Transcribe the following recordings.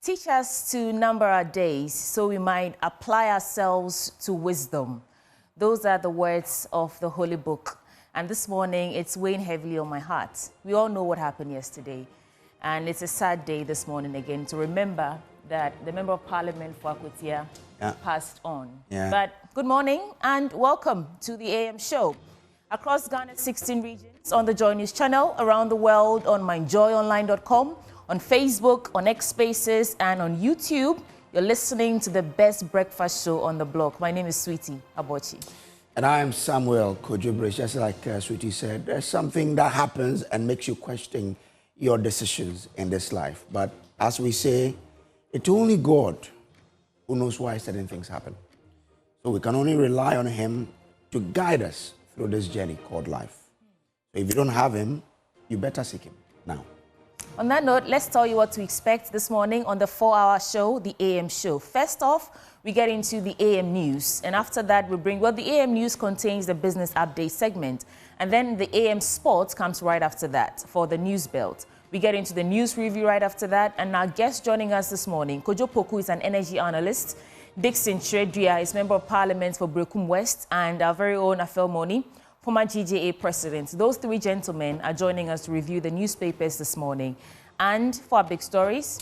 Teach us to number our days so we might apply ourselves to wisdom. Those are the words of the Holy Book. And this morning, it's weighing heavily on my heart. We all know what happened yesterday. And it's a sad day this morning again to remember that the Member of Parliament for Akwetia passed on. But good morning and welcome to the AM show. Across Ghana's 16 regions, on the Joy News channel, around the world on myjoyonline.com, on Facebook, on X Spaces, and on YouTube, you're listening to the best breakfast show on the block. My name is Sweetie Abochi. And I am Samuel Gibril. Just like Sweetie said, there's something that happens and makes you question your decisions in this life. But as we say, it's only God who knows why certain things happen. So we can only rely on Him to guide us through this journey called life. So if you don't have Him, you better seek Him now. On that note, let's tell you what to expect this morning on the 4-hour show, the AM show. First off, we get into the AM news. And after that, we bring, well, the AM news contains the business update segment. And then the AM sports comes right after that for the news belt. We get into the news review right after that. And our guest joining us this morning, Kojo Poku is an energy analyst. Dixon Chredria is Member of Parliament for Brekum West. And our very own Afel Moni, former GJA president. Those three gentlemen are joining us to review the newspapers this morning. And for our big stories,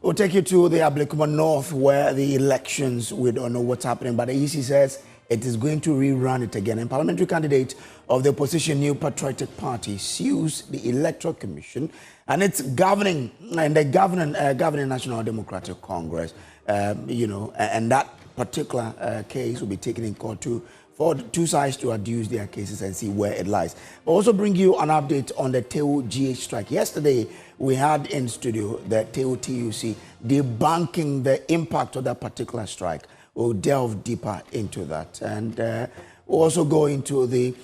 we'll take you to the Ablekuma North, where the elections, we don't know what's happening, but the EC says it is going to rerun it again. And parliamentary candidate of the opposition New Patriotic Party sues the Electoral Commission and its governing National Democratic Congress, and that particular case will be taken in court for two sides to adduce their cases and see where it lies. We'll also bring you an update on the TEU GH strike. Yesterday, we had in studio the TEU TUC debunking the impact of that particular strike. We'll delve deeper into that. And we'll also go into the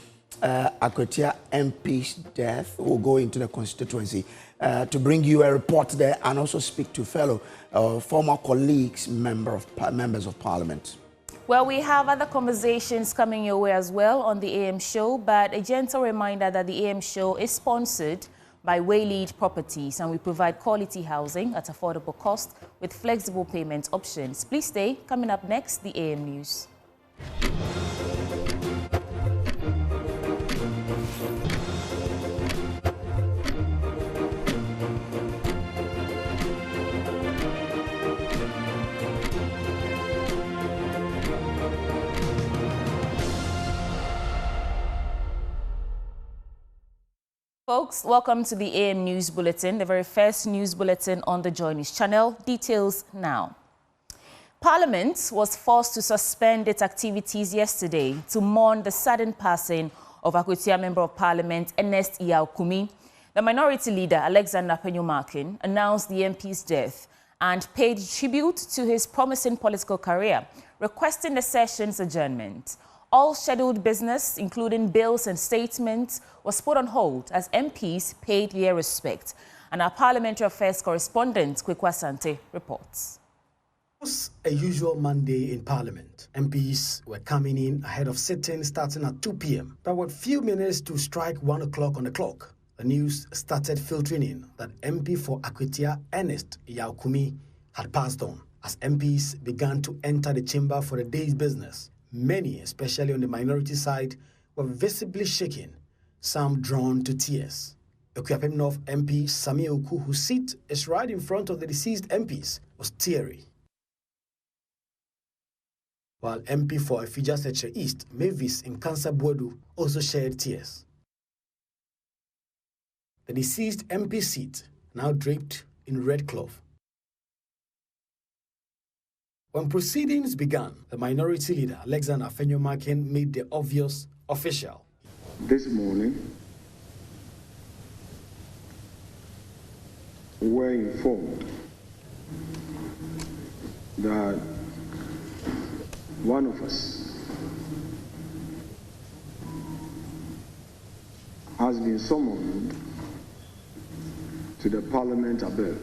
Akwetia MP's death. We'll go into the constituency to bring you a report there and also speak to fellow former colleagues, members of Parliament. Well, we have other conversations coming your way as well on the AM show, but a gentle reminder that the AM show is sponsored by Waylead Properties, and we provide quality housing at affordable cost with flexible payment options. Please stay. Coming up next, the AM News. Folks, welcome to the AM News Bulletin, the very first news bulletin on the Joy News channel. Details now. Parliament was forced to suspend its activities yesterday to mourn the sudden passing of Akwetia Member of Parliament Ernest Kumi. The minority leader, Alexander Penyumakin, announced the MP's death and paid tribute to his promising political career, requesting the session's adjournment. All scheduled business, including bills and statements, was put on hold as MPs paid their respect. And our Parliamentary Affairs correspondent, Kwekwa Sante, reports. It was a usual Monday in Parliament. MPs were coming in ahead of sitting starting at 2 p.m. But with few minutes to strike 1 o'clock on the clock, the news started filtering in that MP for Akwetia, Ernest Kumi, had passed on. As MPs began to enter the chamber for the day's business, many, especially on the minority side, were visibly shaken, some drawn to tears. Akuapem North MP Sami Oku, whose seat is right in front of the deceased MPs, was teary. While MP for Afija Seche East, Mavis Nkansa Boadu, also shed tears. The deceased MP seat, now draped in red cloth. When proceedings began, the minority leader, Alexander Penyumakin, made the obvious official. This morning, we were informed that one of us has been summoned to the Parliament Abel,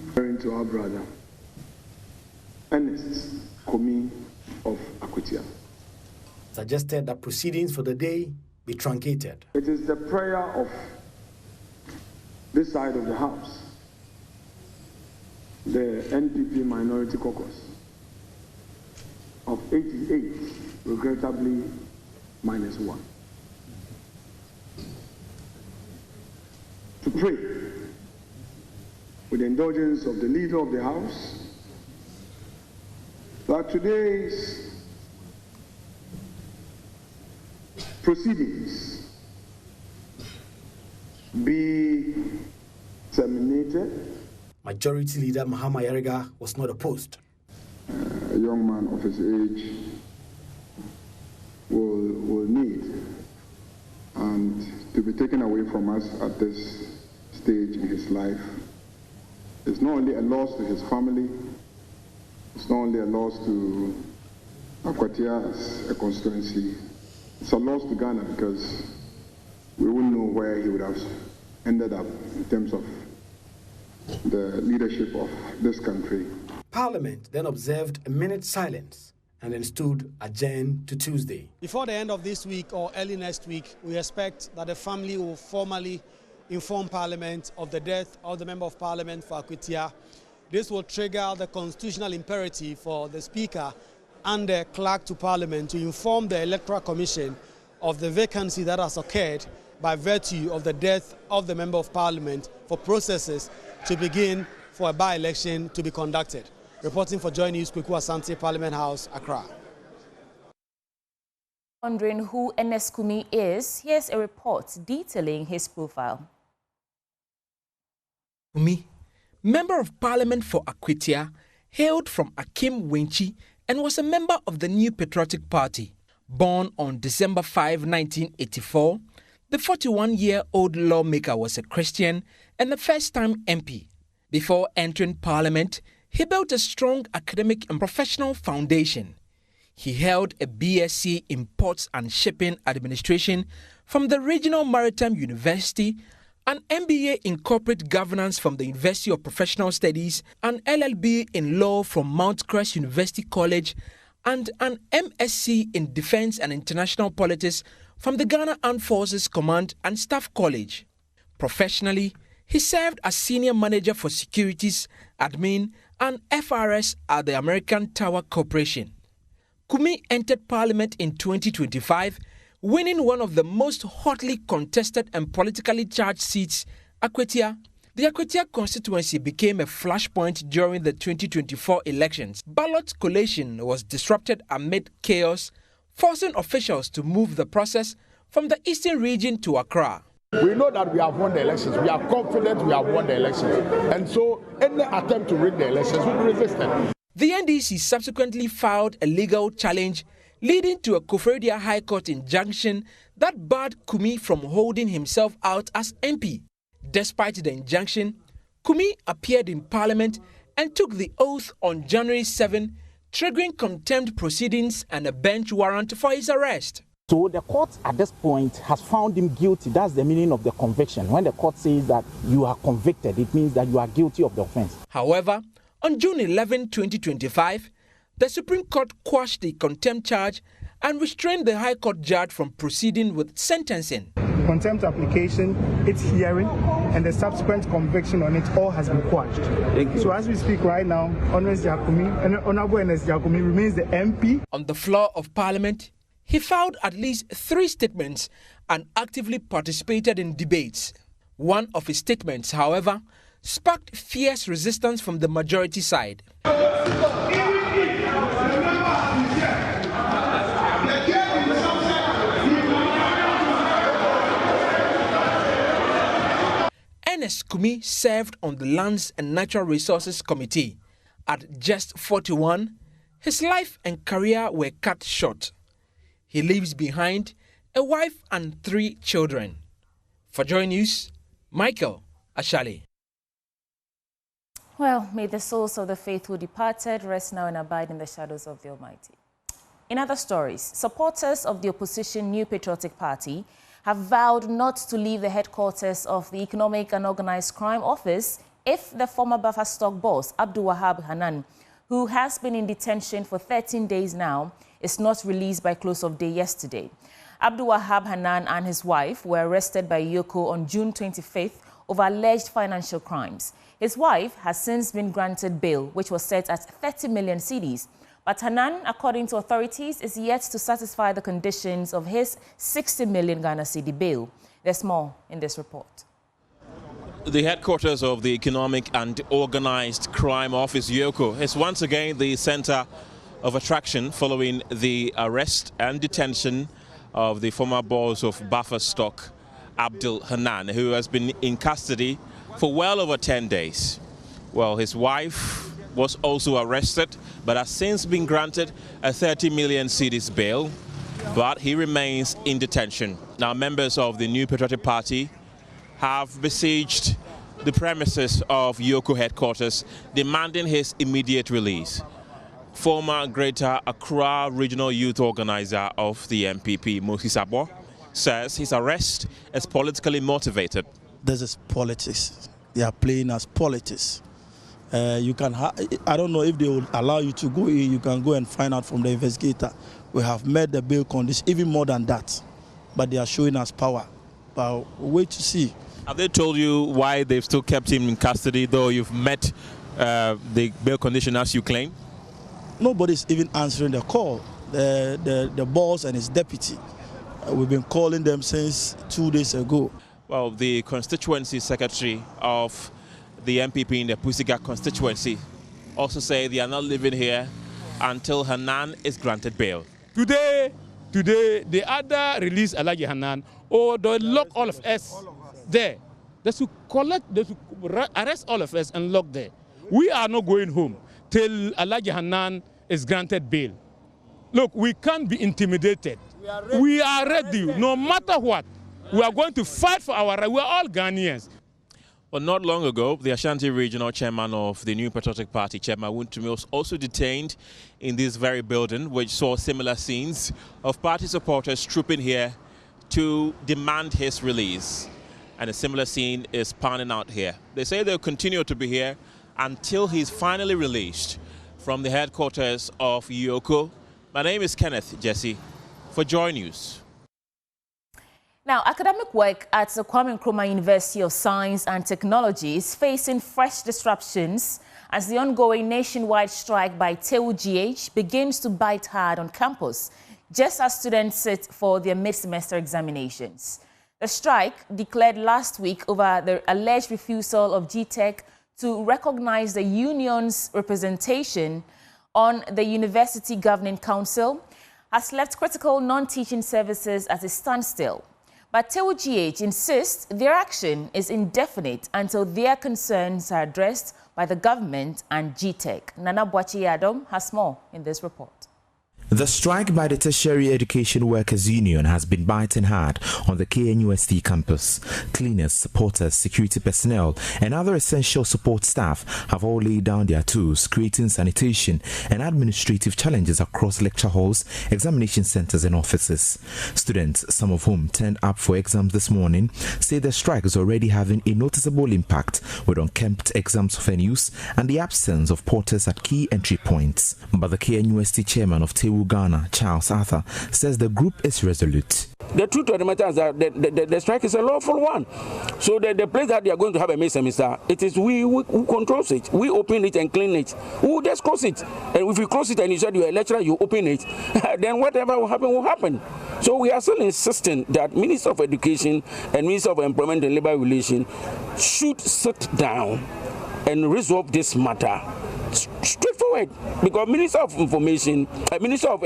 referring to our brother, Ernest Kumi of Akwetia. Suggested that proceedings for the day be truncated. It is the prayer of this side of the House the NPP Minority Caucus of 88, regrettably -1. To pray, with the indulgence of the Leader of the House, that today's proceedings be terminated. Majority Leader Mahama Yarega was not opposed. A young man of his age will need and to be taken away from us at this stage in his life is not only a loss to his family, it's not only a loss to Akwatia as a constituency, it's a loss to Ghana because we wouldn't know where he would have ended up in terms of the leadership of this country. Parliament then observed a minute silence and then stood adjourned to Tuesday. Before the end of this week or early next week, we expect that the family will formally inform Parliament of the death of the Member of Parliament for Akwatia. This will trigger the constitutional imperative for the Speaker and the Clerk to Parliament to inform the Electoral Commission of the vacancy that has occurred by virtue of the death of the Member of Parliament for processes to begin for a by-election to be conducted. Reporting for Joy News, Kweku Asante, Parliament House, Accra. Wondering who Ernest Kumi is, here's a report detailing his profile. Kumi, Member of Parliament for Akwatia, hailed from Akim Wenchi and was a member of the New Patriotic Party. Born on December 5, 1984, the 41-year-old lawmaker was a Christian and a first-time MP. Before entering Parliament, he built a strong academic and professional foundation. He held a BSc in Ports and Shipping Administration from the Regional Maritime University, an MBA in Corporate Governance from the University of Professional Studies, an LLB in Law from Mount Crest University College, and an MSc in Defense and International Politics from the Ghana Armed Forces Command and Staff College. Professionally, he served as Senior Manager for Securities, Admin, and FRS at the American Tower Corporation. Kumi entered Parliament in 2025, winning one of the most hotly contested and politically charged seats, Akwatia. The Akwatia constituency became a flashpoint during the 2024 elections. Ballot collation was disrupted amid chaos, forcing officials to move the process from the eastern region to Accra. We know that we have won the elections. We are confident we have won the elections. And so any attempt to rig the elections will be resisted. The NDC subsequently filed a legal challenge leading to a Koforidua High Court injunction that barred Kumi from holding himself out as MP. Despite the injunction, Kumi appeared in Parliament and took the oath on January 7, triggering contempt proceedings and a bench warrant for his arrest. So the court at this point has found him guilty. That's the meaning of the conviction. When the court says that you are convicted, it means that you are guilty of the offense. However, on June 11, 2025, the Supreme Court quashed the contempt charge and restrained the High Court judge from proceeding with sentencing. Contempt application, its hearing, and the subsequent conviction on it all has been quashed. So as we speak right now, Honorable Ernest Kumi remains the MP. On the floor of Parliament, he filed at least 3 statements and actively participated in debates. One of his statements, however, sparked fierce resistance from the majority side. Ernest Kumi served on the Lands and Natural Resources Committee. At just 41, his life and career were cut short. He leaves behind a wife and 3 children. For Joy News, Michael Ashale. Well, may the souls of the faithful departed rest now and abide in the shadows of the Almighty. In other stories, supporters of the opposition New Patriotic Party have vowed not to leave the headquarters of the Economic and Organized Crime Office if the former Buffer stock boss, Abdul Wahab Hanan, who has been in detention for 13 days now, is not released by close of day yesterday. Abdul Wahab Hanan and his wife were arrested by Yoko on June 25th over alleged financial crimes. His wife has since been granted bail, which was set at 30 million cedis. But Hanan, according to authorities, is yet to satisfy the conditions of his 60 million Ghana cedi bail. There's more in this report. The headquarters of the Economic and Organized Crime Office, YOCO, is once again the center of attraction following the arrest and detention of the former boss of Buffer Stock, Abdul Hanan, who has been in custody for well over 10 days. Well, his wife was also arrested, but has since been granted a 30 million cedis bail, but he remains in detention. Now, members of the New Patriotic Party have besieged the premises of YOCO headquarters, demanding his immediate release. Former Greater Accra Regional Youth Organizer of the NPP, Moses Abo, says his arrest is politically motivated. This is politics. They are playing as politics. I don't know if they will allow you to go in. You can go and find out from the investigator. We have met the bail condition, even more than that. But they are showing us power. But wait to see. Have they told you why they've still kept him in custody, though you've met the bail condition as you claim? Nobody's even answering the call. The boss and his deputy. We've been calling them since 2 days ago. Well, the constituency secretary of the NPP in the Pusika constituency also say they are not living here until Hanan is granted bail. Today, the other release Alaji Hanan, or they lock all of us there. They should arrest all of us and lock there. We are not going home till Alaji Hanan is granted bail. Look, we can't be intimidated. We are ready, no matter what. We are going to fight for our right. We are all Ghanaians. Well, not long ago, the Ashanti Regional Chairman of the New Patriotic Party, Chairman Wuntumi, was also detained in this very building, which saw similar scenes of party supporters trooping here to demand his release. And a similar scene is panning out here. They say they'll continue to be here until he's finally released from the headquarters of YOCO. My name is Kenneth Jesse for Joy News. Now, academic work at the Kwame Nkrumah University of Science and Technology is facing fresh disruptions as the ongoing nationwide strike by TEU-GH begins to bite hard on campus, just as students sit for their mid-semester examinations. The strike, declared last week over the alleged refusal of GTech to recognize the union's representation on the University Governing Council, has left critical non-teaching services at a standstill. But TEU-GH insists their action is indefinite until their concerns are addressed by the government and GTech. Nana Boachi Adam has more in this report. The strike by the Tertiary Education Workers Union has been biting hard on the KNUST campus. Cleaners, porters, security personnel and other essential support staff have all laid down their tools, creating sanitation and administrative challenges across lecture halls, examination centers and offices. Students, some of whom turned up for exams this morning, say the strike is already having a noticeable impact with unkempt exams venues and the absence of porters at key entry points. But the KNUST chairman of TEU Ghana, Charles Arthur, says the group is resolute. The truth of the matter is that the strike is a lawful one. So the place that they are going to have a semester, it is we who controls it. We open it and clean it. We will just close it. And if you close it and you said you're a lecturer, you open it, then whatever will happen will happen. So we are still insisting that Minister of Education and Minister of Employment and Labour Relations should sit down and resolve this matter. Straightforward, because Minister of Information, Minister of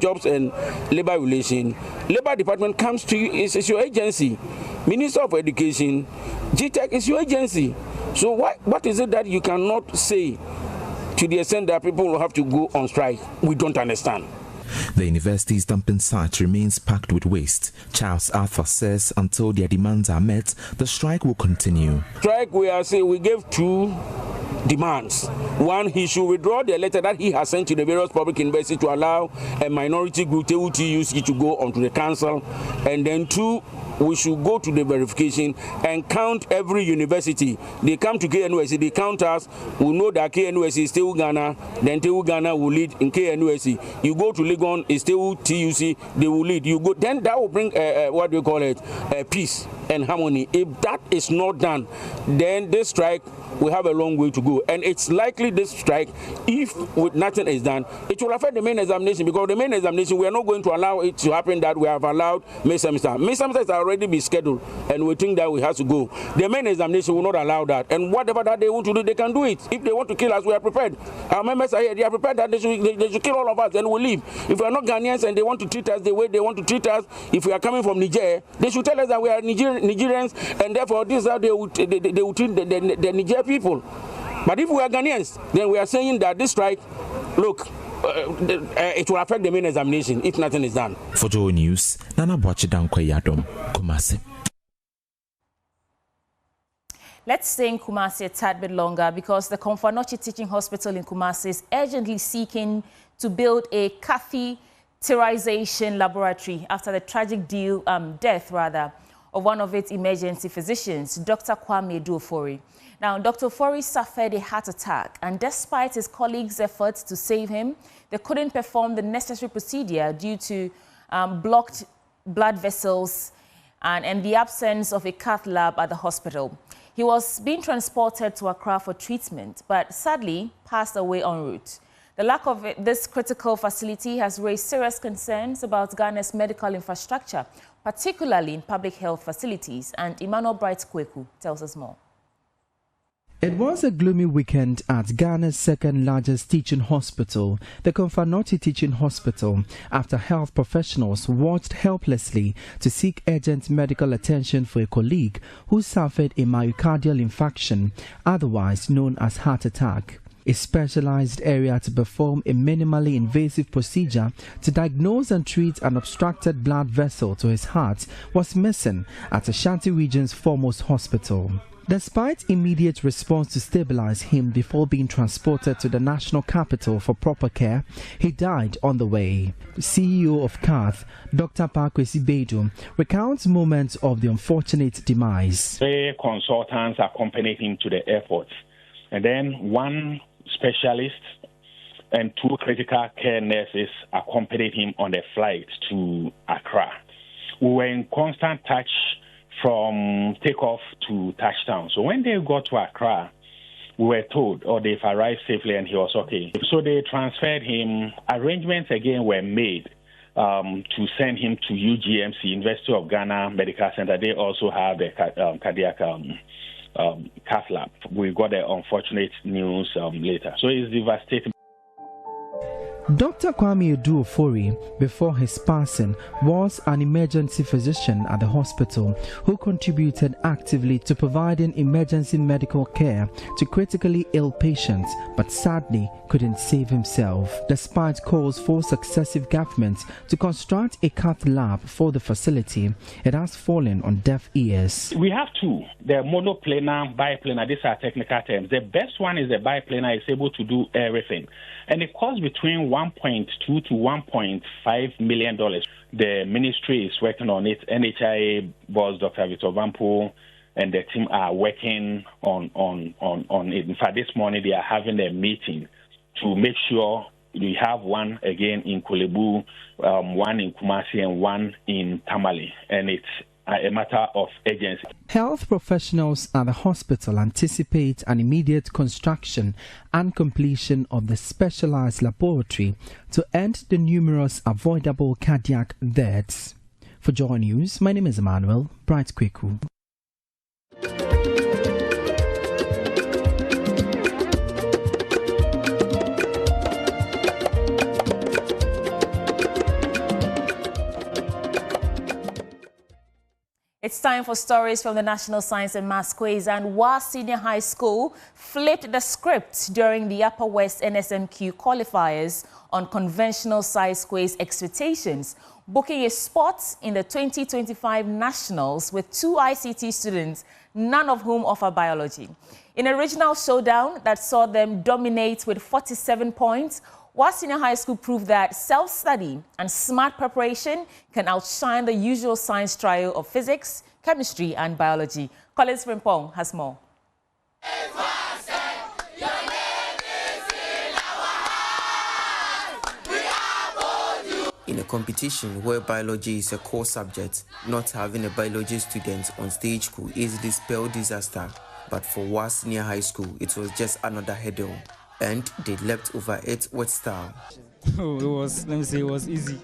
Jobs and Labour Relations, Labour Department comes to you, is your agency. Minister of Education, GTech is your agency. So what is it that you cannot say to the extent that people will have to go on strike? We don't understand. The university's dumping site remains packed with waste. Charles Arthur says until their demands are met, the strike will continue. Strike, we are saying we gave 2 demands. One, he should withdraw the letter that he has sent to the various public universities to allow a minority group, TUC, to go onto the council. And then two, we should go to the verification and count every university. They come to KNUST, they count us, we know that KNUST is still Ghana, then still Ghana will lead in KNUST. You go to Legon, it's still TUC, they will lead. You go, then that will bring, what do you call it, peace and harmony. If that is not done, then this strike we have a long way to go, and it's likely this strike, if nothing is done, it will affect the main examination, because the main examination, we are not going to allow it to happen that we have allowed May semester. May semester has already been scheduled, and we think that we have to go. The main examination will not allow that, and whatever that they want to do, they can do it. If they want to kill us, we are prepared. Our members are here, they are prepared that they should kill all of us, and we'll leave. If we are not Ghanaians and they want to treat us the way they want to treat us, if we are coming from Niger, they should tell us that we are Nigerians, and therefore this is how they will treat the Niger people. But if we are Ghanaians, then we are saying that this strike, look, it will affect the main examination if nothing is done. For Joy News, Nana Bochidankwe Kumasi. Let's stay in Kumasi a tad bit longer, because the Komfanochi Teaching Hospital in Kumasi is urgently seeking to build a catheterization laboratory after the tragic death of one of its emergency physicians, Dr. Kwame Ofori. Now, Dr. Ofori suffered a heart attack, and despite his colleagues' efforts to save him, they couldn't perform the necessary procedure due to blocked blood vessels and the absence of a cath lab at the hospital. He was being transported to Accra for treatment, but sadly passed away en route. The lack of this critical facility has raised serious concerns about Ghana's medical infrastructure, particularly in public health facilities, and Emmanuel Bright Kweku tells us more. It was a gloomy weekend at Ghana's second largest teaching hospital, the Komfanochi Teaching Hospital, after health professionals watched helplessly to seek urgent medical attention for a colleague who suffered a myocardial infarction, otherwise known as heart attack. A specialized area to perform a minimally invasive procedure to diagnose and treat an obstructed blood vessel to his heart was missing at Ashanti Region's foremost hospital. Despite immediate response to stabilize him before being transported to the national capital for proper care, he died on the way. CEO of CATH, Dr. Pakwesi Bedu, recounts moments of the unfortunate demise. 3 consultants accompanied him to the airport, and then 1 specialist and 2 critical care nurses accompanied him on the flight to Accra. We were in constant touch from takeoff to touchdown. So when they got to Accra, we were told, they've arrived safely and he was okay. So they transferred him. Arrangements again were made to send him to UGMC, University of Ghana Medical Center. They also have the cardiac cath lab. We got the unfortunate news later. So it's devastating. Dr. Kwame Ofori, before his passing, was an emergency physician at the hospital who contributed actively to providing emergency medical care to critically ill patients, but sadly couldn't save himself. Despite calls for successive governments to construct a cath lab for the facility, it has fallen on deaf ears. We have 2, the monoplanar, biplanar. These are technical terms. The best one is the biplanar, is able to do everything, and it costs between $1.2 to $1.5 million. The ministry is working on it. NHIA boss Dr. Victor Vampo and the team are working on it. In fact, this morning they are having a meeting to make sure we have one again in Kolebu, one in Kumasi, and one in Tamale, and it's a matter of urgency. Health professionals at the hospital anticipate an immediate construction and completion of the specialized laboratory to end the numerous avoidable cardiac deaths. For Joy News, my name is Emmanuel Bright Kweku. It's time for stories from the National Science and Maths Quiz, and WA Senior High School flipped the script during the Upper West NSMQ qualifiers on conventional size quiz expectations, booking a spot in the 2025 Nationals with 2 ICT students, none of whom offer biology. In a regional showdown that saw them dominate with 47 points, Wahab Senior High School proved that self-study and smart preparation can outshine the usual science trio of physics, chemistry and biology. Collins Frimpong has more. In a competition where biology is a core subject, not having a biology student on stage could easily spell disaster. But for Wahab Senior High School, it was just another hurdle, and they leapt over it with style. Oh, it was easy. It was easy,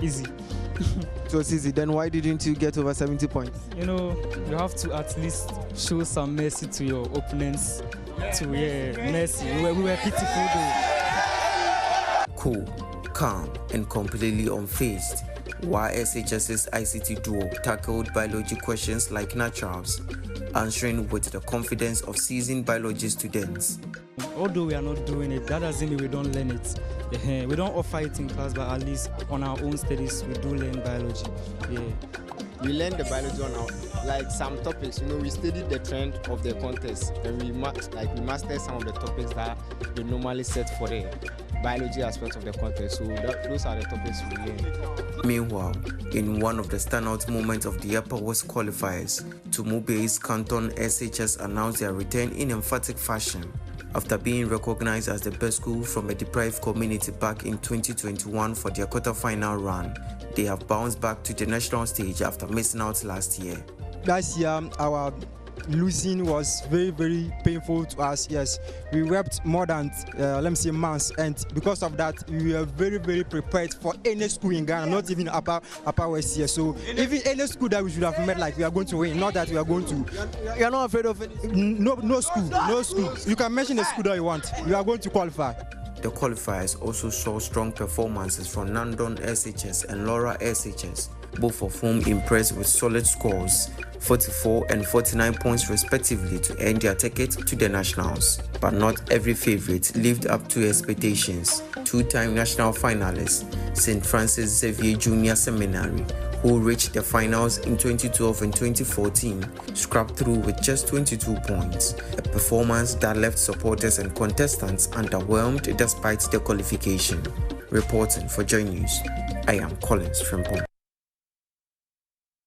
easy. It was easy. Then why didn't you get over 70 points? You know, you have to at least show some mercy to your opponents. Mercy. We were pitiful though. Cool, calm, and completely unfazed, while SHS's ICT duo tackled biology questions like naturals, answering with the confidence of seasoned biology students. Although we are not doing it, that doesn't mean we don't learn it. We don't offer it in class, but at least on our own studies, we do learn biology. We learned the biology on our, like some topics. You know, we studied the trend of the contest, and we mastered some of the topics that we normally set for the biology aspect of the contest. So those are the topics we learned. Meanwhile, in one of the standout moments of the Upper West qualifiers, Tumube's Canton SHS announced their return in emphatic fashion. After being recognized as the best school from a deprived community back in 2021 for their quarter-final run, they have bounced back to the national stage after missing out last year. Last year, our losing was very, very painful to us. Yes, we wept more than months, and because of that, we were very, very prepared for any school in Ghana, not even upper West here. So even any school that we should have met, like we are going to win, not that we are going to. You are not afraid of any? No school. You can mention the school that you want. You are going to qualify. The qualifiers also saw strong performances from Nandon SHS and Laura SHS, both of whom impressed with solid scores, 44 and 49 points respectively, to earn their ticket to the nationals. But not every favorite lived up to expectations. Two-time national finalist St. Francis Xavier Junior Seminary, who reached the finals in 2012 and 2014, scrapped through with just 22 points, a performance that left supporters and contestants underwhelmed despite the qualification. Reporting for Joy News, I am Collins Frimpong.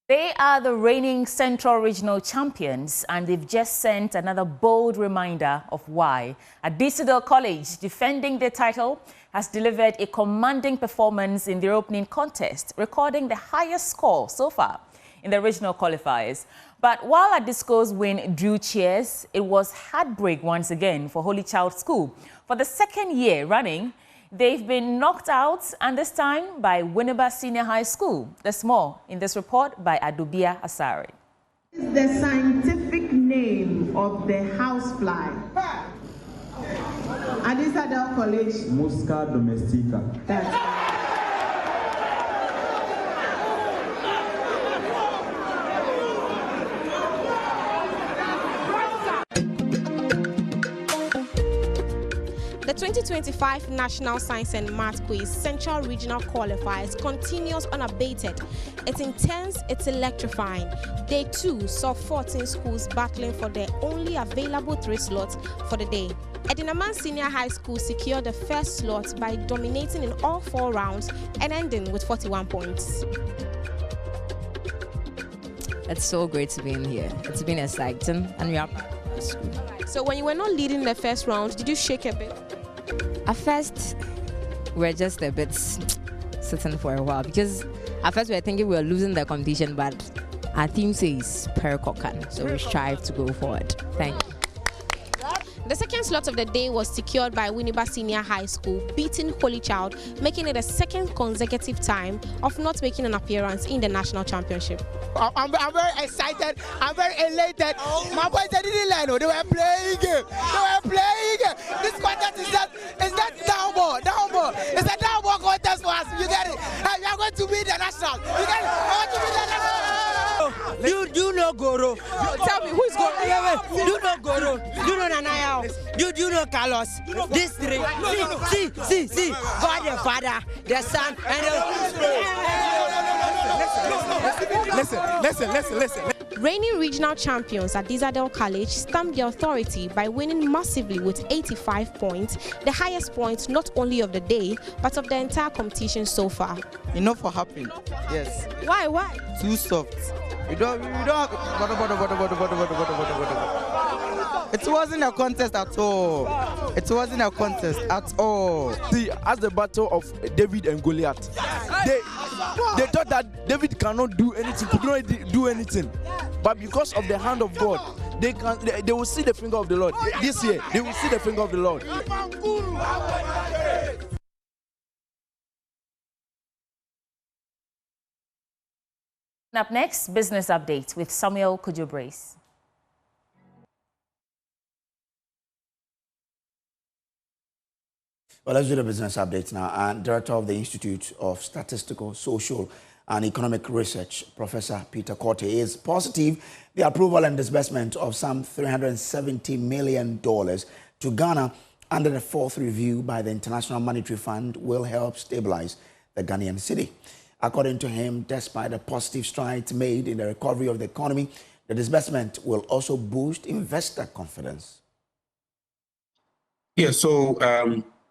They are the reigning Central Regional champions, and they've just sent another bold reminder of why. Adisidel College, defending their title, has delivered a commanding performance in their opening contest, recording the highest score so far in the regional qualifiers. But while Adisco's win drew cheers, it was heartbreak once again for Holy Child School. For the second year running, they've been knocked out, and this time by Winneba Senior High School. There's more in this report by Bossman Asare. The scientific name of the housefly. Adisidel College. Musca domestica. That's The 2025 National Science and Math Quiz Central Regional Qualifiers continues unabated. It's intense, it's electrifying. Day 2 saw 14 schools battling for their only available 3 slots for the day. Edinaman Senior High School secured the first slot by dominating in all 4 rounds and ending with 41 points. It's so great to be in here. It's been exciting, and we are proud of our school. So when you were not leading the first round, did you shake a bit? At first, we're just a bit sitting for a while, because at first we were thinking we were losing the competition, but our team says Perikokan, so we strive to go forward. Thank you. The second slot of the day was secured by Winneba Senior High School, beating Holy Child, making it a second consecutive time of not making an appearance in the national championship. I'm very excited. I'm very elated. My boys, they didn't learn. They were playing. This contest is that down ball. It's a down ball contest for us. You get it? We are going to beat the national. You get it? I want to beat the national. You know Goro. Tell me, who is Goro? You know Goro. You know Nanaya. You know Carlos. These 3. See. God the Father, the Son, and the... Listen. Reigning regional champions at Disadel College stamped the authority by winning massively with 85 points, the highest points not only of the day, but of the entire competition so far. Enough for happening. Yes. Why? Too soft. We don't It wasn't a contest at all. It wasn't a contest at all. See, as the battle of David and Goliath, they thought that David cannot do anything, could not do anything. But because of the hand of God, they will see the finger of the Lord. This year, they will see the finger of the Lord. Up next, business update with Samuel Kujo-Brace. Well, let's do the business update now. And Director of the Institute of Statistical, Social and Economic Research, Professor Peter Korte, is positive the approval and disbursement of some $370 million to Ghana under the fourth review by the International Monetary Fund will help stabilize the Ghanaian cedi. According to him, despite the positive strides made in the recovery of the economy, the disbursement will also boost investor confidence. Yeah, so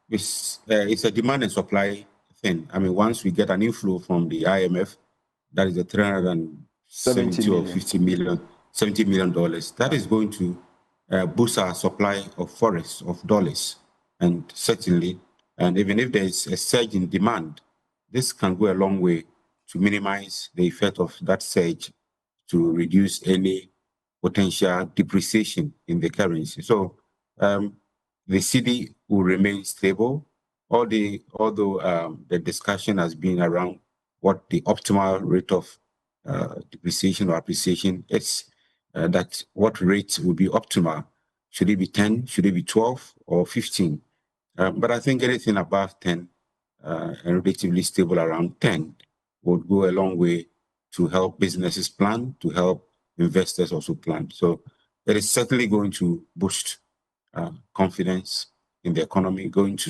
it's a demand and supply thing. I mean, once we get an inflow from the IMF, that is the $370 or $70 million, that is going to boost our supply of forex, of dollars. And certainly, and even if there is a surge in demand, this can go a long way to minimize the effect of that surge, to reduce any potential depreciation in the currency. So the cedi will remain stable, although the discussion has been around what the optimal rate of depreciation or appreciation is, that what rate would be optimal. Should it be 10, should it be 12 or 15? But I think anything above 10 and relatively stable around 10 would go a long way to help businesses plan, to help investors also plan. So it is certainly going to boost confidence in the economy, going to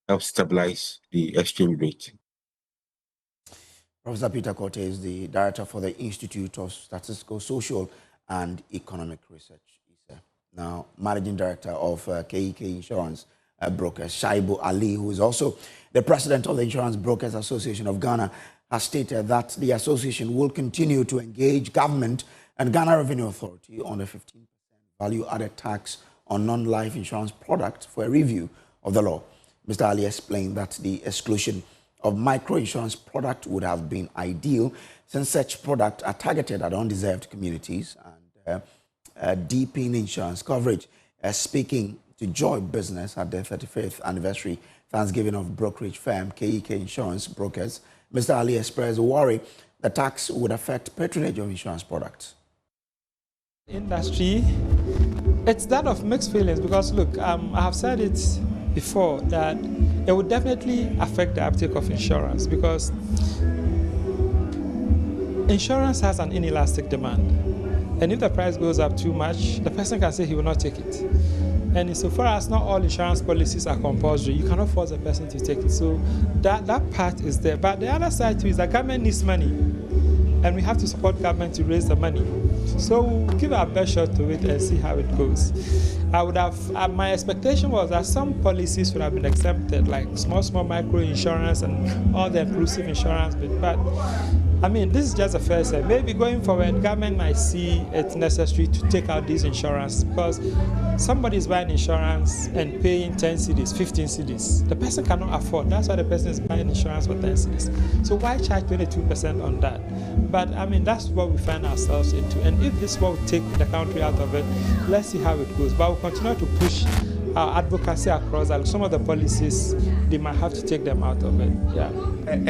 help stabilize the exchange rate. Professor Peter Korte is the Director for the Institute of Statistical, Social and Economic Research. Now, Managing Director of KEK Insurance Brokers, Shaibu Ali, who is also the President of the Insurance Brokers Association of Ghana, has stated that the association will continue to engage government and Ghana Revenue Authority on a 15% value-added tax on non-life insurance products for a review of the law. Mr. Ali explained that the exclusion of micro-insurance product would have been ideal, since such products are targeted at undeserved communities and deepen insurance coverage. Speaking to Joy Business at the 35th anniversary Thanksgiving of brokerage firm KEK Insurance Brokers, Mr. Ali expressed worry the tax would affect patronage of insurance products. Industry, it's that of mixed feelings, because look, I have said it before that it would definitely affect the uptake of insurance, because insurance has an inelastic demand. And if the price goes up too much, the person can say he will not take it. And insofar as not all insurance policies are compulsory, you cannot force a person to take it. So that part is there. But the other side too is that government needs money. And we have to support government to raise the money. So we'll give our best shot to it and see how it goes. I would have, my expectation was that some policies would have been exempted, like small micro insurance and all the inclusive insurance bit. But I mean, this is just the first step. Maybe going forward, government might see it's necessary to take out these insurance, because somebody is buying insurance and paying 10 cedis, 15 cedis. The person cannot afford. That's why the person is buying insurance for 10 cedis. So why charge 22% on that? But I mean, that's what we find ourselves into. And if this will take the country out of it, let's see how it goes. But we'll continue to push our advocacy across. Some of the policies, they might have to take them out of it. Yeah.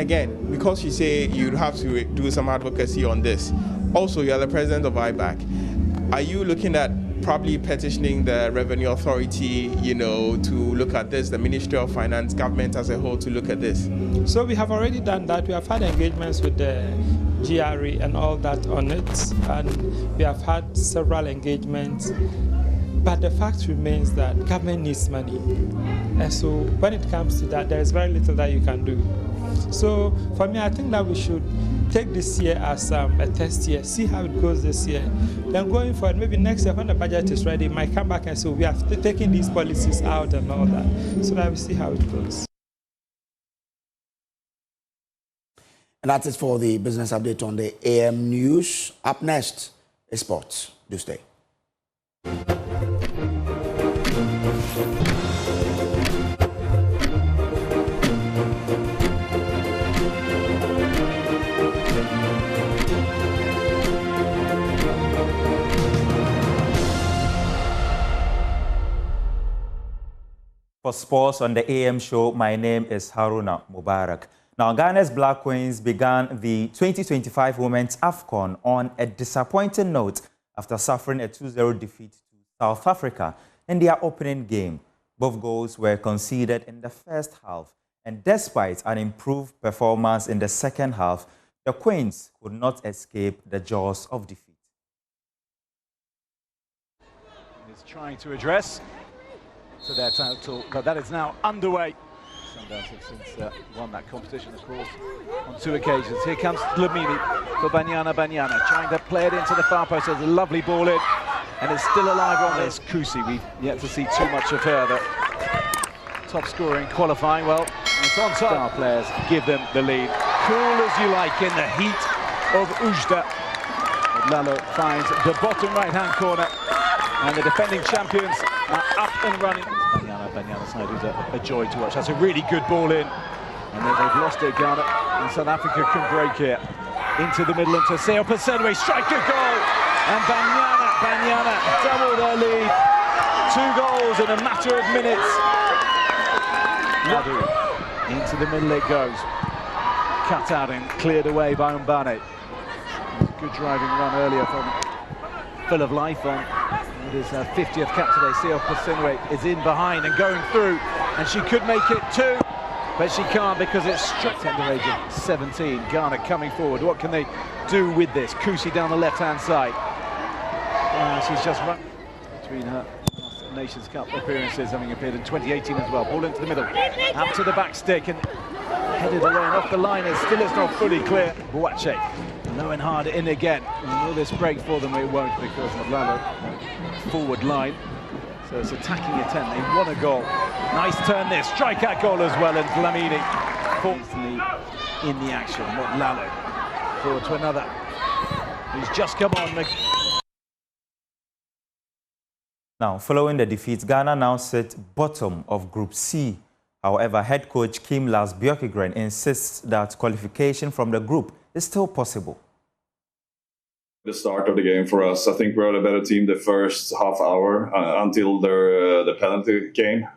Again, because you say you'd have to do some advocacy on this. Also, you're the president of IBAC. Are you looking at probably petitioning the Revenue Authority, to look at this, the Ministry of Finance, government as a whole to look at this? So we have already done that. We have had engagements with the GRE and all that on it, and we have had several engagements. But the fact remains that government needs money. And so when it comes to that, there is very little that you can do. So for me, I think that we should take this year as a test year, see how it goes this year. Then going forward, maybe next year when the budget is ready, might come back and say we have taken these policies out and all that, so that we see how it goes. And that's it for the business update on the AM News. Up next is sports. Do stay. For sports on the AM show, my name is Haruna Mubarak. Now, Ghana's Black Queens began the 2025 Women's AFCON on a disappointing note after suffering a 2-0 defeat to South Africa in their opening game. Both goals were conceded in the first half, and despite an improved performance in the second half, the Queens could not escape the jaws of defeat. Is trying to address to their title, but that is now underway. Sundowns have since won that competition, of course, on 2 occasions. Here comes Dlamini for Banyana. Trying to play it into the far post. There's a lovely ball in, and it's still alive on this. Kusi, we've yet to see too much of her. The top scorer in qualifying. Well, it's on top. Our players give them the lead. Cool as you like in the heat of Ujda. Lalo finds the bottom right-hand corner, and the defending champions are up and running. Banyana side who's a joy to watch. That's a really good ball in, and then they've lost it, Ghana, and South Africa can break here. Into the middle, into Seo Pasenwe, strike a goal, and Banyana double their lead. 2 goals in a matter of minutes. Into the middle it goes. Cut out and cleared away by Mbane. Good driving run earlier from full of life on. It is her 50th cap today. Seo Pasenwe is in behind and going through, and she could make it 2, but she can't because it's struck. Tender age of 17. Ghana coming forward. What can they do with this? Kusi down the left-hand side. She's just run between her Nations Cup appearances, having appeared in 2018 as well. Ball into the middle, up to the back stick, and headed away and off the line. It still is not fully clear. Boache low and hard in again. And will this break for them? It won't, because of Lalo forward line. So it's attacking attempt. They want a goal. Nice turn this. Strikeout goal as well, and Dlamini in the action. What Lalo forward to another who's just come on. Now, following the defeat, Ghana now sit bottom of Group C. However, head coach Kim Las-Bjorkegren insists that qualification from the group is still possible. The start of the game for us, I think we were the better team the first half hour until the penalty came.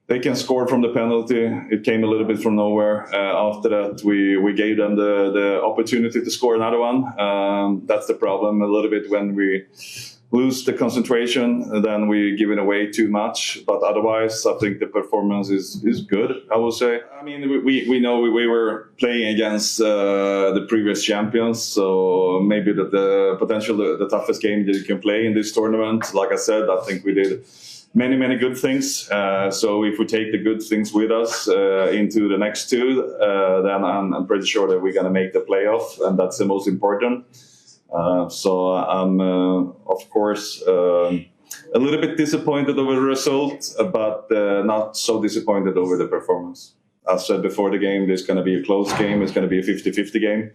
They can score from the penalty. It came a little bit from nowhere. After that, we gave them the opportunity to score another one. That's the problem a little bit when we lose the concentration, then we give it away too much. But otherwise, I think the performance is good, I would say. I mean, we know we were playing against the previous champions, so maybe the toughest game that you can play in this tournament. Like I said, I think we did many good things. So if we take the good things with us into the next 2, then I'm pretty sure that we're going to make the playoff, and that's the most important. So I'm, of course, a little bit disappointed over the result, but not so disappointed over the performance. As said before the game, there's going to be a close game. It's going to be a 50-50 game.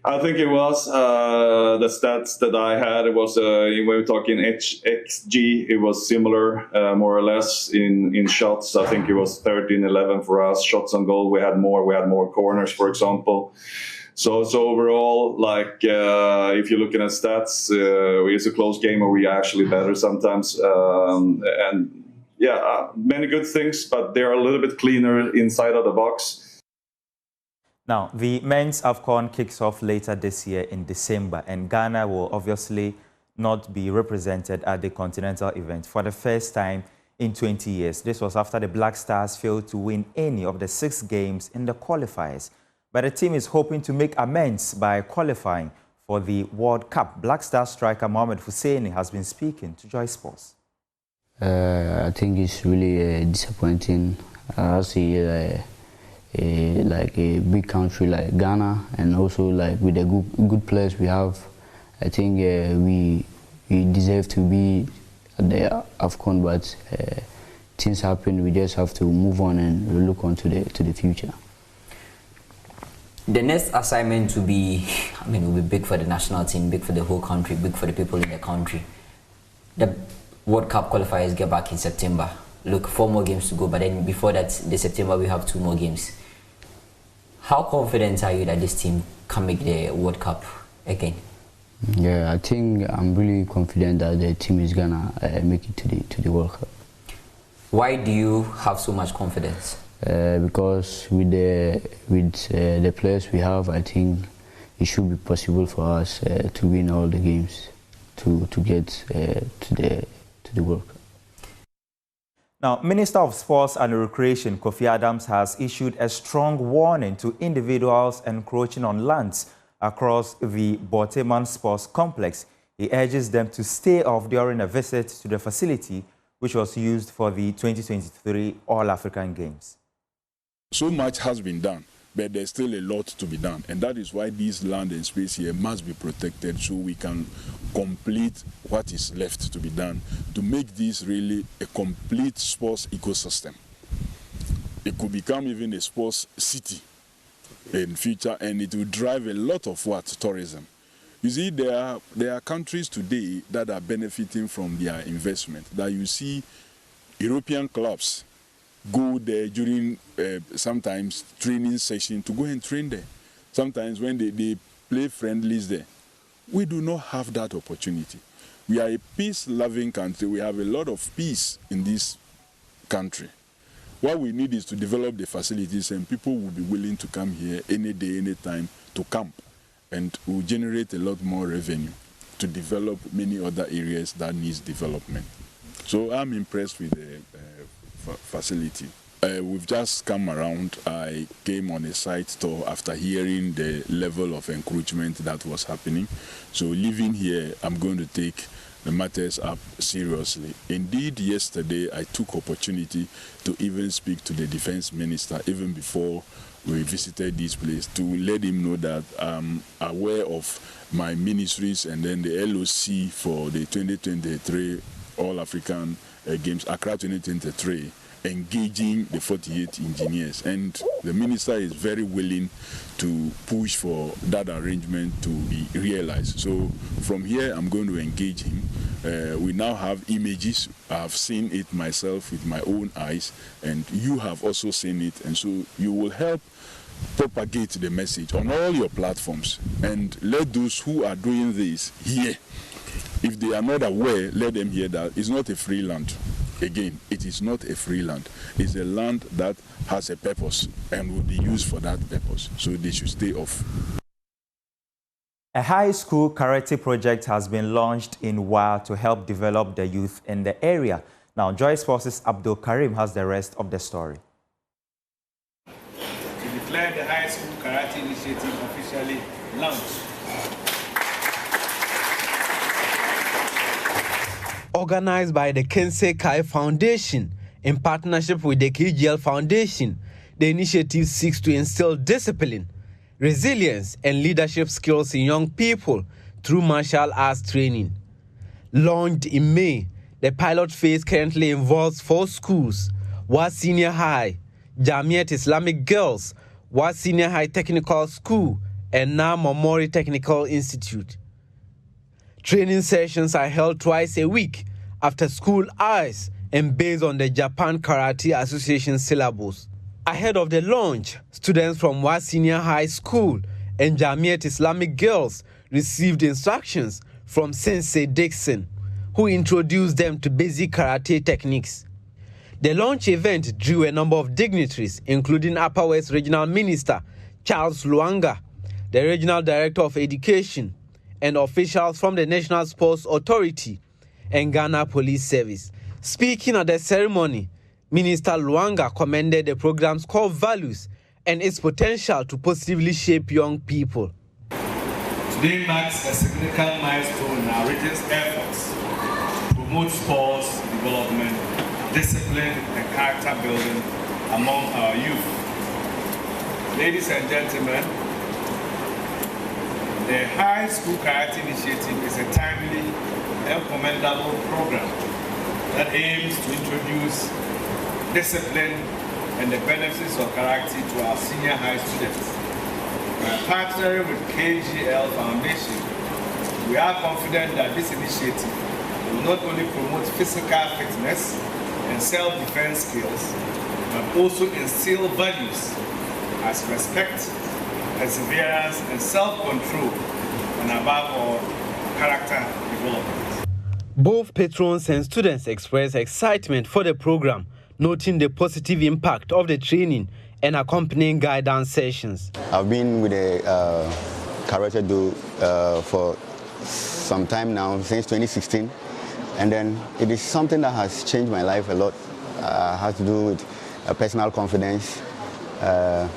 I think it was the stats that I had. It was when we're talking XG, it was similar, more or less in shots. I think it was 13-11 for us. Shots on goal, we had more corners, for example. So overall, like if you're looking at stats, it's a close game where we are actually better sometimes. And yeah, many good things, but they're a little bit cleaner inside of the box. Now, the men's AFCON kicks off later this year in December, and Ghana will obviously not be represented at the continental event for the first time in 20 years. This was after the Black Stars failed to win any of the 6 games in the qualifiers. But the team is hoping to make amends by qualifying for the World Cup. Black Star striker Mohamed Husseini has been speaking to Joy Sports. I think it's really disappointing. I see like a big country like Ghana, and also like with the good players we have, I think we deserve to be at the AFCON, but things happen. We just have to move on and look on to the future. The next assignment will be, will be big for the national team, big for the whole country, big for the people in the country. The World Cup qualifiers get back in September. Look, 4 more games to go, but then before that, the September, we have 2 more games. How confident are you that this team can make the World Cup again? Yeah, I think I'm really confident that the team is gonna make it to the World Cup. Why do you have so much confidence? Because with the players we have, I think it should be possible for us to win all the games to get to the World Cup. Now, Minister of Sports and Recreation Kofi Adams has issued a strong warning to individuals encroaching on lands across the Bossman Sports Complex. He urges them to stay off during a visit to the facility, which was used for the 2023 All-African Games. So much has been done, but there's still a lot to be done, and that is why this land and space here must be protected so we can complete what is left to be done to make this really a complete sports ecosystem. It could become even a sports city in future, and it will drive a lot of tourism. You see, there are countries today that are benefiting from their investment, that you see European clubs go there during sometimes training session to go and train there. Sometimes when they play friendlies there. We do not have that opportunity. We are a peace-loving country. We have a lot of peace in this country. What we need is to develop the facilities, and people will be willing to come here any day, any time to camp, and will generate a lot more revenue to develop many other areas that needs development. So I'm impressed with the facility. We've just come around. I came on a site tour after hearing the level of encroachment that was happening. So living here, I'm going to take the matters up seriously. Indeed, yesterday I took opportunity to even speak to the defense minister even before we visited this place, to let him know that I'm aware of my ministries and then the LOC for the 2023 All-African Games, Accra 2023, engaging the 48 engineers. And the minister is very willing to push for that arrangement to be realized. So from here, I'm going to engage him. We now have images. I've seen it myself with my own eyes, and you have also seen it. And so you will help propagate the message on all your platforms, and let those who are doing this hear. If they are not aware, let them hear that it's not a free land. Again, it is not a free land. It's a land that has a purpose and will be used for that purpose. So they should stay off. A high school karate project has been launched in Wa to help develop the youth in the area. Now, Joy Sports' Abdul Karim has the rest of the story. To declare the high school karate initiative officially launched. Organized by the Kensei Kai Foundation in partnership with the KGL Foundation, the initiative seeks to instill discipline, resilience, and leadership skills in young people through martial arts training. Launched in May, the pilot phase currently involves 4 schools: Wa Senior High, Jamiat Islamic Girls, Wa Senior High Technical School, and Na Momori Technical Institute. Training sessions are held twice a week after school hours and based on the Japan Karate Association syllabus. Ahead of the launch, students from Wa Senior High School and Jamiat Islamic Girls received instructions from Sensei Dixon, who introduced them to basic karate techniques. The launch event drew a number of dignitaries, including Upper West Regional Minister Charles Luanga, the Regional Director of Education, and officials from the National Sports Authority and Ghana Police Service. Speaking at the ceremony, Minister Luanga commended the program's core values and its potential to positively shape young people. Today marks a significant milestone in our region's efforts to promote sports development, discipline, and character building among our youth. Ladies and gentlemen, the High School Karate Initiative is a timely and commendable program that aims to introduce discipline and the benefits of karate to our senior high students. By partnering with KGL Foundation, we are confident that this initiative will not only promote physical fitness and self-defense skills, but also instill values as respect, perseverance, and self-control, and above all, character development. Both patrons and students expressed excitement for the program, noting the positive impact of the training and accompanying guidance sessions. I've been with a karate do for some time now, since 2016, and then it is something that has changed my life a lot. Has to do with personal confidence,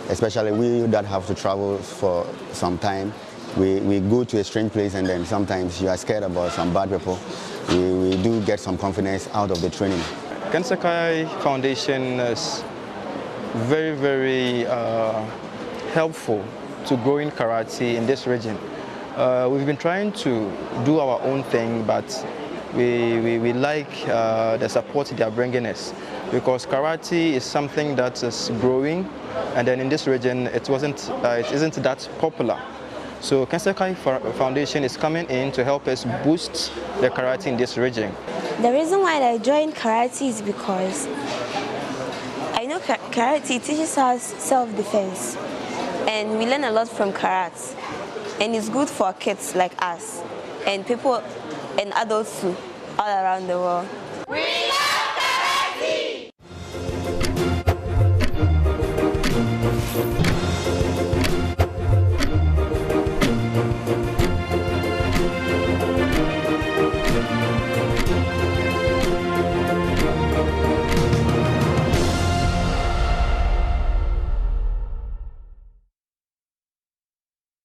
especially we that have to travel for some time. We go to a strange place and then sometimes you are scared about some bad people. We do get some confidence out of the training. Kensekai Foundation is very, very helpful to growing karate in this region. We've been trying to do our own thing, but we like the support they are bringing us, because karate is something that is growing, and then in this region it isn't that popular. So Kensekai Foundation is coming in to help us boost the karate in this region. The reason why I joined karate is because I know karate teaches us self-defense, and we learn a lot from karate, and it's good for kids like us and people and adults too, all around the world. We love karate!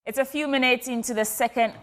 It's a few minutes into the second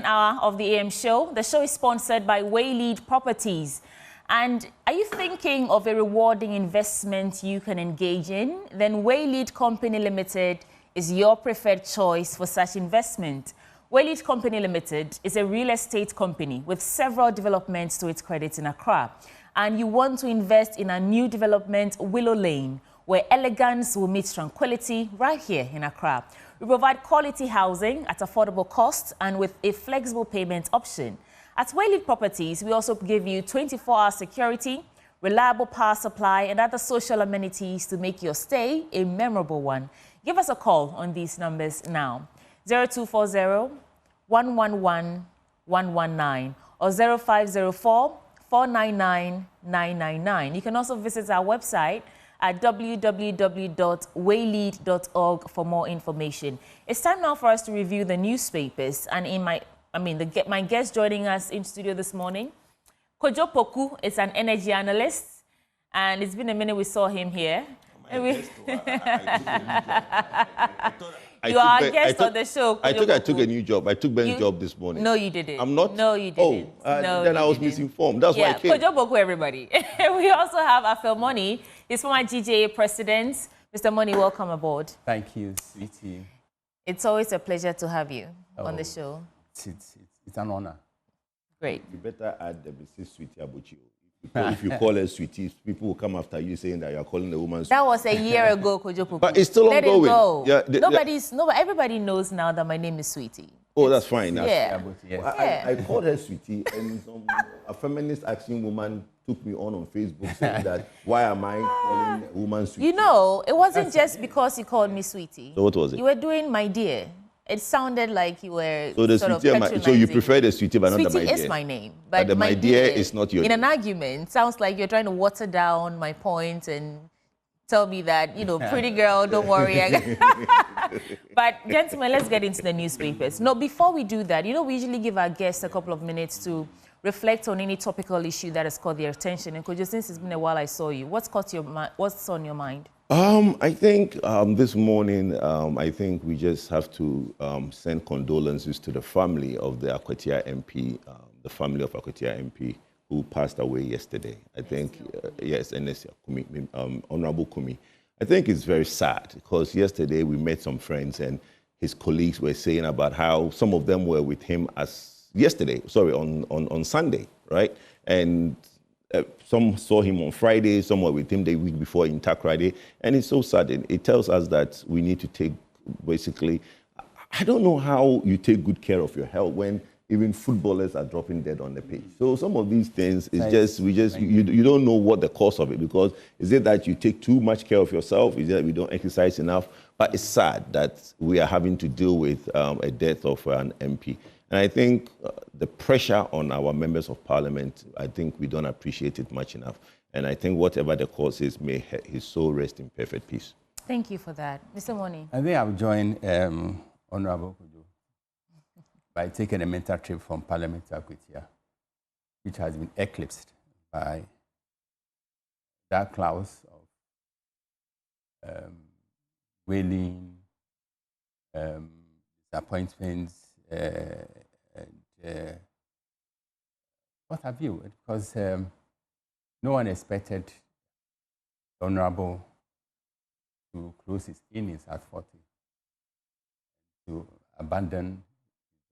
hour of the AM show. The show is sponsored by Waylead Properties. And are you thinking of a rewarding investment you can engage in? Then Waylead Company Limited is your preferred choice for such investment. Waylead Company Limited is a real estate company with several developments to its credit in Accra. And you want to invest in a new development, Willow Lane, where elegance will meet tranquility right here in Accra. We provide quality housing at affordable costs and with a flexible payment option. At Waylead Properties, we also give you 24-hour security, reliable power supply, and other social amenities to make your stay a memorable one. Give us a call on these numbers now. 0240-111-119 or 0504-499-999. You can also visit our website at www.waylead.org for more information. It's time now for us to review the newspapers. And my guest joining us in studio this morning, Kojo Poku is an energy analyst, and it's been a minute we saw him here. You are a guest on the show. I took a new job. I took Ben's job this morning. No, you didn't. I'm not? No, you didn't. No, then I was misinformed. That's why I came. Kojo Poku, everybody. We also have Afel Money. He's former GJA president. Mr. Money, welcome aboard. Thank you, sweetie. It's always a pleasure to have you on the show. It's an honor. Great. You better add the Mrs. Sweetie Abuchi. If you call her sweetie, people will come after you saying that you are calling the woman sweetie. That was a year ago, Kojo Poku. But it's still ongoing. Let it go. Everybody knows now that my name is Sweetie. Oh, that's fine. Yeah. I called her sweetie, and a feminist action woman took me on Facebook saying that, why am I calling a woman sweetie? You know, it wasn't just because you called me Sweetie. So what was it? You were doing my dear. It sounded like you were so you prefer the sweetie, but not the my dear. Sweetie is my name. But the my dear is not your name. In an argument, sounds like you're trying to water down my point and tell me that, pretty girl, don't worry. But gentlemen, let's get into the newspapers. No, before we do that, we usually give our guests a couple of minutes to reflect on any topical issue that has caught their attention. And Kojo, since it's been a while I saw you, what's on your mind? I think this morning, I think we just have to send condolences to the family of the Akwatia MP, the family of Akwatia MP, who passed away yesterday. I think, yes, Ernest Kumi, Honorable Kumi. I think it's very sad because yesterday we met some friends and his colleagues were saying about how some of them were with him on Sunday, right? And some saw him on Friday, some were with him the week before in Takrady, and it's so sad. It tells us that we need to take, basically, I don't know how you take good care of your health when even footballers are dropping dead on the pitch. So some of these things is you don't know what the cause of it, because is it that you take too much care of yourself? Is it that we don't exercise enough? But it's sad that we are having to deal with a death of an MP. And I think the pressure on our members of parliament, I think we don't appreciate it much enough. And I think whatever the cause is, may his soul rest in perfect peace. Thank you for that. Mr. Moni. I think I've joined Honorable Kudu by taking a mental trip from Parliament to Akwetia, which has been eclipsed by dark clouds of wailing, disappointments, and what have you? Because no one expected the Honorable to close his innings at 40, to abandon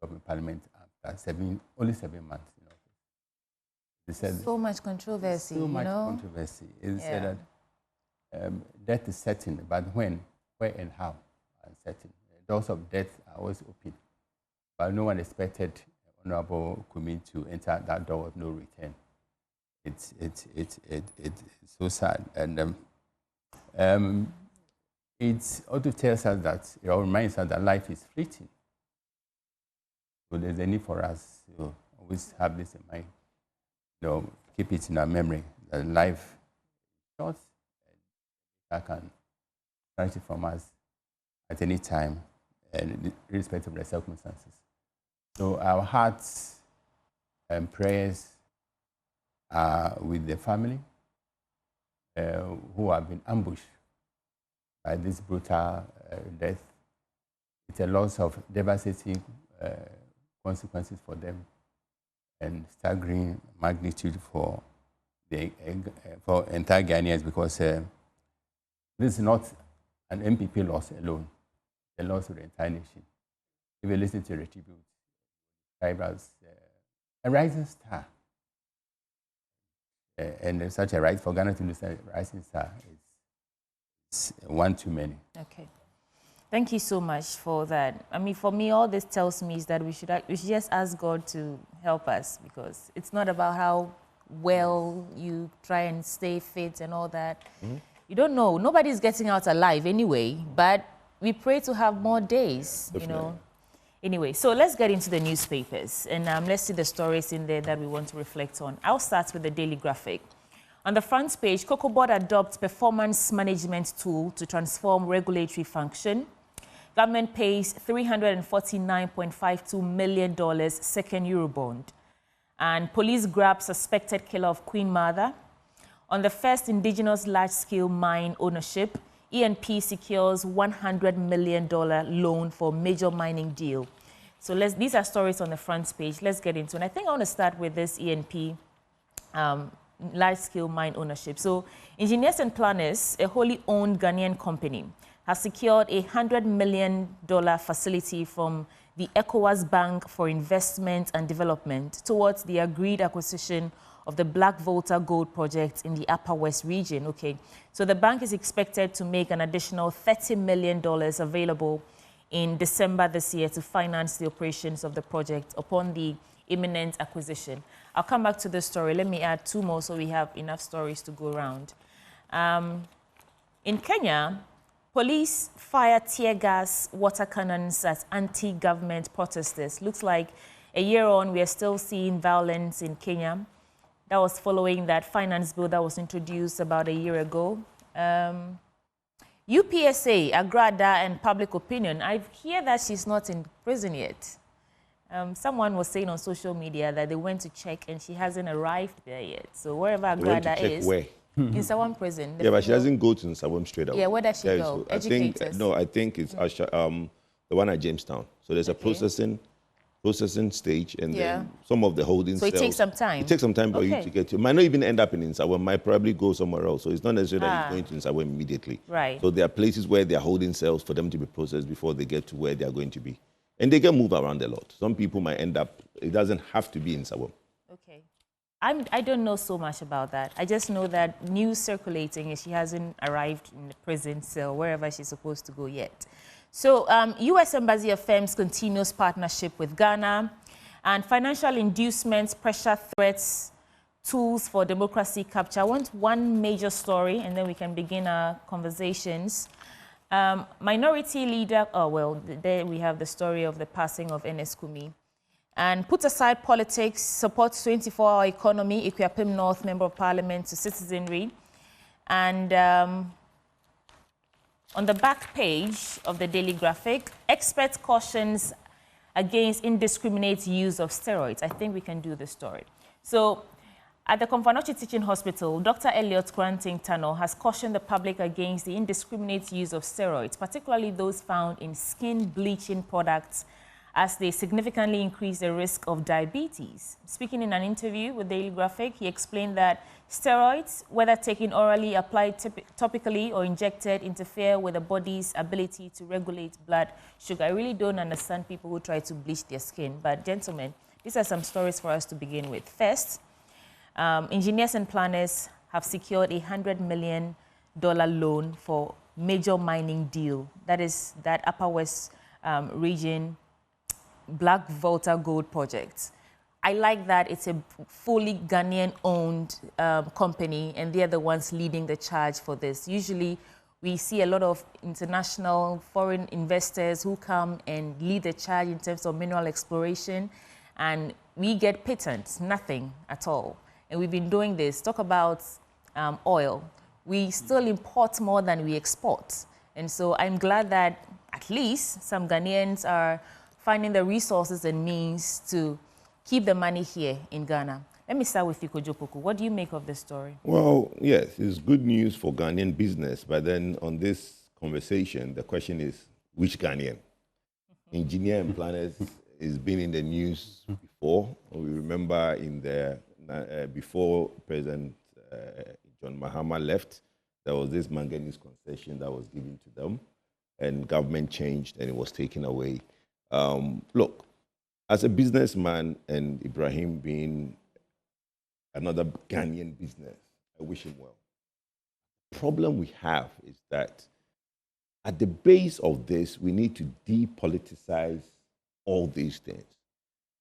the Parliament after only 7 months. They said so much controversy. So much controversy. It said that death is certain, but when, where, and how are uncertain. Doors of death are always open, but no one expected Honorable Kumi to enter that door of no return. It's so sad, and it also tells us that, it reminds us that life is fleeting. So there's a need for us to always have this in mind. Keep it in our memory that life is short, and that can snatch it from us at any time, and irrespective of the circumstances. So our hearts and prayers are with the family who have been ambushed by this brutal death. It's a loss of devastating consequences for them and staggering magnitude for the entire Ghanaians, because this is not an MPP loss alone, it's a loss of the entire nation. If you listen to the tribute, described as a rising star. And such a right for Ghana to lose a rising star is one too many. Okay. Thank you so much for that. I mean, for me, all this tells me is that we should just ask God to help us, because it's not about how well you try and stay fit and all that. Mm-hmm. You don't know. Nobody's getting out alive anyway, but we pray to have more days, Definitely. Anyway, so let's get into the newspapers, and let's see the stories in there that we want to reflect on. I'll start with the Daily Graphic. On the front page, Cocoa Board adopts performance management tool to transform regulatory function. Government pays $349.52 million second Eurobond. And police grab suspected killer of Queen Mother. On the first indigenous large-scale mine ownership, ENP secures $100 million loan for major mining deal. So these are stories on the front page. Let's get into it. And I think I want to start with this ENP large-scale mine ownership. So Engineers and Planners, a wholly owned Ghanaian company, has secured a $100 million facility from the ECOWAS Bank for Investment and Development towards the agreed acquisition of the Black Volta gold project in the Upper West region. Okay, so the bank is expected to make an additional $30 million available in December this year to finance the operations of the project upon the imminent acquisition. I'll come back to this story. Let me add two more so we have enough stories to go around. In Kenya, police fire tear gas water cannons at anti-government protesters. Looks like a year on, we are still seeing violence in Kenya. That was following that finance bill that was introduced about a year ago. UPSA, Agrada, and Public Opinion. I hear that she's not in prison yet. Someone was saying on social media that they went to check and she hasn't arrived there yet. So wherever Agrada is, where? In Sawam prison. Yeah, but she doesn't go to Sawam straight away. Yeah, where does she go? I think it's the one at Jamestown. So there's a processing processing stage, and then some of the holding cells. So it takes some time? It takes some time for you to get to. It might not even end up in Nsawam, might probably go somewhere else. So it's not necessarily that it's going to Nsawam immediately. Right. So there are places where they are holding cells for them to be processed before they get to where they are going to be. And they can move around a lot. Some people might end up, it doesn't have to be in Nsawam. Okay. I don't know so much about that. I just know that news circulating is she hasn't arrived in the prison cell, wherever she's supposed to go yet. So U.S. Embassy affirms continuous partnership with Ghana, and financial inducements, pressure, threats, tools for democracy capture. I want one major story, and then we can begin our conversations. Minority leader, there we have the story of the passing of Ernest Kumi. And put aside politics, supports 24-hour economy, Ikuapem North Member of Parliament to citizenry. And on the back page of the Daily Graphic, expert cautions against indiscriminate use of steroids. I think we can do the story. So, at the Komfanochi Teaching Hospital, Dr. Elliot Granting Tano has cautioned the public against the indiscriminate use of steroids, particularly those found in skin bleaching products, as they significantly increase the risk of diabetes. Speaking in an interview with Daily Graphic, he explained that steroids, whether taken orally, applied topically, or injected, interfere with the body's ability to regulate blood sugar. I really don't understand people who try to bleach their skin. But gentlemen, these are some stories for us to begin with. First, engineers and planners have secured a $100 million loan for major mining deal. That is that Upper West region Black Volta gold project. I like that it's a fully Ghanaian-owned company, and they're the ones leading the charge for this. Usually, we see a lot of international foreign investors who come and lead the charge in terms of mineral exploration, and we get patents, nothing at all. And we've been doing this. Talk about oil. We still import more than we export. And so I'm glad that at least some Ghanaians are finding the resources and means to keep the money here in Ghana. Let me start with you, Kojopoku. What do you make of this story? Well, yes, it's good news for Ghanaian business. But then on this conversation, the question is, which Ghanaian? Engineer and planners has been in the news before. We remember in the before President John Mahama left, there was this manganese concession that was given to them, and government changed and it was taken away. Look, as a businessman and Ibrahim being another Ghanaian business, I wish him well. The problem we have is that at the base of this, we need to depoliticize all these things.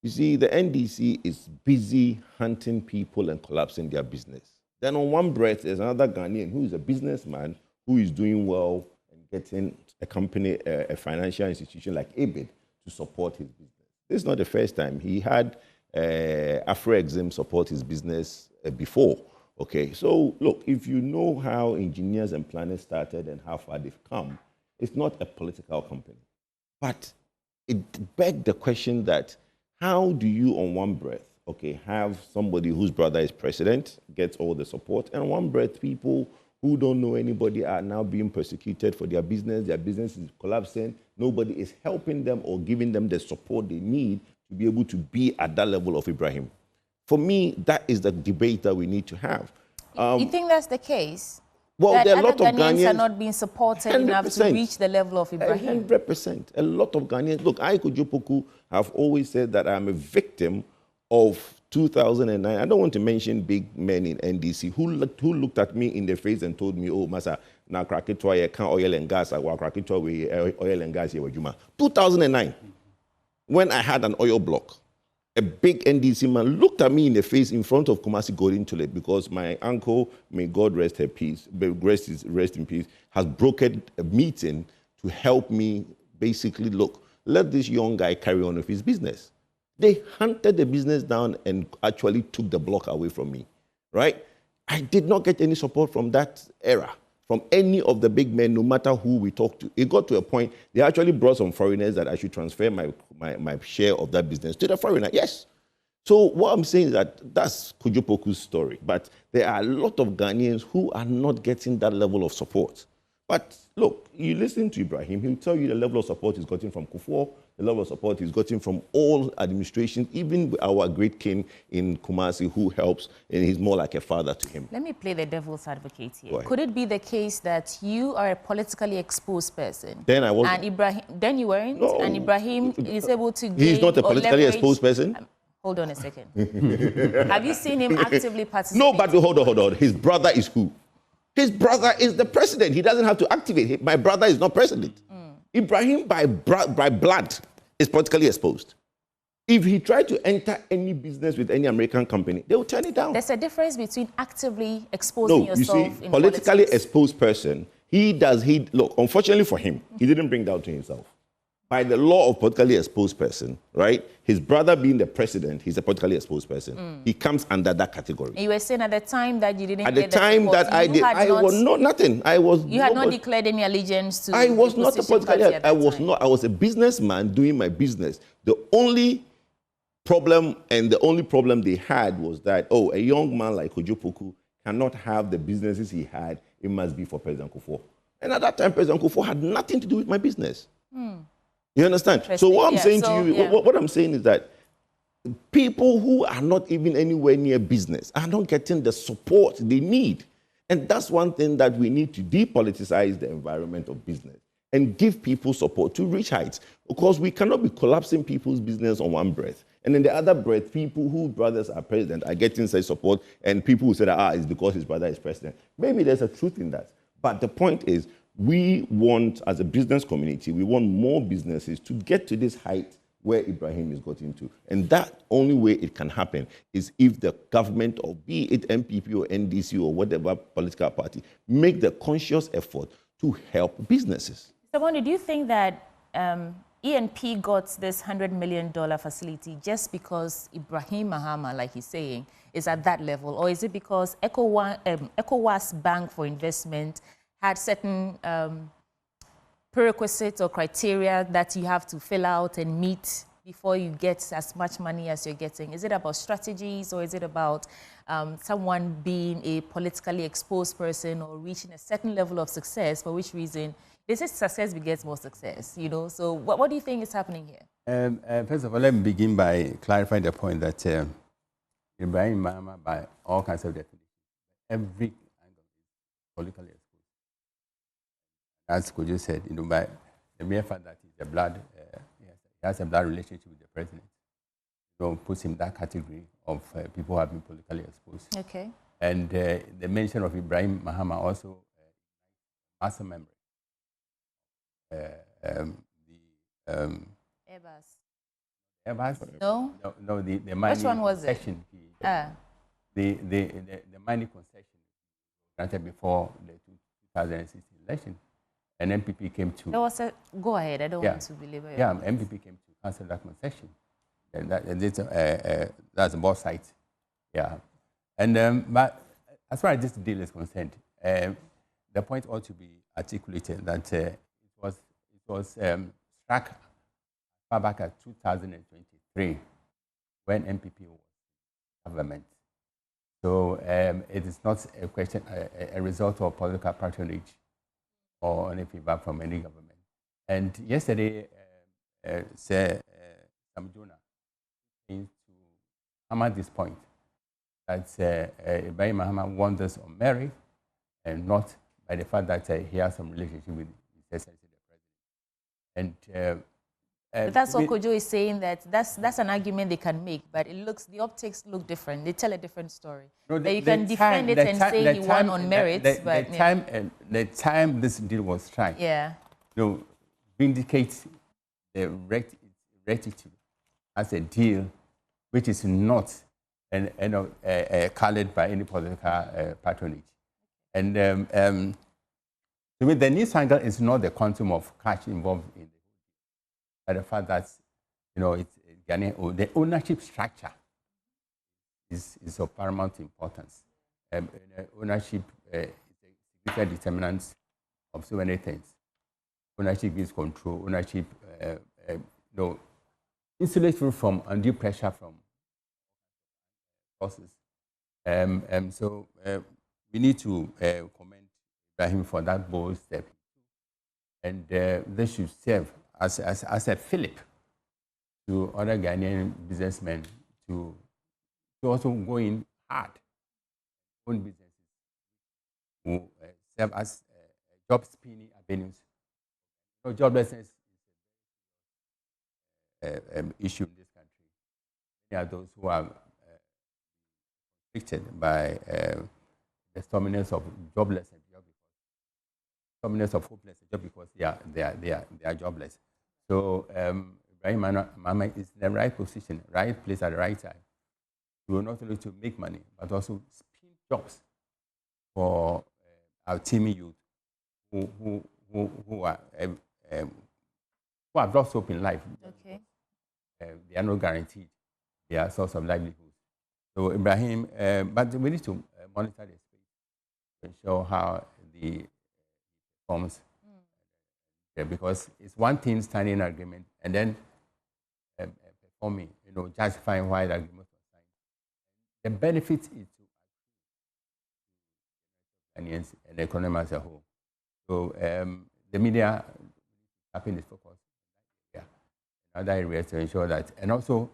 You see, the NDC is busy hunting people and collapsing their business. Then on one breath, there's another Ghanaian who is a businessman who is doing well and getting a company, a financial institution like ABID to support his business. This is not the first time. He had Afro-Exim support his business before. Okay, so look, if you know how engineers and planners started and how far they've come, it's not a political company. But it begged the question that how do you, on one breath, okay, have somebody whose brother is president, gets all the support, and on one breath, people who don't know anybody are now being persecuted for their business is collapsing, nobody is helping them or giving them the support they need to be able to be at that level of Ibrahim. For me, that is the debate that we need to have. You think that's the case? Well, that there are a lot of Ghanaians are not being supported 100%, enough to reach the level of Ibrahim? 100%. A lot of Ghanaians. Look, I, Kojopoku, have always said that I'm a victim of 2009. I don't want to mention big men in NDC who looked at me in the face and told me, oh, Masa, now Kraketoa, can't oil and gas, or Kraketoa, oil and gas, 2009, when I had an oil block, a big NDC man looked at me in the face in front of Kumasi Golden Toilet because my uncle, may God rest in peace, has brokered a meeting to help me basically, look, let this young guy carry on with his business. They hunted the business down and actually took the block away from me, right? I did not get any support from that era, from any of the big men, no matter who we talked to. It got to a point, they actually brought some foreigners that I should transfer my share of that business to the foreigner, yes. So what I'm saying is that that's Kojopoku's story, but there are a lot of Ghanaians who are not getting that level of support. But look, you listen to Ibrahim, he'll tell you the level of support he's gotten from Kufuor, the level of support he's gotten from all administrations, even our great king in Kumasi who helps, and he's more like a father to him. Let me play the devil's advocate here. Go ahead. Could it be the case that you are a politically exposed person? Then I wasn't. And Ibrahim, then you weren't? No. And Ibrahim is able to gain He's not a or politically leverage- exposed person. Hold on a second. Have you seen him actively participate? No, but hold on. His brother is who? His brother is the president. He doesn't have to activate. My brother is not president. Ibrahim, by blood, is politically exposed. If he tried to enter any business with any American company, they will turn it down. There's a difference between actively exposing No, you yourself see, in politically politics. exposed person, look, unfortunately for him, he didn't bring that to himself. By the law of politically exposed person, right? His brother being the president, he's a politically exposed person. He comes under that category. You were saying at the time that you didn't At the get time support, that I you did, had I not- was not nothing. I was. You had not nobody. declared any allegiance to I was the not a opposition political. party at I that was time. not. I was a businessman doing my business. The only problem they had was that a young man like Kojopoku cannot have the businesses he had. It must be for President Kufuor. And at that time, President Kufuor had nothing to do with my business. You understand? So what I'm saying to you, what I'm saying is that people who are not even anywhere near business are not getting the support they need. And that's one thing that we need to depoliticize the environment of business and give people support to reach heights. Because we cannot be collapsing people's business on one breath. And in the other breath, people whose brothers are president are getting such support, and people who say that, it's because his brother is president. Maybe there's a truth in that. But the point is, we want, as a business community, we want more businesses to get to this height where Ibrahim is got into. And that only way it can happen is if the government, or be it MPP or NDC or whatever political party, make the conscious effort to help businesses. So, Bondi, do you think that ENP got this $100 million facility just because Ibrahim Mahama, like he's saying, is at that level? Or is it because ECOWAS Bank for Investment had certain prerequisites or criteria that you have to fill out and meet before you get as much money as you're getting? Is it about strategies, or is it about someone being a politically exposed person or reaching a certain level of success, for which reason they say success begets more success, you know? So what do you think is happening here? First of all, let me begin by clarifying the point that Ibrahim Mahama, by all kinds of definitions, every angle is politically exposed. As Kojo said, by the mere fact that he's he has a blood relationship with the president, puts him in that category of people who have been politically exposed. Okay. And the mention of Ibrahim Mahama also muscle memory. Airbus. No? No, the mining. Which one was it? The mining concession granted before the 2016 election. And MPP came to... There was a... Go ahead, I don't want to belabor Yeah, MPP came to cancel that concession. And that's a boss site. Yeah. And, but as far as this deal is concerned, the point ought to be articulated that it was struck far back at 2023 when MPP was government. So it is not a question, a result of political patronage or any feedback from any government. And yesterday, Sir Samjona came to hammer this point that Ibrahim Mahama won this on merit and not by the fact that he has some relationship with His Excellency the President. And but that's what Kojo is saying, that that's an argument they can make, but the optics look different. They tell a different story. No, you can defend it and say he won on merits, but the time this deal was struck, vindicates the rectitude as a deal which is not colored by any political patronage. And to me, the news angle is not the quantum of cash involved in it, but the fact that it's the ownership structure is of paramount importance. Ownership is a significant determinant of so many things. Ownership gives control. Ownership, insulates you from undue pressure from forces. So we need to commend him for that bold step And they should serve as a fillip to other Ghanaian businessmen to also go in hard, own businesses, who serve as job spinning avenues. So joblessness is an issue in this country. There are those who are afflicted by the stubbornness of joblessness, stubbornness of hopelessness, just because they are jobless. So Ibrahim Mama is in the right position, right place at the right time, to not only to make money, but also spin jobs for our teeming youth who have lost hope in life. Okay. They are not guaranteed their source of livelihood. So Ibrahim, but we need to monitor the space to ensure how the performs. Because it's one thing standing in agreement and then performing, justifying why the agreement was signed. The benefit is to Ghanaians and the economy as a whole. So the media tapping its focus in other areas to ensure that, and also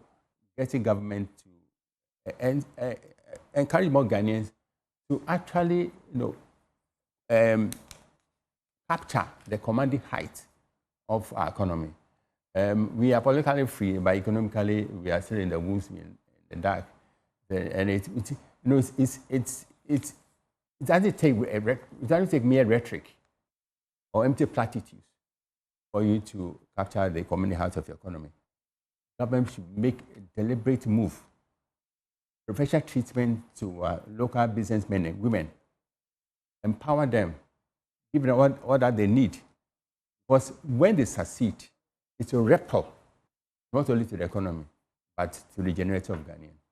getting government to encourage more Ghanaians to actually, capture the commanding height of our economy. We are politically free, but economically we are still in the woods, in the dark. And it doesn't take mere rhetoric or empty platitudes for you to capture the commanding height of your economy. Government should make a deliberate move, professional treatment to local businessmen and women, empower them, give them all that they need. Because when they succeed, it will ripple not only to the economy, but to the generation of Ghanaians.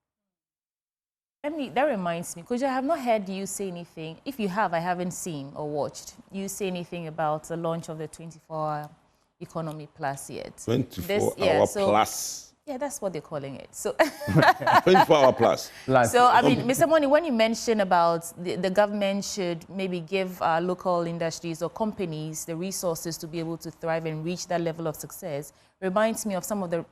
That reminds me, because I have not heard you say anything. If you have, I haven't seen or watched you say anything about the launch of the 24-hour economy plus yet. 24-hour plus. Yeah, that's what they're calling it. So 24-hour plus. So, I mean, Mr. Moni, when you mention about the government should maybe give local industries or companies the resources to be able to thrive and reach that level of success, reminds me of some of the,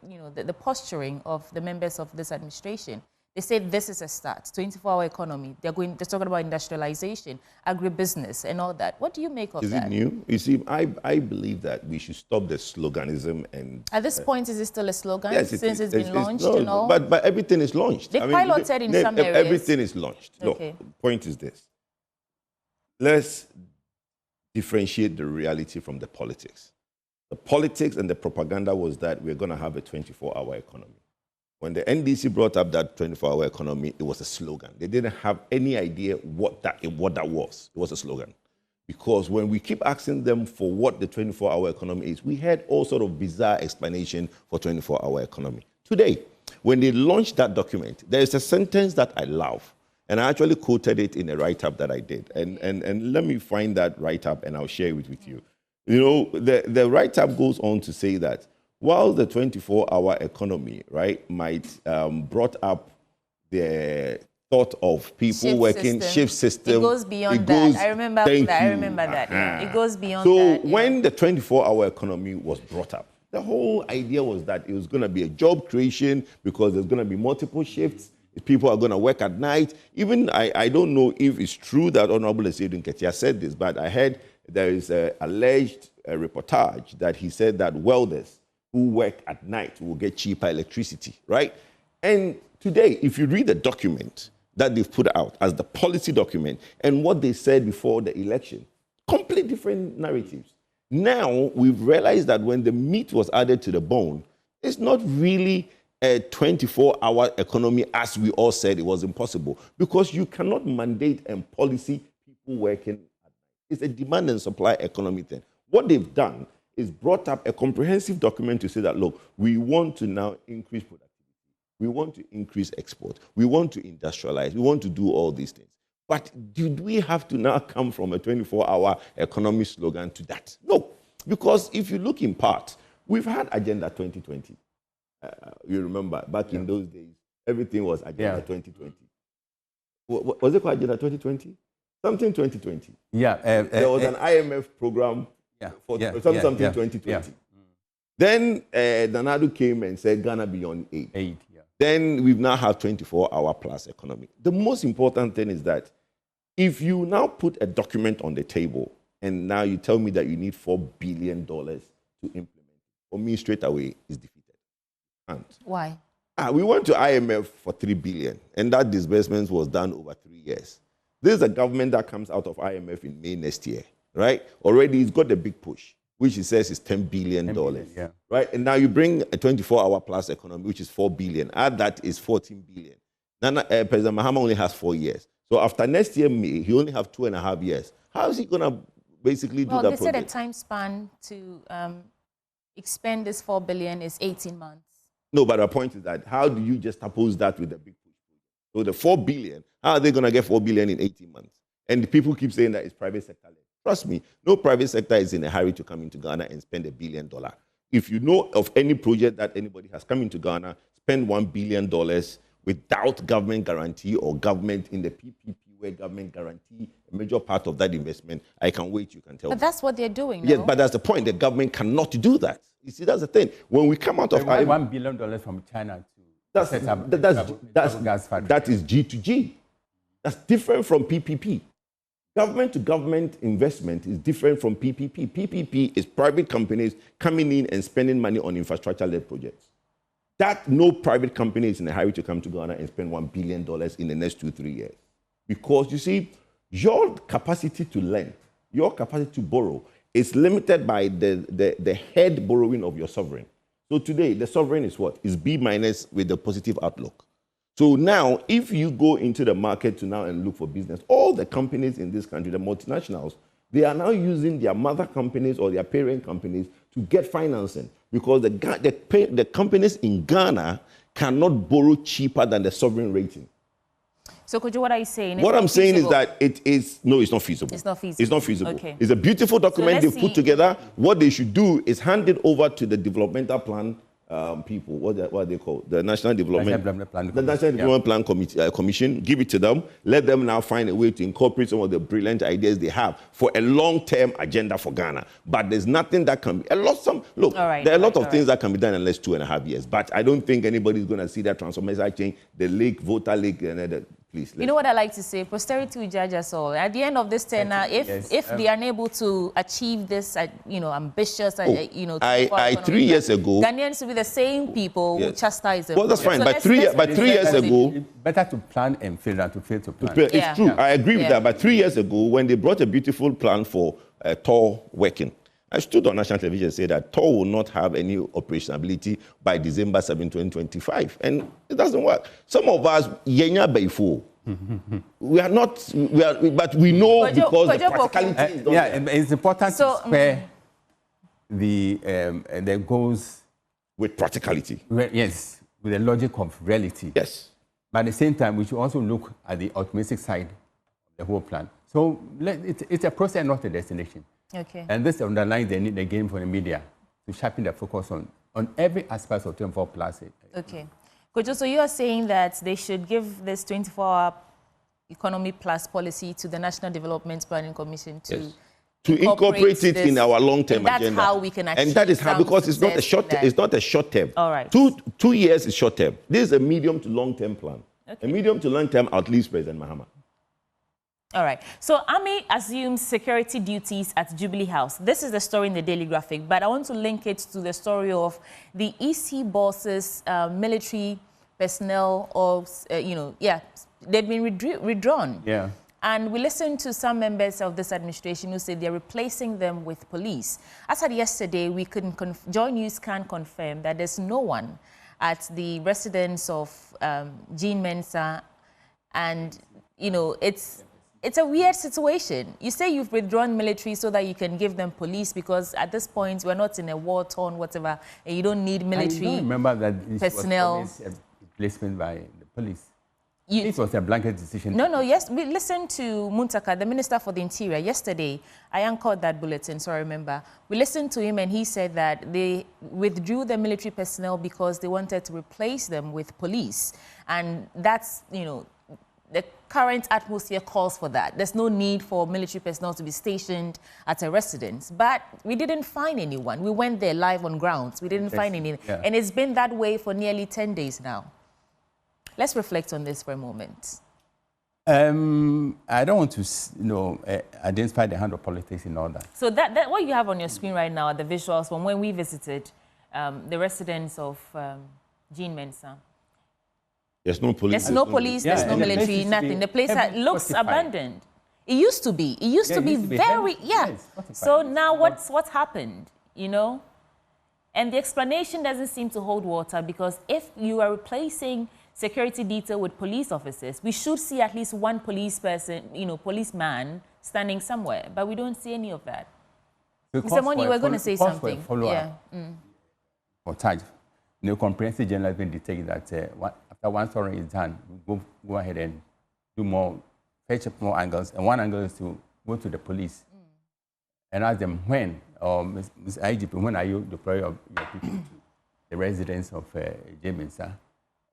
the posturing of the members of this administration. They say this is a start, 24-hour economy. They're talking about industrialization, agribusiness, and all that. What do you make of that? Is it new? You see, I believe that we should stop the sloganism and... At this point, is it still a slogan? Yes, since it's been launched and all? But everything is launched. They piloted in some areas. Everything is launched. Okay. Look, the point is this. Let's differentiate the reality from the politics. The politics and the propaganda was that we're going to have a 24-hour economy. When the NDC brought up that 24-hour economy, it was a slogan. They didn't have any idea what that was. It was a slogan. Because when we keep asking them for what the 24-hour economy is, we had all sort of bizarre explanation for 24-hour economy. Today, when they launched that document, there is a sentence that I love. And I actually quoted it in a write-up that I did. And let me find that write-up and I'll share it with you. The write-up goes on to say that while the 24-hour economy, right, might brought up the thought of people working shift system. It goes beyond that. I remember that. Yeah. It goes beyond that. So when the 24-hour economy was brought up, the whole idea was that it was going to be a job creation because there's going to be multiple shifts. People are going to work at night. Even I don't know if it's true that Honorable Esedun Ketia said this, but I heard there is an alleged reportage that he said that welders who work at night will get cheaper electricity, right? And today, if you read the document that they've put out as the policy document and what they said before the election, completely different narratives. Now, we've realized that when the meat was added to the bone, it's not really a 24-hour economy as we all said it was impossible, because you cannot mandate and policy people working at night. It's a demand and supply economy thing. What they've done is brought up a comprehensive document to say that, look, we want to now increase productivity. We want to increase export. We want to industrialize. We want to do all these things. But did we have to now come from a 24-hour economy slogan to that? No, because if you look in part, we've had Agenda 2020. You remember, back in those days, everything was Agenda 2020. Was it called Agenda 2020? Something 2020. Yeah. There was an IMF program 2020. Then Nanado came and said Ghana beyond 8. Then we've now have 24-hour plus economy. The most important thing is that if you now put a document on the table and now you tell me that you need $4 billion to implement it, for me straight away is defeated. Why? We went to IMF for $3 billion, and that disbursement was done over 3 years. This is a government that comes out of IMF in May next year, right? Already it's got a big push, which it says is $10 billion, right? And now you bring a 24-hour plus economy, which is $4 billion. Add that is $14 billion. President Mahama only has 4 years. So after next year, May, he only have 2.5 years. How is he going to basically do that project? Well, they said a time span to expend this $4 billion is 18 months. No, but the point is that how do you just oppose that with the big push? So the $4 billion, how are they going to get $4 billion in 18 months? And people keep saying that it's private sector led. Trust me, no private sector is in a hurry to come into Ghana and spend $1 billion. If you know of any project that anybody has come into Ghana, spend $1 billion without government guarantee or government in the PPP where government guarantee a major part of that investment, I can wait, you can tell me. But that's what they're doing, Yes, no? but that's the point. The government cannot do that. You see, that's the thing. When we come out of $1 billion from China to that is G2G. That's different from PPP. Government to government investment is different from PPP. PPP is private companies coming in and spending money on infrastructure-led projects. That no private company is in a hurry to come to Ghana and spend $1 billion in the next 2-3 years. Because you see, your capacity to lend, your capacity to borrow is limited by the head borrowing of your sovereign. So today, the sovereign is what? Is B- with a positive outlook. So now, if you go into the market to now and look for business, all the companies in this country, the multinationals, they are now using their mother companies or their parent companies to get financing because the companies in Ghana cannot borrow cheaper than the sovereign rating. So, Kojo, what are you saying? What I'm saying is that it's not feasible. It's not feasible. It's not feasible. Okay. It's a beautiful document they've put together. What they should do is hand it over to the developmental plan people. What are they called? The National Development Plan Commission. Give it to them. Let them now find a way to incorporate some of the brilliant ideas they have for a long-term agenda for Ghana. But there's nothing that can be there are a lot of things that can be done in less 2.5 years. But I don't think anybody's going to see that transformation change. The lake, Volta Lake, and please. You know what I like to say? Posterity will judge us all. At the end of this tenure, if they are unable to achieve this, ambitious, 3 years ago, Ghanaians will be the same people who chastise them. Well, that's fine. But 3 years ago, better to plan and fail than to fail to plan. It's true. I agree with that. But 3 years ago, when they brought a beautiful plan for TOR working, I stood on national television and said that TOR will not have any operationality by December 7, 2025. And it doesn't work. Some of us, Yenya Beifo, we are not, but we know because the practicality is not there. It's important to spare the goals with practicality. Yes, with the logic of reality. Yes. But at the same time, we should also look at the optimistic side of the whole plan. So it's a process, not a destination. Okay. And this underlines the need again for the media to sharpen their focus on every aspect of 24 plus. Okay. Kojo, so you are saying that they should give this 24-hour economy plus policy to the National Development Planning Commission to incorporate it in our long-term agenda. That's how we can achieve. And that is how, because it's not a short term. All right. 2 years is short term. This is a medium to long-term plan. Okay. A medium to long-term outlives President Mahama. All right. So Army assumes security duties at Jubilee House. This is the story in the Daily Graphic, but I want to link it to the story of the EC bosses, military personnel, they've been withdrawn. Yeah. And we listened to some members of this administration who said they're replacing them with police. As of yesterday, we couldn't Joy News can confirm that there's no one at the residence of Jean Mensah, and it's a weird situation. You say you've withdrawn military so that you can give them police because at this point we're not in a war-torn whatever, and you don't need military I don't remember that personnel. Was a replacement by the police. It was a blanket decision. No, yes. We listened to Muntaka, the Minister for the Interior, yesterday. I anchored that bulletin, so I remember. We listened to him and he said that they withdrew the military personnel because they wanted to replace them with police. And that's, the current atmosphere calls for that. There's no need for military personnel to be stationed at a residence. But we didn't find anyone. We went there live on grounds. We didn't find anyone. Yeah. And it's been that way for nearly 10 days now. Let's reflect on this for a moment. I don't want to, identify the hand of politics in all that. So that what you have on your screen right now are the visuals from when we visited the residence of Jean Mensah. There's no police. There's no police, there's no military, nothing. The place looks abandoned. It used to be. It used to be very, So now what's happened, you know? And the explanation doesn't seem to hold water, because if you are replacing security detail with police officers, we should see at least one police person, policeman standing somewhere. But we don't see any of that. Mr. Moni, you were going to say something. For charge. Comprehensive journalism detect that after one story is done, we go ahead and do more, fetch up more angles. And one angle is to go to the police and ask them when, or Ms. IGP, when are you deploying your people to the residence of Jean Mensah,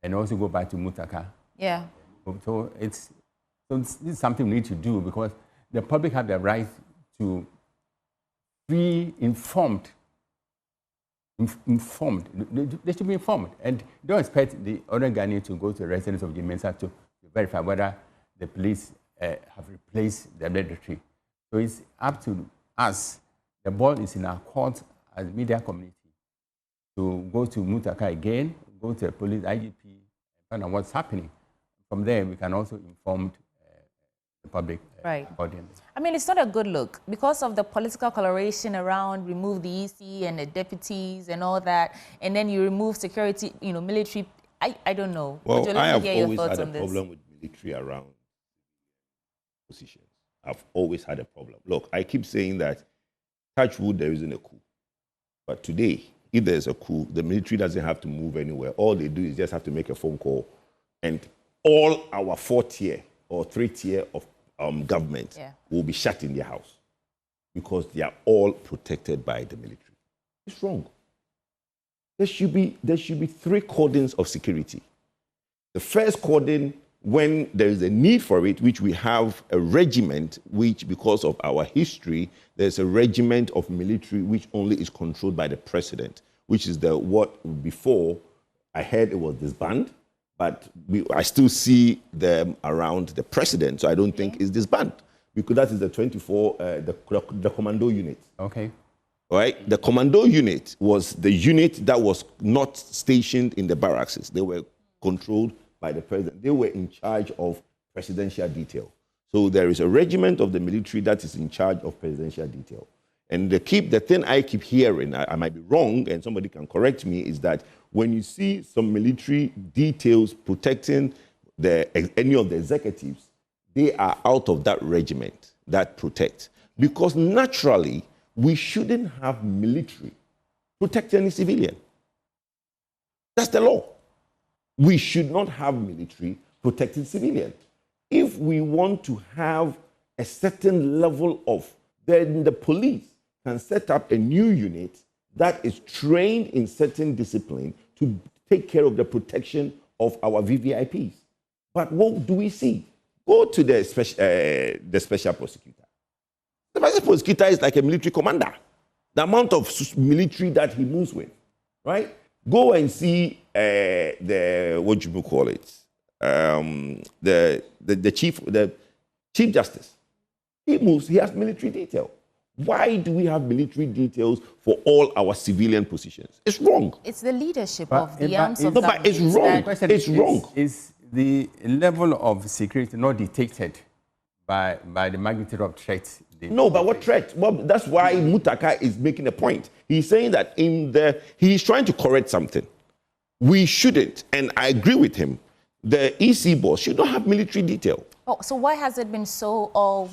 and also go back to Mutakha. Yeah. So this is something we need to do, because the public have the right to be informed. They should be informed, and don't expect the other Ghanaian to go to the residence of Jean Mensah to verify whether the police have replaced the military. So it's up to us. The ball is in our court as a media community to go to Mutakha again, go to the police, IGP, and find out what's happening. From there, we can also inform the public audience. I mean, it's not a good look because of the political coloration around remove the EC and the deputies and all that, and then you remove security, military. I don't know. Well, I have always had a problem with military around positions. I've always had a problem. Look, I keep saying that, touch wood, there isn't a coup. But today, if there's a coup, the military doesn't have to move anywhere. All they do is just have to make a phone call, and all our 4-tier or 3-tier of government will be shut in their house because they are all protected by the military. It's wrong. There should be 3 cordons of security. The first cordon, when there is a need for it, which we have a regiment, which because of our history, there's a regiment of military which only is controlled by the president, which is what before I heard it was disbanded. But I still see them around the president, so I don't think it's disbanded, because that is the 24, the commando unit. Okay. All right? The commando unit was the unit that was not stationed in the barracks. They were controlled by the president. They were in charge of presidential detail. So there is a regiment of the military that is in charge of presidential detail. And the thing I keep hearing, I might be wrong, and somebody can correct me, is that when you see some military details protecting any of the executives, they are out of that regiment that protects. Because naturally, we shouldn't have military protect any civilian. That's the law. We should not have military protecting civilian. If we want to have a certain level of, then the police can set up a new unit that is trained in certain discipline to take care of the protection of our VVIPs. But what do we see? Go to the special prosecutor. The special prosecutor is like a military commander. The amount of military that he moves with, right? Go and see what you call it, the chief justice. He moves. He has military detail. Why do we have military details for all our civilian positions? It's wrong. It's the leadership of the arms of government. But it's wrong. It's wrong. Is the level of security not dictated by the magnitude of threats? No, but what threat? Well, that's why Mutakha is making a point. He's saying that he's trying to correct something. We shouldn't, and I agree with him. The EC boss should not have military detail. Oh, so why has it been so all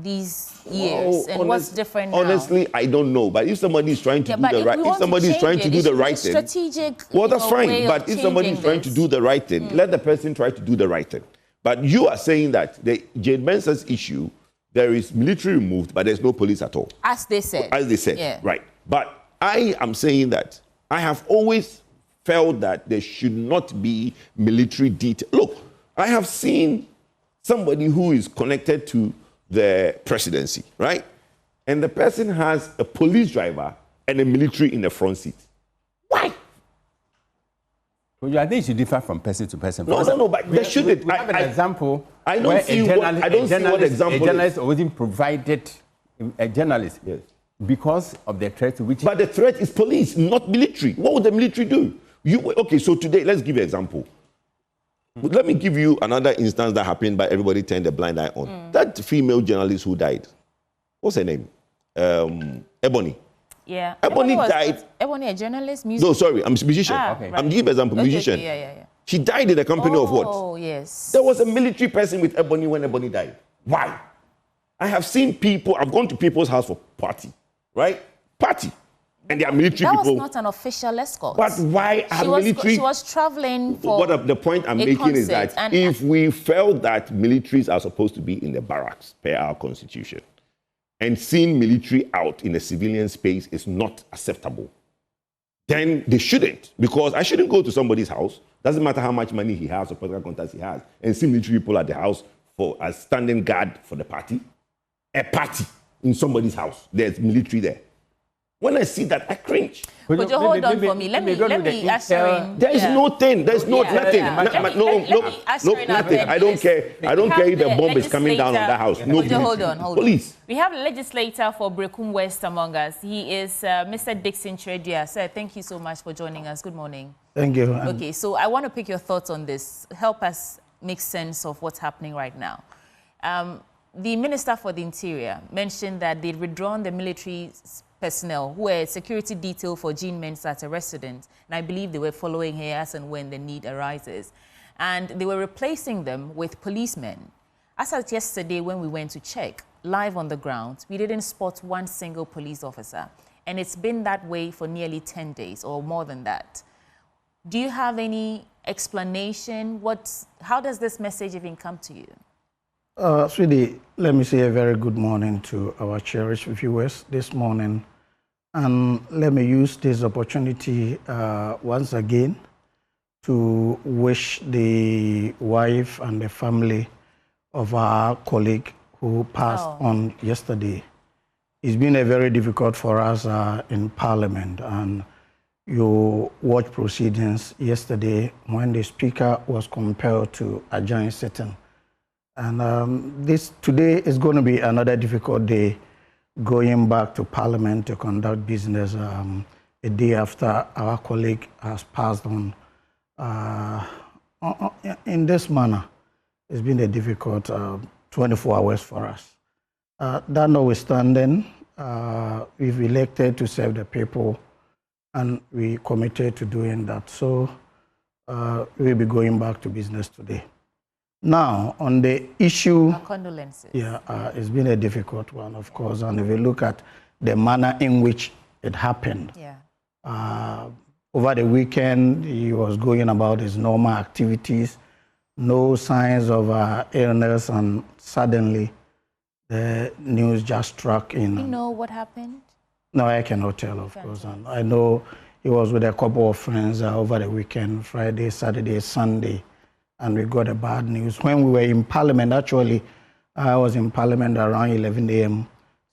these years, and what's different now? Honestly, I don't know. But if somebody is trying to do the right, if somebody is trying to do the right thing, strategic. Well, that's fine. But if somebody is trying to do the right thing, let the person try to do the right thing. But you are saying that the Jean Mensah's issue, there is military removed, but there's no police at all. As they said. As they said, right. But I am saying that I have always felt that there should not be military detail. Look, I have seen somebody who is connected to the presidency, right? And the person has a police driver and a military in the front seat. Why? Well, I think it should differ from person to person. No, but there shouldn't. We have an example. I don't see what example. A journalist wasn't provided a journalist because of the threat which. But the threat is police, not military. What would the military do? Okay, so today, let's give you an example. Let me give you another instance that happened, but everybody turned a blind eye on. That female journalist who died, what's her name? Ebony. Yeah. Ebony died. Ebony, a journalist, musician? No, sorry, I'm a musician. Okay. I'm giving an example, musician. Okay, yeah. She died in the company of what? Oh, yes. There was a military person with Ebony when Ebony died. Why? I have seen people, I've gone to people's house for party, right? Party. And they are military people. That was not an official escort. But why are military? She was traveling for the point I'm making is that if we felt that militaries are supposed to be in the barracks per our constitution, and seeing military out in a civilian space is not acceptable, then they shouldn't. Because I shouldn't go to somebody's house, doesn't matter how much money he has or political contacts he has, and see military people at the house for a standing guard for the party. A party in somebody's house, there's military there. When I see that, I cringe. Could you hold on for me? Let me usher in. There is no thing. There is nothing. Nothing. I don't care. I don't care if the bomb is coming down on that house. No, hold on. Police. We have a legislator for Brekum West among us. He is Mr. Dixon Tredia. Sir, thank you so much for joining us. Good morning. Thank you. Okay, so I want to pick your thoughts on this. Help us make sense of what's happening right now. The Minister for the Interior mentioned that they'd withdrawn the military personnel who were security detail for Jean Mensah at a residence, and I believe they were following her as and when the need arises. And they were replacing them with policemen. As of yesterday, when we went to check, live on the ground, we didn't spot one single police officer. And it's been that way for nearly 10 days or more than that. Do you have any explanation? How does this message even come to you? Sweetie, let me say a very good morning to our cherished viewers this morning. And let me use this opportunity once again to wish the wife and the family of our colleague who passed on yesterday. It's been a very difficult for us in Parliament. And you watched proceedings yesterday when the Speaker was compelled to adjourn sitting. And today is going to be another difficult day going back to Parliament to conduct business a day after our colleague has passed on in this manner. It's been a difficult 24 hours for us. That notwithstanding, we've elected to serve the people and we committed to doing that. So we'll be going back to business today. Now, on the issue, condolences. Yeah, it's been a difficult one, of course. And if you look at the manner in which it happened, over the weekend, he was going about his normal activities, no signs of illness, and suddenly the news just struck in. Do you know what happened? No, I cannot tell, of course. And I know he was with a couple of friends over the weekend, Friday, Saturday, Sunday. And we got a bad news. When we were in Parliament, actually, I was in Parliament around 11 a.m.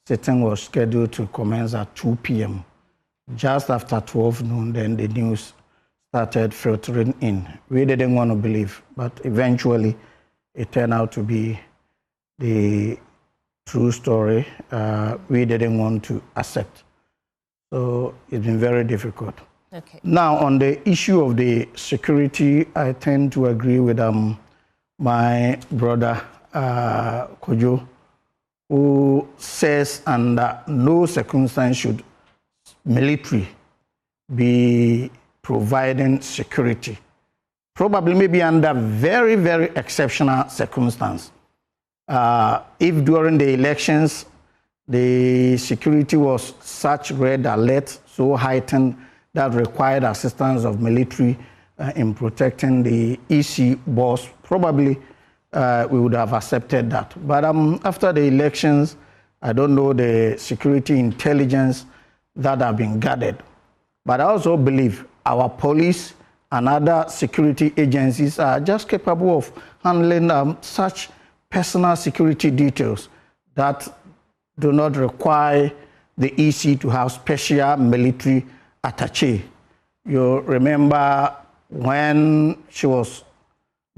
Sitting was scheduled to commence at 2 p.m. Just after 12 noon, then the news started filtering in. We didn't want to believe, but eventually it turned out to be the true story. We didn't want to accept. So it's been very difficult. Okay. Now, on the issue of the security, I tend to agree with my brother Kojo, who says under no circumstance should military be providing security. Probably maybe under very, very exceptional circumstance. If during the elections, the security was such red alert, so heightened, that required assistance of military in protecting the EC boss, probably we would have accepted that. But after the elections, I don't know the security intelligence that have been gathered. But I also believe our police and other security agencies are just capable of handling such personal security details that do not require the EC to have special military attaché. You remember when she was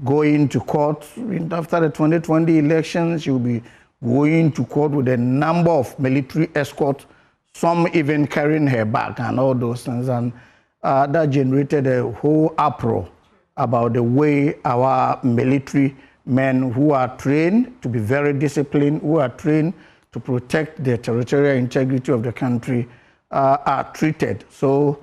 going to court after the 2020 elections, she will be going to court with a number of military escorts, some even carrying her bag and all those things. And that generated a whole uproar about the way our military men who are trained to be very disciplined, who are trained to protect the territorial integrity of the country are treated. So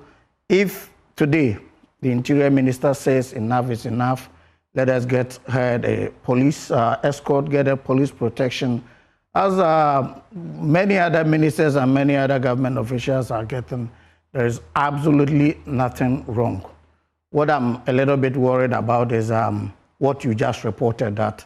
if today the Interior Minister says enough is enough, let us get her a police escort, get a police protection, as many other ministers and many other government officials are getting, there is absolutely nothing wrong. What I'm a little bit worried about is what you just reported, that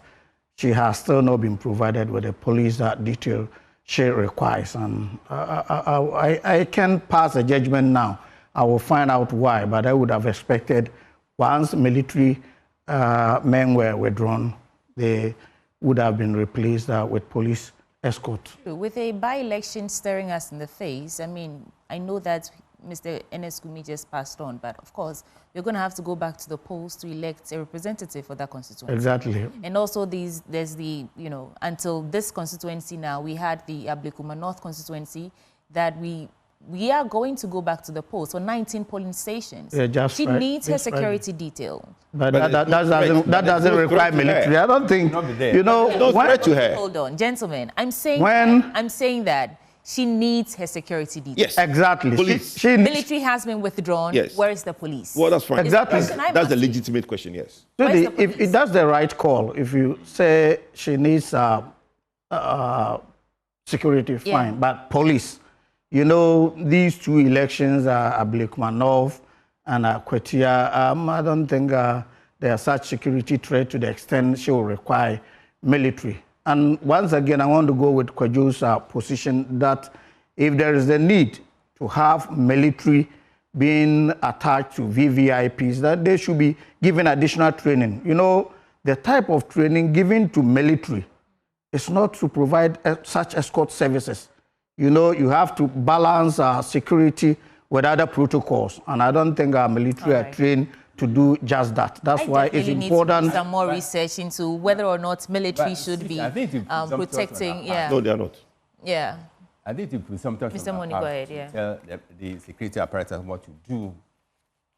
she has still not been provided with the police detail she requires. And I can't pass a judgment now. I will find out why, but I would have expected once military men were withdrawn, they would have been replaced with police escort. With a by-election staring us in the face, I mean, I know that Mr. Ernest Kumi just passed on, but of course, we're going to have to go back to the polls to elect a representative for that constituency. Exactly. And also there's the, until this constituency now, we had the Ablekuma North constituency that we are going to go back to the polls. So 19 polling stations. Yeah, she needs her security detail. But that doesn't require military. I don't think, to her. Hold on, gentlemen. I'm saying that she needs her security details. Yes, exactly. Police. Military has been withdrawn. Yes. Where is the police? Well, that's fine. Exactly. That's the legitimate question, yes. If that's the right call, if you say she needs security, fine. But police, these two elections are Ablekuma North and Kwetia. I don't think they are such security threat to the extent she will require military. And once again, I want to go with Kwaju's position that if there is a need to have military being attached to VVIPs, that they should be given additional training. The type of training given to military is not to provide such escort services. You have to balance security with other protocols. And I don't think our military are trained to do just that. That's why it's important. Need some more research into whether or not military should be protecting. Yeah. No, they are not. Yeah. I think to put some Mr. Moni, go ahead. Yeah. Tell the security apparatus what to do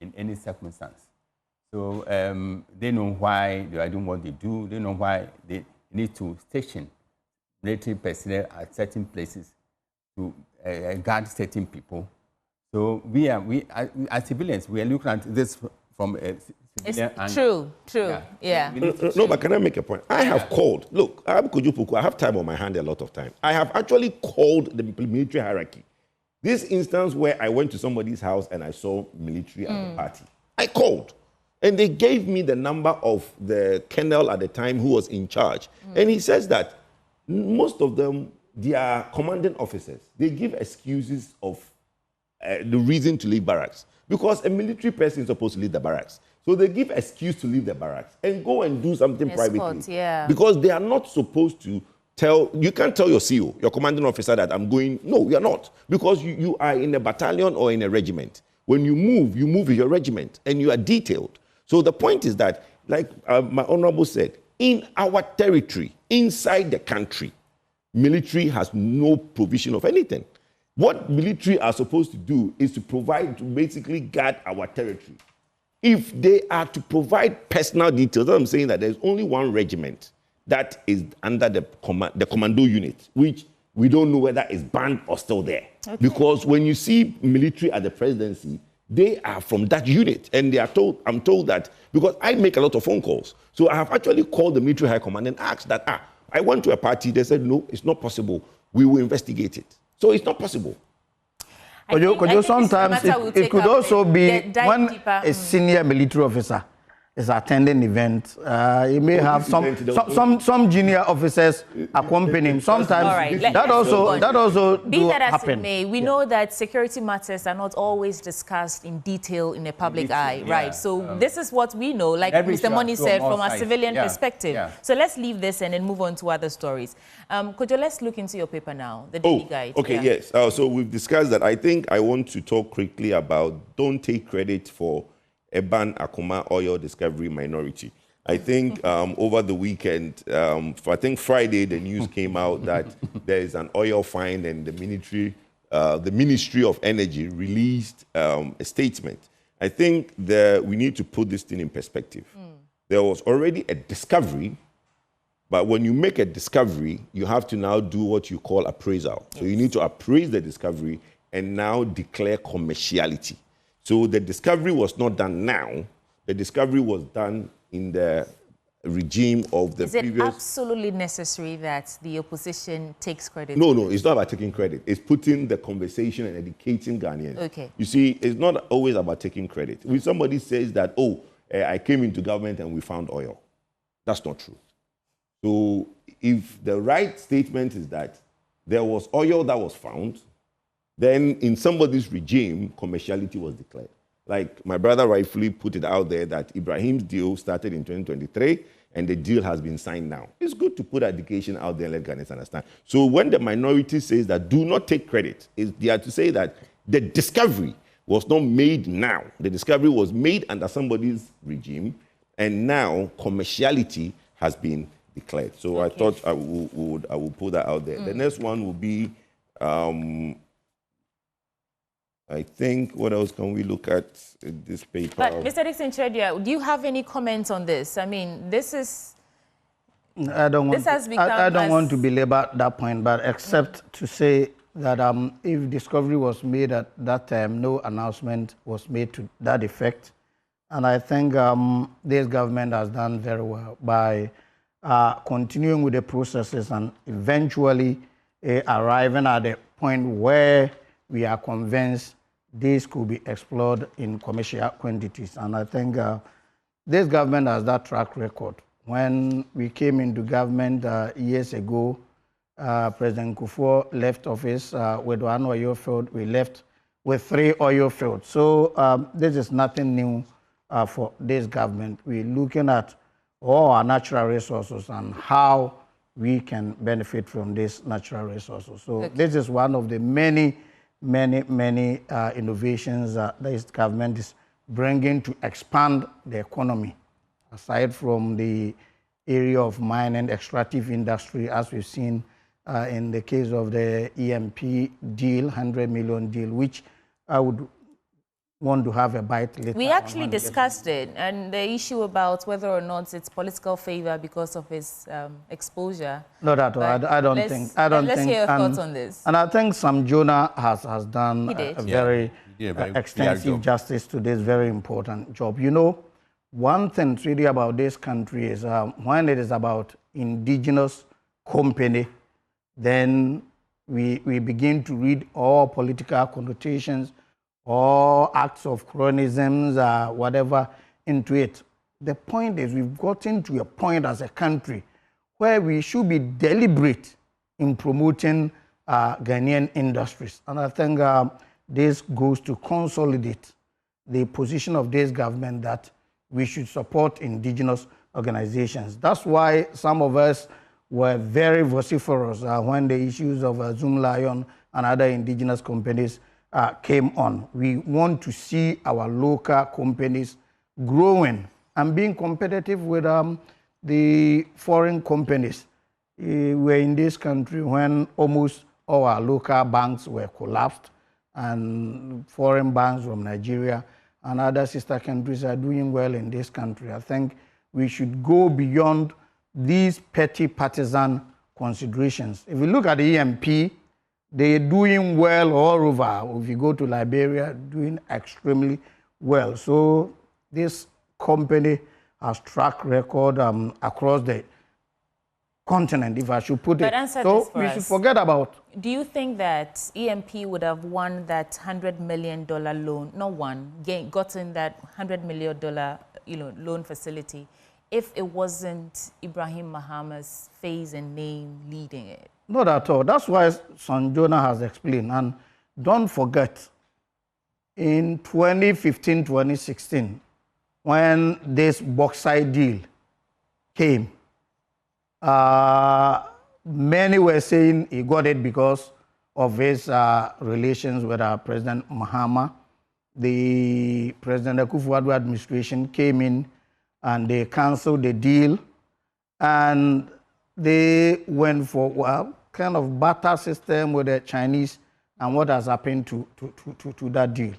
in any circumstance. So they know why they are doing what they do. They know why they need to station military personnel at certain places to guard certain people. So we as civilians, we are looking at this from a civilian angle. True. Yeah. No, but can I make a point? I have called. Look, I have time on my hand a lot of time. I have actually called the military hierarchy. This instance where I went to somebody's house and I saw military at the party. I called. And they gave me the number of the colonel at the time who was in charge. And he says that most of them, they are commanding officers. They give excuses of the reason to leave barracks. Because a military person is supposed to leave the barracks. So they give excuse to leave the barracks and go and do something privately. Yeah. Because they are not supposed to you can't tell your CO, your commanding officer, that I'm going. No, you are not. Because you are in a battalion or in a regiment. When you move with your regiment and you are detailed. So the point is that, like my honorable said, in our territory, inside the country, military has no provision of anything. What military are supposed to do is to provide, to basically guard our territory. If they are to provide personal details, I'm saying that there's only one regiment that is under the commando unit, which we don't know whether it's banned or still there. Okay. Because when you see military at the presidency, they are from that unit. And they are told, I'm told that, because I make a lot of phone calls. So I have actually called the military high command and asked that, I went to a party, they said, no, it's not possible. We will investigate it. So it's not possible. Sometimes it could also be when a senior military officer is attending events. He may have some junior officers accompanying. Sometimes that also be that as happen. it may, we know that security matters are not always discussed in detail in the public eye, right? So this is what we know, like Mr. Money said, from a civilian perspective. So let's leave this and then move on to other stories. Kojo, let's look into your paper now, the daily guide. Okay, yes. So we've discussed that. I think I want to talk quickly about don't take credit for Eban Akuma oil discovery minority. I think over the weekend, I think Friday, the news came out that there is an oil find, and the Ministry of Energy released a statement. I think we need to put this thing in perspective. There was already a discovery, but when you make a discovery, you have to now do what you call appraisal. So you need to appraise the discovery and now declare commerciality. So the discovery was not done now. The discovery was done in the regime of the previous... Is it absolutely necessary that the opposition takes credit? No, it's not about taking credit. It's putting the conversation and educating Ghanaians. Okay. You see, it's not always about taking credit. When somebody says that, I came into government and we found oil, that's not true. So if the right statement is that there was oil that was found, then in somebody's regime, commerciality was declared. Like my brother rightfully put it out there that Ibrahim's deal started in 2023 and the deal has been signed now. It's good to put education out there and let Ghanaians understand. So when the minority says that do not take credit, they are to say that the discovery was not made now. The discovery was made under somebody's regime, and now commerciality has been declared. So I thought I will put that out there. The next one will be, I think, what else can we look at in this paper? But Mr. Dixon Chedia, do you have any comments on this? I mean, this is... I don't want to belabor that point, but except to say that if discovery was made at that time, no announcement was made to that effect. And I think this government has done very well by continuing with the processes and eventually arriving at the point where we are convinced this could be explored in commercial quantities. And I think this government has that track record. When we came into government years ago, President Kufuor left office with one oil field. We left with 3 oil fields. So this is nothing new for this government. We're looking at all our natural resources and how we can benefit from these natural resources. So this is one of the many innovations that this government is bringing to expand the economy, aside from the area of mining, extractive industry, as we've seen in the case of the ENTP deal, 100 million deal, which I would want to have a bite later. We actually discussed it, and the issue about whether or not it's political favor because of his exposure. Not at all. I don't think. Let's hear your thoughts on this. And I think Sam Jonah has done a very extensive justice to this very important job. You know, one thing really about this country is when it is about indigenous company, then we begin to read all political connotations, all acts of cronyisms, whatever, into it. The point is we've gotten to a point as a country where we should be deliberate in promoting Ghanaian industries. And I think this goes to consolidate the position of this government that we should support indigenous organizations. That's why some of us were very vociferous when the issues of Zoom Lion and other indigenous companies came on. We want to see our local companies growing and being competitive with the foreign companies. We're in this country when almost all our local banks were collapsed, and foreign banks from Nigeria and other sister countries are doing well in this country. I think we should go beyond these petty partisan considerations. If you look at the ENTP, they're doing well all over. If you go to Liberia, doing extremely well. So this company has track record across the continent, if I should put it. So we should forget about. Do you think that ENTP would have won that $100 million loan? Not won, gotten that $100 million loan facility if it wasn't Ibrahim Mahama's face and name leading it? Not at all. That's why Son Jonah has explained. And don't forget, in 2015, 2016, when this bauxite deal came, many were saying he got it because of his relations with President Mahama. The President Akufo-Addo administration came in and they canceled the deal, and they went for a kind of barter system with the Chinese. And what has happened to that deal?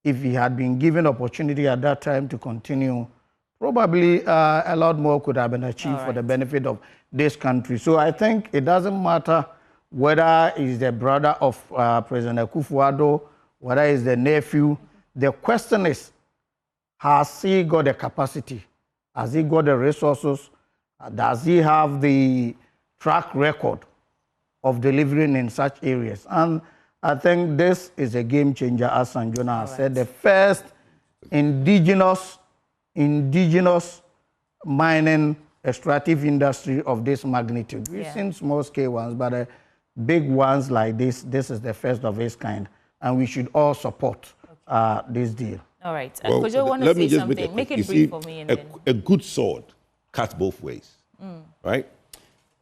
If he had been given opportunity at that time to continue, probably a lot more could have been achieved for the benefit of this country. So I think it doesn't matter whether he's the brother of President Akufo-Addo, whether he's the nephew. The question is, has he got the capacity? Has he got the resources? Does he have the track record of delivering in such areas? And I think this is a game changer, as Sanjona has said. The first indigenous mining extractive industry of this magnitude. We've seen small-scale ones, but big ones like this is the first of its kind. And we should all support this deal. All right. Well, Kojo, want to say something? Make it brief for me. A good sword cuts both ways, right?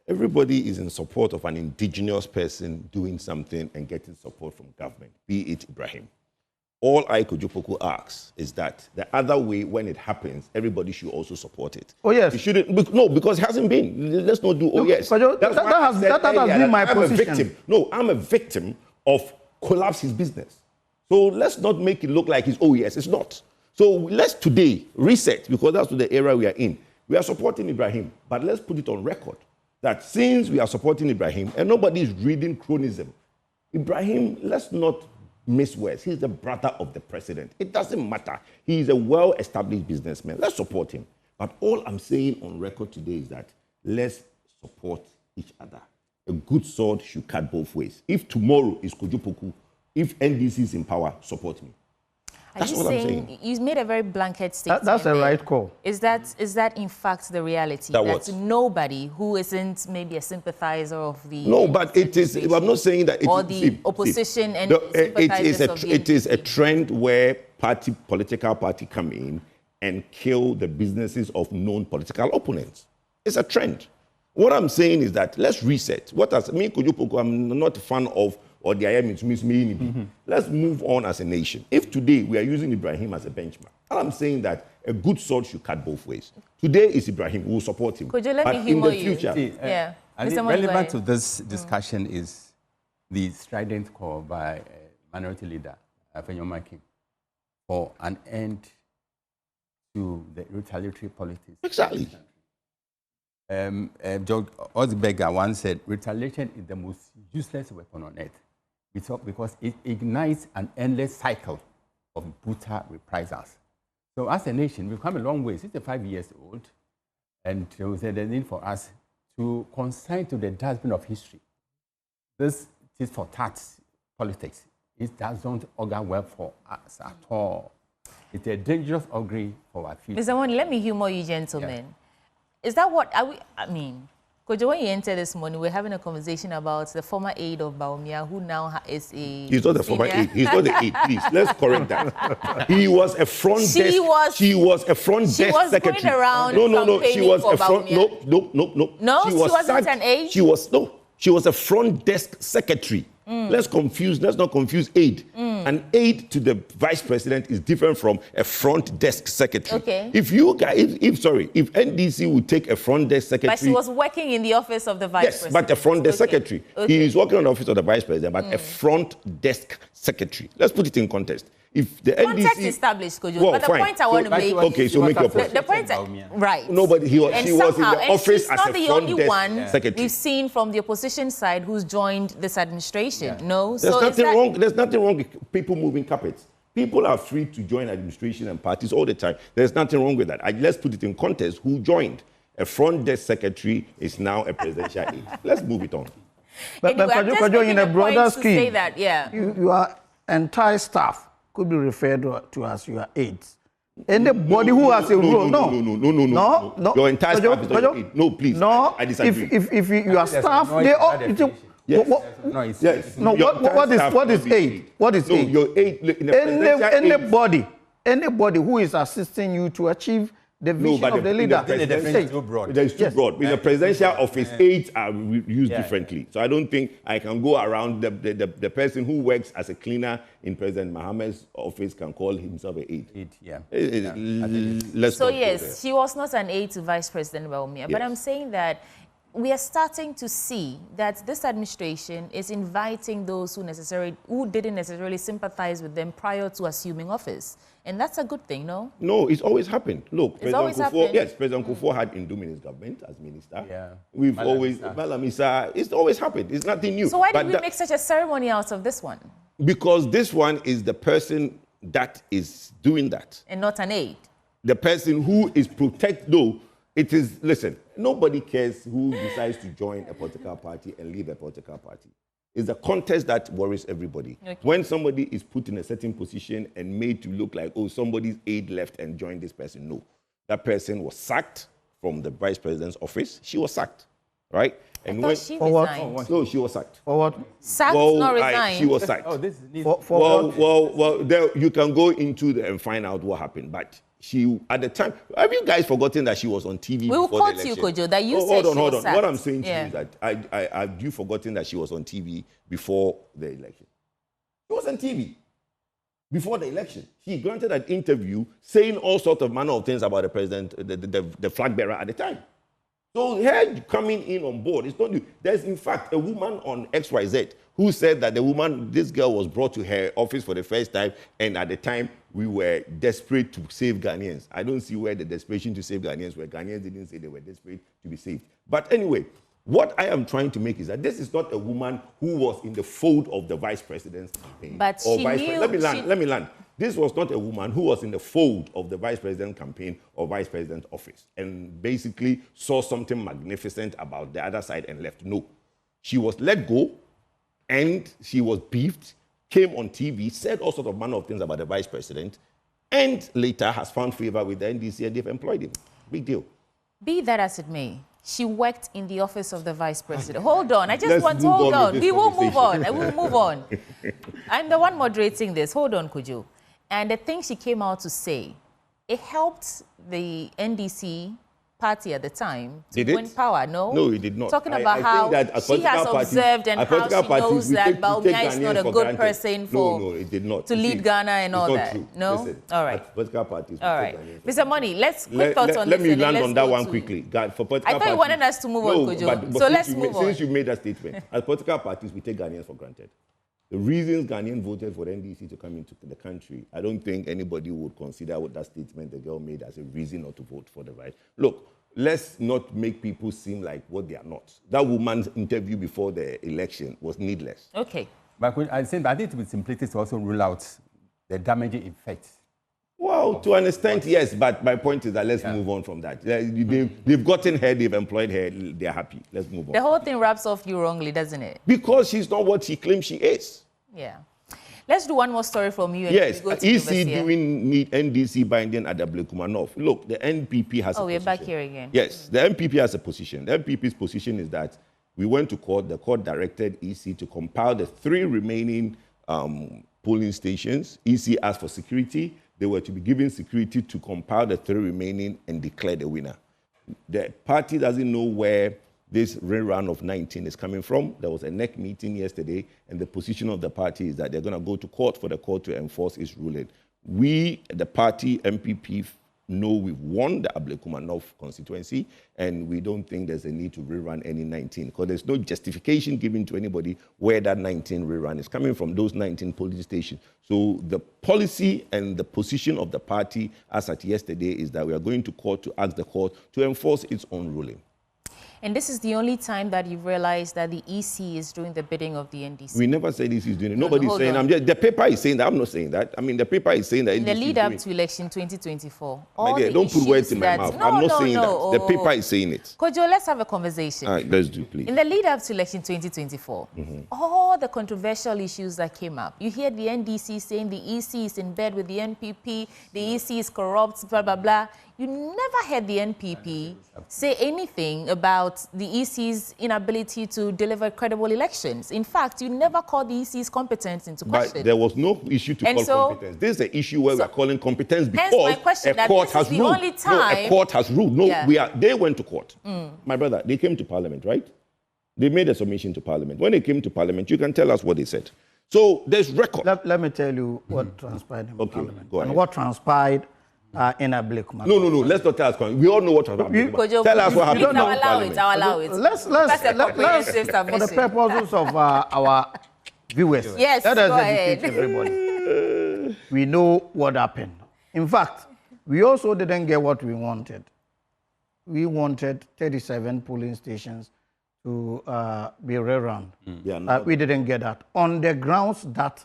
Everybody is in support of an indigenous person doing something and getting support from government, be it Ibrahim. All I Kojo asks is that the other way, when it happens, everybody should also support it. Oh, yes. It shouldn't, no, because it hasn't been. Let's not do, oh, yes. Kojo, that has been my position. A victim. No, I'm a victim of collapse his business. So let's not make it look like it's, oh, yes, it's not. So let's today reset, because that's the era we are in. We are supporting Ibrahim, but let's put it on record that since we are supporting Ibrahim and nobody is reading cronism, Ibrahim, let's not miss words. He's the brother of the president. It doesn't matter. He is a well-established businessman. Let's support him. But all I'm saying on record today is that let's support each other. A good sword should cut both ways. If tomorrow is Kojo Poku, if NDC is in power, support me. That's what I'm saying. You made a very blanket statement. That's a right call. Is that in fact the reality? That nobody who isn't maybe a sympathizer of the... No, but it is, I'm not saying that... Or the opposition and it is a trend where political party come in and kill the businesses of known political opponents. It's a trend. What I'm saying is that let's reset. I'm not a fan of or the IM means me. Let's move on as a nation. If today we are using Ibrahim as a benchmark, I'm saying that a good sword should cut both ways. Today is Ibrahim, we will support him. Could you let but me humor in the future, you? I think relevant to this discussion is the strident call by Minority Leader Fenyoma King for an end to the retaliatory politics. Exactly. George Osberger once said, retaliation is the most useless weapon on earth because it ignites an endless cycle of brutal reprisals. So as a nation, we've come a long way, 65 years old, and there was a need for us to consign to the dustbin of history. This is for tat politics. It doesn't augur well for us at all. It's a dangerous augury for our future. Mr. Wani, let me humor you, gentlemen. Yeah. Is that what Kojo, when you entered this morning, we're having a conversation about the former aide of Baumia, who now is a... He's not the former aide. He's not the aide, please. Let's correct that. He was a front desk... She was a front desk secretary. Going around No. She was a front... No. No, she wasn't an aide? She was a front desk secretary. Let's not confuse aide. An aide to the vice president is different from a front desk secretary. Okay. If NDC would take a front desk secretary... But she was working in the office of the vice president. Yes, but a front desk secretary. Okay. He is working in the office of the vice president, but a front desk secretary. Let's put it in context. If the context NDC... established, Kojo, well, but the point I want to make... Okay, so make your point. The point... Right. Nobody... She was in the office as a front desk secretary. She's not the only one we've seen from the opposition side who's joined this administration. Yeah. No? There's nothing wrong with people moving carpets. People are free to join administration and parties all the time. There's nothing wrong with that. Let's put it in context. Who joined? A front desk secretary is now a presidential aide. Let's move it on. But Kojo, in a broader scheme, that, your entire staff could be referred to as your aides. Anybody who has a role, no. Your entire staff is on your aid. No, please. No, I disagree. If you are staff, they all. Yes. What is aid? What is aid? Your aid. Anybody who is assisting you to achieve the vision of the leader. It's too broad. In the presidential office, aides are used differently. So I don't think I can go around the person who works as a cleaner in President Mohammed's office can call himself an aide. So yes, she was not an aide to Vice President Bawumia, but I'm saying that we are starting to see that this administration is inviting those who didn't necessarily sympathize with them prior to assuming office. And that's a good thing, no? No, it's always happened. Look, President Kufuor had Indum in his government as minister. Yeah. We've always, it's always happened. It's nothing new. So why did we make such a ceremony out of this one? Because this one is the person that is doing that. And not an aide. The person who is it is, listen, nobody cares who decides to join a political party and leave a political party. It's the contest that worries everybody. Okay. When somebody is put in a certain position and made to look like, oh, somebody's aide left and joined this person. No. That person was sacked from the vice president's office. She was sacked, right? And when she resigned. No, she was sacked. For what? Sacked, not resigned. She was sacked. There, you can go into and find out what happened, but she, at the time, have you guys forgotten that she was on TV before the election? We will quote you, Kojo, that you said she was sacked. What I'm saying to you is that have you forgotten that she was on TV before the election? She was on TV before the election. She granted an interview saying all sorts of manner of things about the president, the flag bearer at the time. So her coming in on board, it's not new. There's in fact a woman on XYZ who said that this girl was brought to her office for the first time, and at the time we were desperate to save Ghanaians. I don't see where the desperation to save Ghanaians were. Ghanaians didn't say they were desperate to be saved. But anyway, what I am trying to make is that this is not a woman who was in the fold of the vice president's campaign. But Let me land. This was not a woman who was in the fold of the vice president campaign or vice president's office and basically saw something magnificent about the other side and left. No. She was let go and she was beefed, came on TV, said all sorts of manner of things about the vice president, and later has found favor with the NDC and they've employed him. Big deal. Be that as it may, she worked in the office of the vice president. Hold on. I just want to hold on. We will move on. I will move on. I'm the one moderating this. Hold on, Kojo. And the thing she came out to say, it helped the NDC party at the time to win power, no? No, it did not. Talking about how she has observed and how she knows that Bawumia is not a good person to lead Ghana and all that. No? Listen, all right. Political parties. All right. Mr. Money, quick thoughts on this. Let me land on that one quickly. I thought you wanted us to move on, Kojo. So let's move on. Since you made that statement, as political parties, we take Ghanaians for granted. The reasons Ghanaians voted for the NDC to come into the country, I don't think anybody would consider what that statement the girl made as a reason not to vote for the right. Look, let's not make people seem like what they are not. That woman's interview before the election was needless. Okay. But I think it would simplicity to also rule out the damaging effect. Well, to an extent, yes, but my point is that let's move on from that. They've gotten her, they've employed her, they're happy. Let's move on. The whole thing wraps off you wrongly, doesn't it? Because she's not what she claims she is. Yeah. Let's do one more story from you. And yes, EC doing NDC binding at the Ablekuma North. Look, the NPP has a position. Oh, we're back here again. Yes, the NPP has a position. The NPP's position is that we went to court. The court directed EC to compile the 3 remaining polling stations. EC asked for security. They were to be given security to compile the 3 remaining and declare the winner. The party doesn't know where this rerun of 19 is coming from. There was a NEC meeting yesterday, and the position of the party is that they're going to go to court for the court to enforce its ruling. We, the party, MPP, know we've won the Ablekuma North constituency, and we don't think there's a need to rerun any 19, because there's no justification given to anybody where that 19 rerun is coming from, those 19 polling stations. So the policy and the position of the party as at yesterday is that we are going to court to ask the court to enforce its own ruling. And this is the only time that you've realized that the EC is doing the bidding of the NDC. We never said this is doing it. Nobody's saying. The paper is saying that. I'm not saying that. I mean, the paper is saying that. In the lead up to election 2024. My dear, don't put words in my mouth. I'm not saying that. The paper is saying it. Kojo, let's have a conversation. All right, let's do, please. In the lead up to election 2024, all the controversial issues that came up, you hear the NDC saying the EC is in bed with the NPP, the EC is corrupt, blah, blah, blah. You never heard the NPP say anything about the EC's inability to deliver credible elections. In fact, you never called the EC's competence into question. But there was no issue to call competence. This is an issue where we're calling competence because a court has ruled. No, a court has ruled. No, they went to court. My brother, they came to Parliament, right? They made a submission to Parliament. When they came to Parliament, you can tell us what they said. So there's record. Let me tell you what transpired in Parliament. Go ahead. And what transpired in Ablekuma. No. Let's not tell us. We all know what transpired. Tell us what happened. Allow it. Let's for the purposes of our viewers. Yes, let us educate everybody. We know what happened. In fact, we also didn't get what we wanted. We wanted 37 polling stations to be rerun. We didn't get that. On the grounds that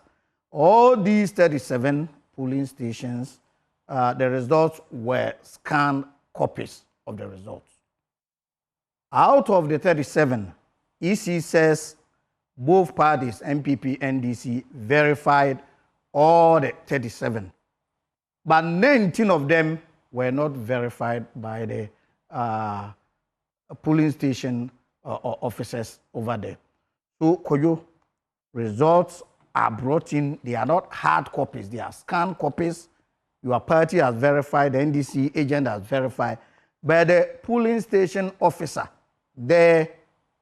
all these 37 polling stations, the results were scanned copies of the results. Out of the 37, EC says both parties, MPP, NDC, verified all the 37. But 19 of them were not verified by the polling station officers over there. So, Kojo, results are brought in. They are not hard copies. They are scanned copies. Your party has verified, the NDC agent has verified, but the polling station officer there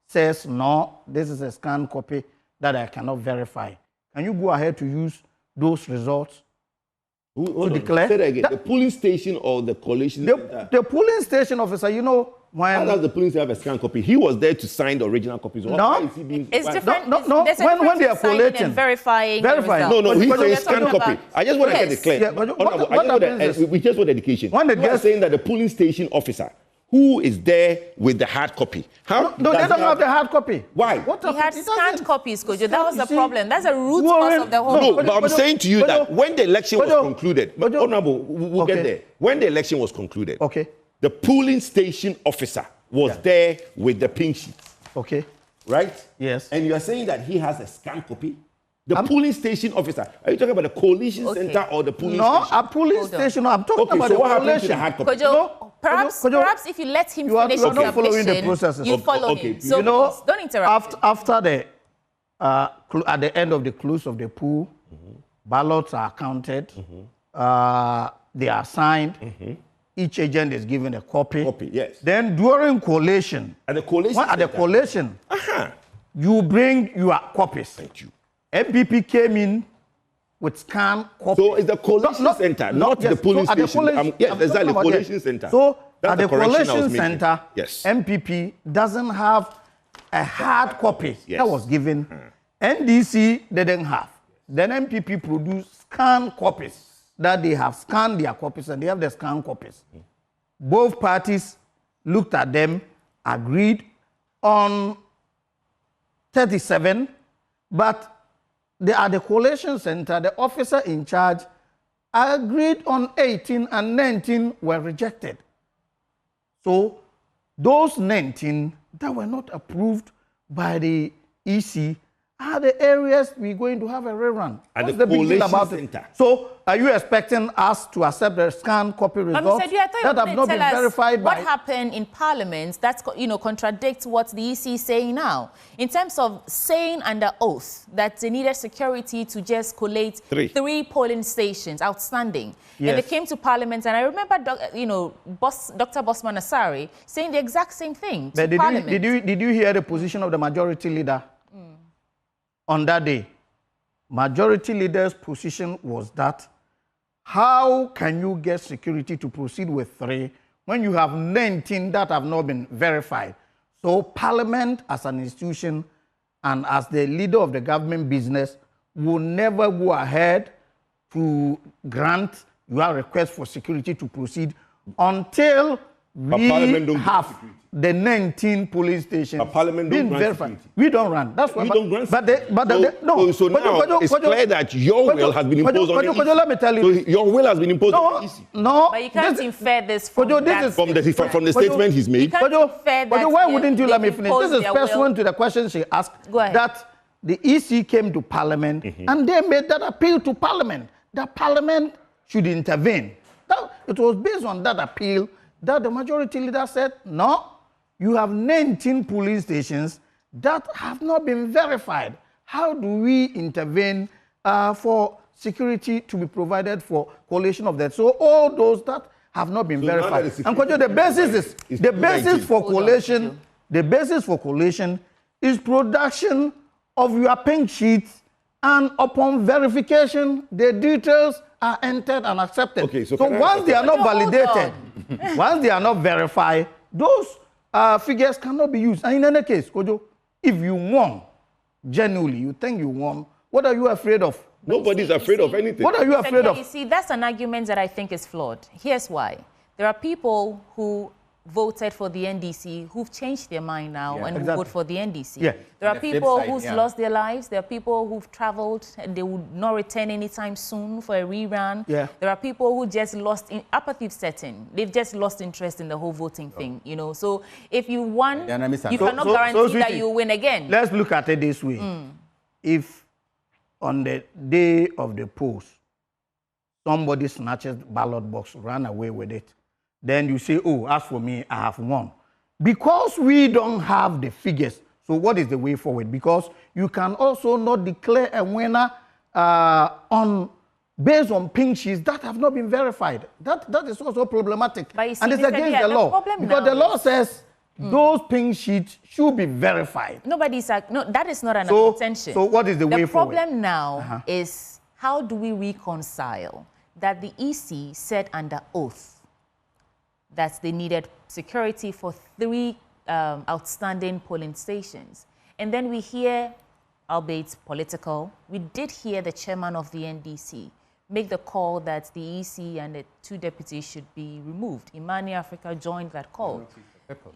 says, no, this is a scanned copy that I cannot verify. Can you go ahead to use those results to declare? Say that again. The polling station or the coalition center? The polling station officer, you know, when... How does the polling station have a scanned copy? He was there to sign the original copies. No, it's different. No. When they are collating, verifying. No, he says scanned copy. I just want to get it clear. Yeah, we just want education. When you are saying that the polling station officer who is there with the hard copy. No, they don't have the hard copy. Why? He had scanned copies, Kojo. That was the problem. That's a root cause of the whole problem. No, but I'm saying to you that when the election was concluded, Honorable, we'll get there. When the election was concluded, the polling station officer was there with the pink sheet. Okay. Right? Yes. And you are saying that he has a scanned copy? The polling station officer. Are you talking about the coalition center or the polling station? No, a polling station. I'm talking about the what happened coalition. to the hard copy? Kojo, perhaps if you let him finish you are not following the processes. You follow him. So please, don't interrupt. After the at the end of the close of the poll, ballots are counted. They are signed. Each agent is given a copy. Yes. Then during collation, at the collation, you bring your copies. Thank you. MPP came in with scanned copies. So it's the collation center, not the polling station. Yes, exactly, the collation center. So at the collation center, yes, MPP doesn't have a hard copy that was given. NDC didn't have. Then MPP produced scanned copies that they have scanned their copies and they have the scanned copies. Both parties looked at them, agreed on 37, but at the collation center, the officer in charge agreed on 18 and 19 were rejected. So those 19 that were not approved by the EC are the areas we're going to have a rerun. What's the big deal about it? So are you expecting us to accept the scanned copy results that have not been verified by... What happened in Parliament that contradicts what the EC is saying now? In terms of saying under oath that they needed security to just collate three polling stations, outstanding. Yes. And they came to Parliament, and I remember Dr. Bossman Asare saying the exact same thing to Parliament. Did you hear the position of the majority leader? On that day, majority leader's position was that how can you get security to proceed with 3 when you have 19 that have not been verified? So Parliament as an institution and as the leader of the government business will never go ahead to grant your request for security to proceed until we have the 19 police stations being verified. We don't run. That's why. We don't grant. No. So now it's clear that your will has been imposed on the EC. Let me tell you. So your will has been imposed on the EC. No. But you can't infer this from from the statement he's made. Why wouldn't you let me finish? This is pursuant to the question she asked. Go ahead. That the EC came to Parliament and they made that appeal to Parliament. That Parliament should intervene. It was based on that appeal that the majority leader said, no, you have 19 police stations that have not been verified. How do we intervene for security to be provided for coalition of that? So all those that have not been verified. And the basis for coalition, the basis for coalition is production of your pink sheets, and upon verification, the details are entered and accepted. Okay, so once they are not validated, once they are not verified, those figures cannot be used. And in any case, Kojo, if you won, genuinely, you think you won, what are you afraid of? Nobody's afraid of anything. What are you afraid of? You see, that's an argument that I think is flawed. Here's why. There are people who voted for the NDC who've changed their mind now and who vote for the NDC. Yeah. There are people who've lost their lives. There are people who've traveled and they would not return anytime soon for a rerun. Yeah. There are people who just lost in apathy setting. They've just lost interest in the whole voting thing, you know. So if you won, you cannot guarantee that you win again. Let's look at it this way. If on the day of the polls, somebody snatches the ballot box, run away with it, then you say, oh, as for me, I have won. Because we don't have the figures, so what is the way forward? Because you can also not declare a winner based on pink sheets that have not been verified. That is also problematic. And it's against the law. Because the law says those pink sheets should be verified. That is not an contention. So what is the way forward? The problem now is how do we reconcile that the EC said under oath that they needed security for 3 outstanding polling stations. And then we hear, albeit political, we did hear the chairman of the NDC make the call that the EC and the 2 deputies should be removed. Imani Africa joined that call.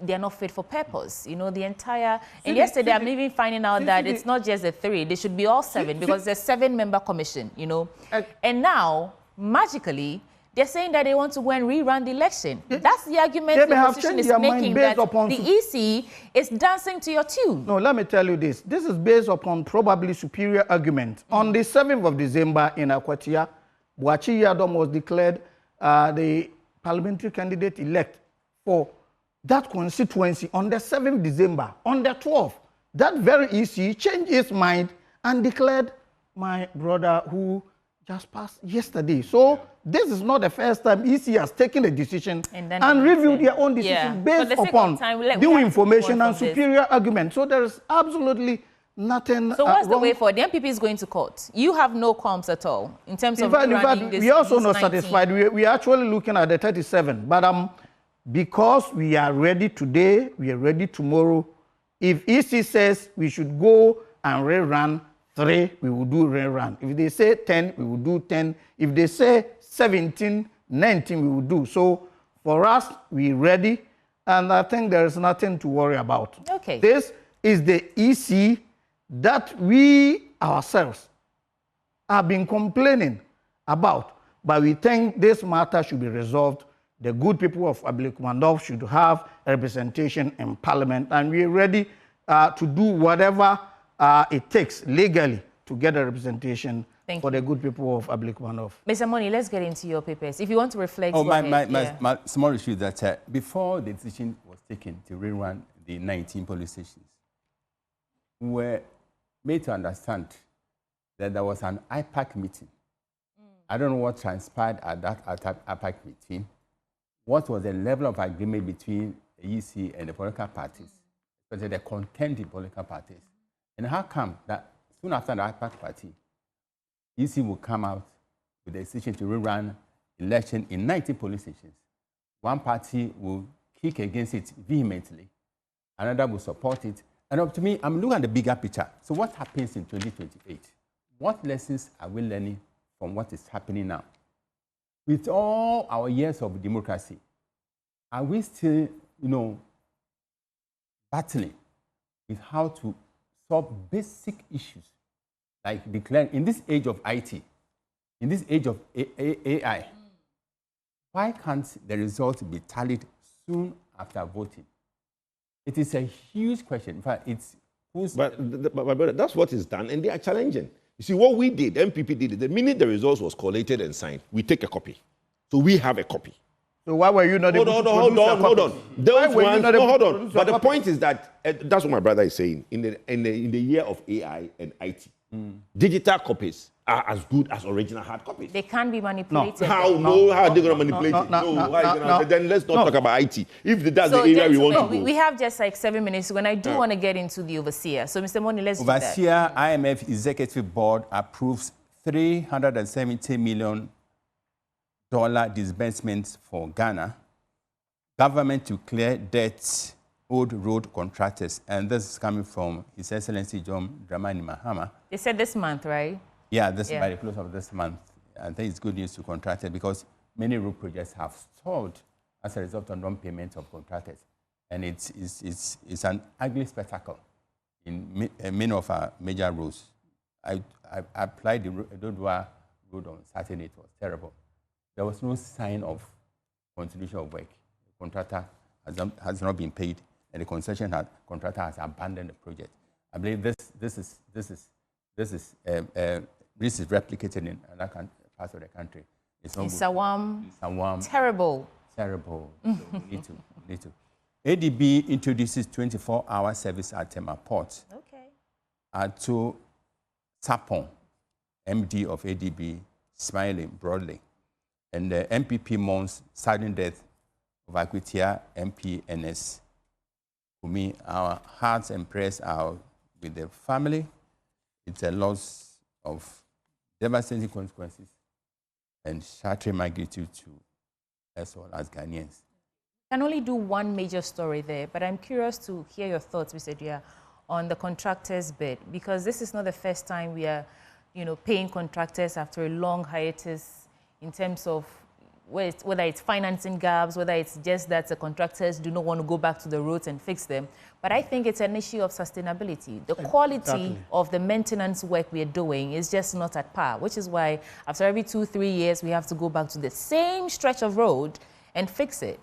They are not fit for purpose. You know, the entire... And yesterday, I'm even finding out that it's not just the 3. They should be all 7 because there's a 7-member commission, you know. And now, magically, they're saying that they want to go and rerun the election. That's the argument the opposition is making, that the EC is dancing to your tune. No, let me tell you this. This is based upon probably superior argument. On the 7th of December in Akwatia, Boachi Yadom was declared the parliamentary candidate-elect for that constituency on the 7th December. On the 12th, that very EC changed its mind and declared my brother who just passed yesterday. So this is not the first time EC has taken a decision and reviewed their own decision based upon new information and superior argument. So there is absolutely nothing So what's the wrong. way forward? The MPP is going to court. You have no qualms at all in terms of in fact, this. we also not 19. satisfied. We are actually looking at the 37. But because we are ready today, we are ready tomorrow. If EC says we should go and rerun 3, we will do rerun. If they say 10, we will do 10. If they say 17, 19, we will do. So for us, we're ready. And I think there is nothing to worry about. Okay. This is the EC that we ourselves have been complaining about. But we think this matter should be resolved. The good people of Ablekuma should have a representation in Parliament. And we're ready to do whatever it takes legally to get a representation for the good people of Ablekuma. Mr. Moni, let's get into your papers. If you want to reflect... Oh, my small issue that before the decision was taken to rerun the 19 police stations, we were made to understand that there was an IPAC meeting. I don't know what transpired at that IPAC meeting. What was the level of agreement between the EC and the political parties, especially the contending political parties? And how come that soon after the IPAC party, EC will come out with a decision to rerun election in 19 police stations? One party will kick against it vehemently, another will support it. And up to me, I'm looking at the bigger picture. So what happens in 2028? What lessons are we learning from what is happening now? With all our years of democracy, are we still, battling with how to solve basic issues like declaring in this age of IT, in this age of AI? Why can't the results be tallied soon after voting? It is a huge question. In fact, it's But my brother, that's what is done, and they are challenging. You see, what we did, MPP did it. The minute the results was collated and signed, we take a copy. So we have a copy. So why were you not able to produce a copy? Hold on. Those ones, hold on. But the copy? point is that that's what my brother is saying. In the year of AI and IT, digital copies are as good as original hard copies. They can be manipulated. How are they going to manipulate it? Then let's not talk about IT. If that's the area we want to go. We have just like 7 minutes, and I do want to get into the overseer. So, Mr. Moni, let's do that. Overseer IMF Executive Board approves $370 million disbursements for Ghana. Government to clear debts owed road contractors. And this is coming from His Excellency John Dramani Mahama. They said this month, right? Yeah, by the close of this month. I think it's good news to contractors because many road projects have stalled as a result of non-payment of contractors. And it's an ugly spectacle in many of our major roads. I applied the Dodua road on Saturday. It was terrible. There was no sign of continuation of work. The contractor has not been paid, and the concession contractor has abandoned the project. I believe this is replicated in other parts of the country. It's not in Sawam. Terrible. Terrible. So we need to. ADB introduces 24-hour service at Tema Port. Okay. To Sapon, MD of ADB, smiling broadly. And the MPP mourns sudden death of Akwitia MP Ernest Kumi. Our hearts and prayers are with the family. It's a loss of devastating consequences and shattering magnitude to us all as Ghanaians. I can only do one major story there, but I'm curious to hear your thoughts, Mr. Dia, on the contractors' bid, because this is not the first time we are, paying contractors after a long hiatus in terms of whether it's financing gaps, whether it's just that the contractors do not want to go back to the roads and fix them. But I think it's an issue of sustainability. The quality of the maintenance work we are doing is just not at par, which is why after every 2-3 years, we have to go back to the same stretch of road and fix it.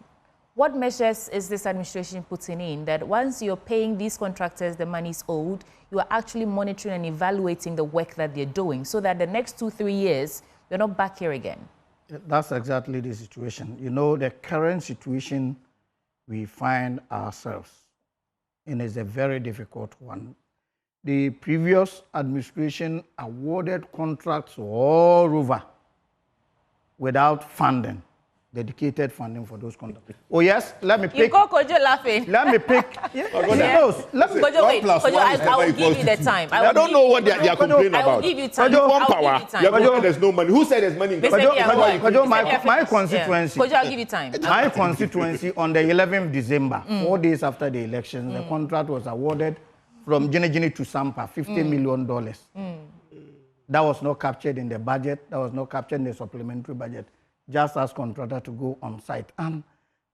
What measures is this administration putting in that once you're paying these contractors the money's owed, you are actually monitoring and evaluating the work that they're doing so that the next 2-3 years, we're not back here again? That's exactly the situation. The current situation we find ourselves in is a very difficult one. The previous administration awarded contracts all over without funding, dedicated funding for those contracts. Oh yes, let me pick. You call Kojo laughing. Let me pick. Kojo, wait. Kojo, I will give you the time. I don't know what they are complaining about. I will give you time. One power. There's no money. Who said there's money? Kojo, my constituency. Kojo, I'll give you time. My constituency on the 11th December, 4 days after the election, the contract was awarded from Gini to Sampa, $50 million. That was not captured in the budget. That was not captured in the supplementary budget. Just as contractor to go on site. And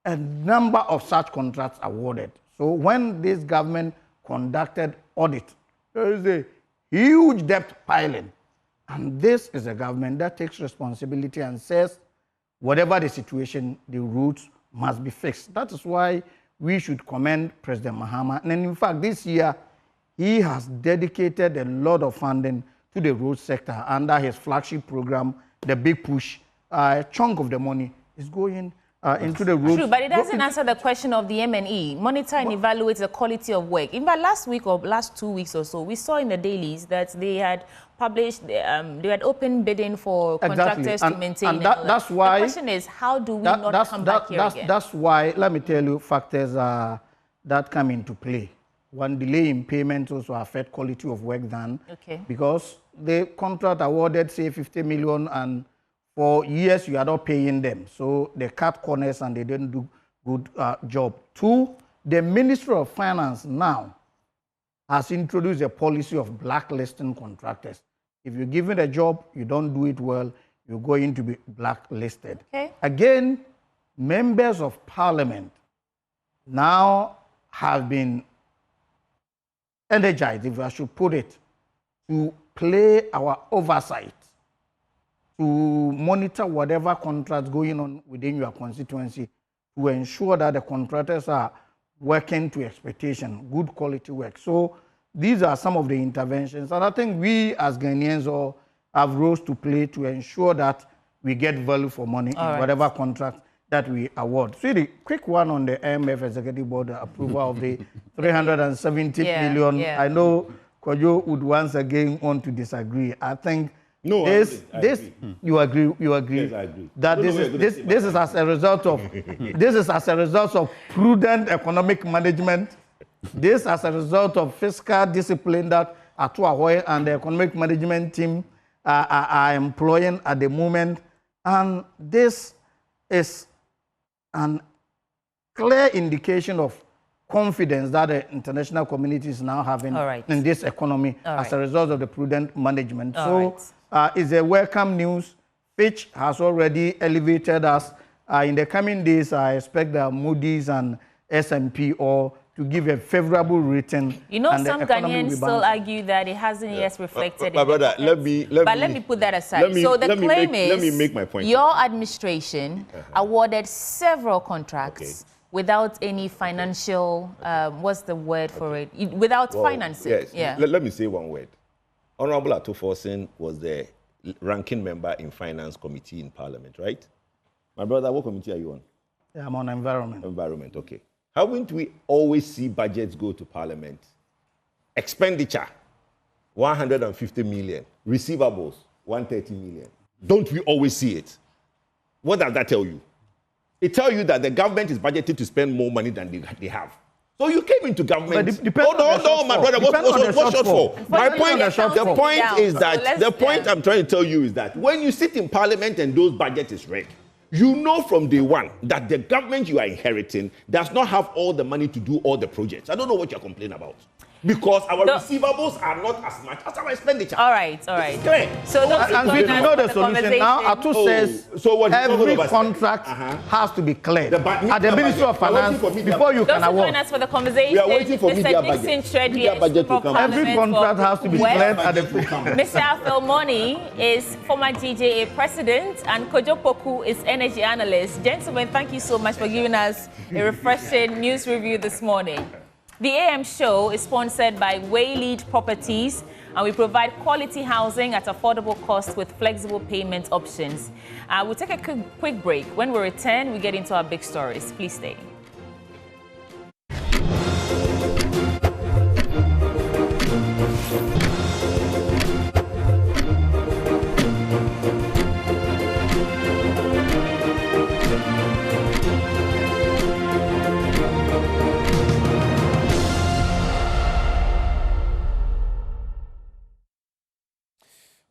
a number of such contracts awarded. So when this government conducted audit, there is a huge debt piling. And this is a government that takes responsibility and says, whatever the situation, the routes must be fixed. That is why we should commend President Mahama. And in fact, this year, he has dedicated a lot of funding to the road sector under his flagship program, the Big Push. A chunk of the money is going into the road. True, but it doesn't answer the question of the M&E. Monitor and evaluate the quality of work. In fact, last week or last 2 weeks or so, we saw in the dailies that they had published, they had open bidding for contractors to maintain. And that's why the question is, how do we not come back here again? That's why, let me tell you, factors that come into play. One, delay in payments also affect quality of work done. Okay. Because the contract awarded, say, 50 million and for years, you are not paying them. So they cut corners and they didn't do good job. 2, the Ministry of Finance now has introduced a policy of blacklisting contractors. If you're given a job, you don't do it well, you're going to be blacklisted. Okay. Again, members of parliament now have been energized, if I should put it, to play our oversight, to monitor whatever contracts going on within your constituency, to ensure that the contractors are working to expectation, good quality work. So these are some of the interventions, and I think we as Ghanaians all have roles to play to ensure that we get value for money in whatever contract that we award. So the quick one on the IMF Executive Board approval of the 370 million. I know Kojo would once again want to disagree. I think you agree. Yes, I agree. That this is as a result of prudent economic management. This as a result of fiscal discipline that Atuahoy and the economic management team are employing at the moment, and this is an clear indication of confidence that the international community is now having in this economy as a result of the prudent management. It's a welcome news. Fitch has already elevated us. In the coming days, I expect that Moody's and S&P all to give a favorable rating. You know, some Ghanaians still argue that it hasn't yet reflected. My brother, let me put that aside. Let me make my point. Your administration awarded several contracts without any financial, what's the word for it? Without financing. Yes. Yeah. Let me say one word. Honorable Atuforsen was the ranking member in Finance Committee in Parliament, right? My brother, what committee are you on? Yeah, I'm on Environment. Environment, okay. Haven't we always see budgets go to Parliament? Expenditure, 150 million. Receivables, 130 million. Don't we always see it? What does that tell you? It tells you that the government is budgeted to spend more money than they have. So you came into government. Hold on, my brother. What's short for? My point. The point is that the point I'm trying to tell you is that when you sit in Parliament and those budget is read, you know from day one that the government you are inheriting does not have all the money to do all the projects. I don't know what you're complaining about. Because our receivables are not as much as our expenditure. All right. So and we know the solution now. Atu says every contract has to be cleared at the Ministry of Finance before you can award. Those for the conversation. We are waiting for media budget to come. Every contract has to be cleared at the Mr. Afilmoni is former GJA president and Kojo Poku is energy analyst. Gentlemen, thank you so much for giving us a refreshing news review this morning. The AM show is sponsored by Waylead Properties, and we provide quality housing at affordable cost with flexible payment options. We'll take a quick break. When we return, we get into our big stories. Please stay.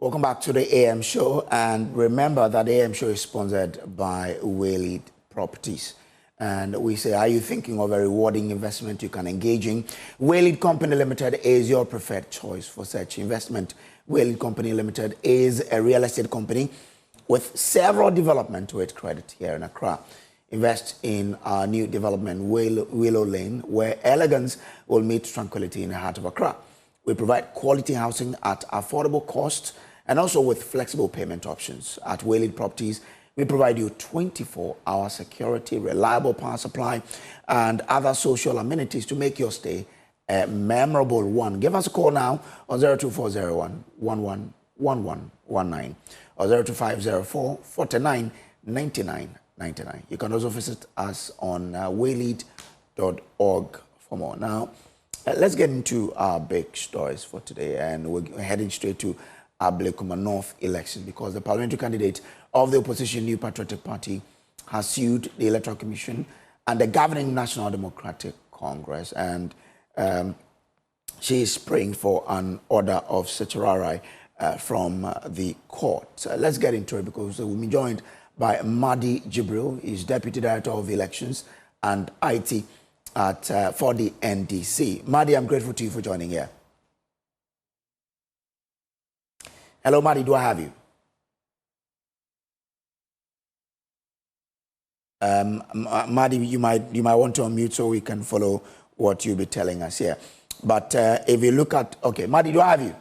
Welcome back to the AM show, and remember that the AM show is sponsored by Waylead Properties. And we say, are you thinking of a rewarding investment you can engage in? Waylead Company Limited is your preferred choice for such investment. Waylead Company Limited is a real estate company with several development with credit here in Accra. Invest in our new development, Willow Lane, where elegance will meet tranquility in the heart of Accra. We provide quality housing at affordable costs and also with flexible payment options. At Waylead Properties, we provide you 24-hour security, reliable power supply, and other social amenities to make your stay a memorable one. Give us a call now on 02401 111119 or 02504 49 99 99. You can also visit us on waylead.org for more. Now, let's get into our big stories for today, and we're heading straight to Ablekuma North election because the parliamentary candidate of the opposition New Patriotic Party has sued the Electoral Commission and the governing National Democratic Congress, and she is praying for an order of certiorari from the court. Let's get into it because we'll be joined by Madi Gibril. He's Deputy Director of Elections and IT for the NDC. Madi, I'm grateful to you for joining here. Hello, Madi, do I have you? Madi, you might want to unmute so we can follow what you'll be telling us here. But if you look at, okay, Madi, do I have you?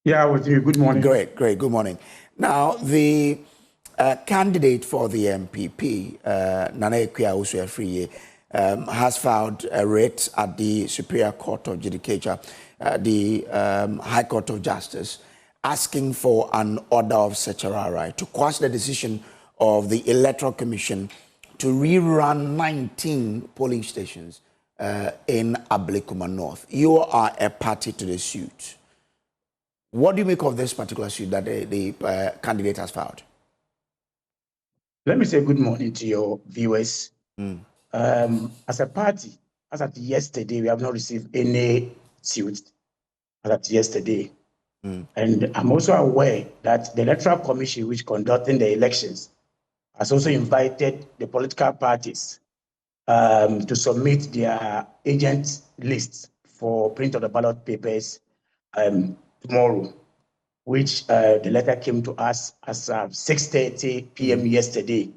Yeah, with you. Good morning. Great. Good morning. Now, the candidate for the MPP, Nana Ekwia Osuafriye, has filed a writ at the Superior Court of Judicature, the High Court of Justice, asking for an order of certiorari to quash the decision of the Electoral Commission to rerun 19 polling stations in Ablekuma North. You are a party to the suit. What do you make of this particular suit that the candidate has filed? Let me say good morning to your viewers. As a party, as at yesterday, we have not received any suit as at yesterday. And I'm also aware that the Electoral Commission, which conducting the elections, has also invited the political parties to submit their agent lists for print of the ballot papers tomorrow, which the letter came to us as 6:30 p.m. yesterday.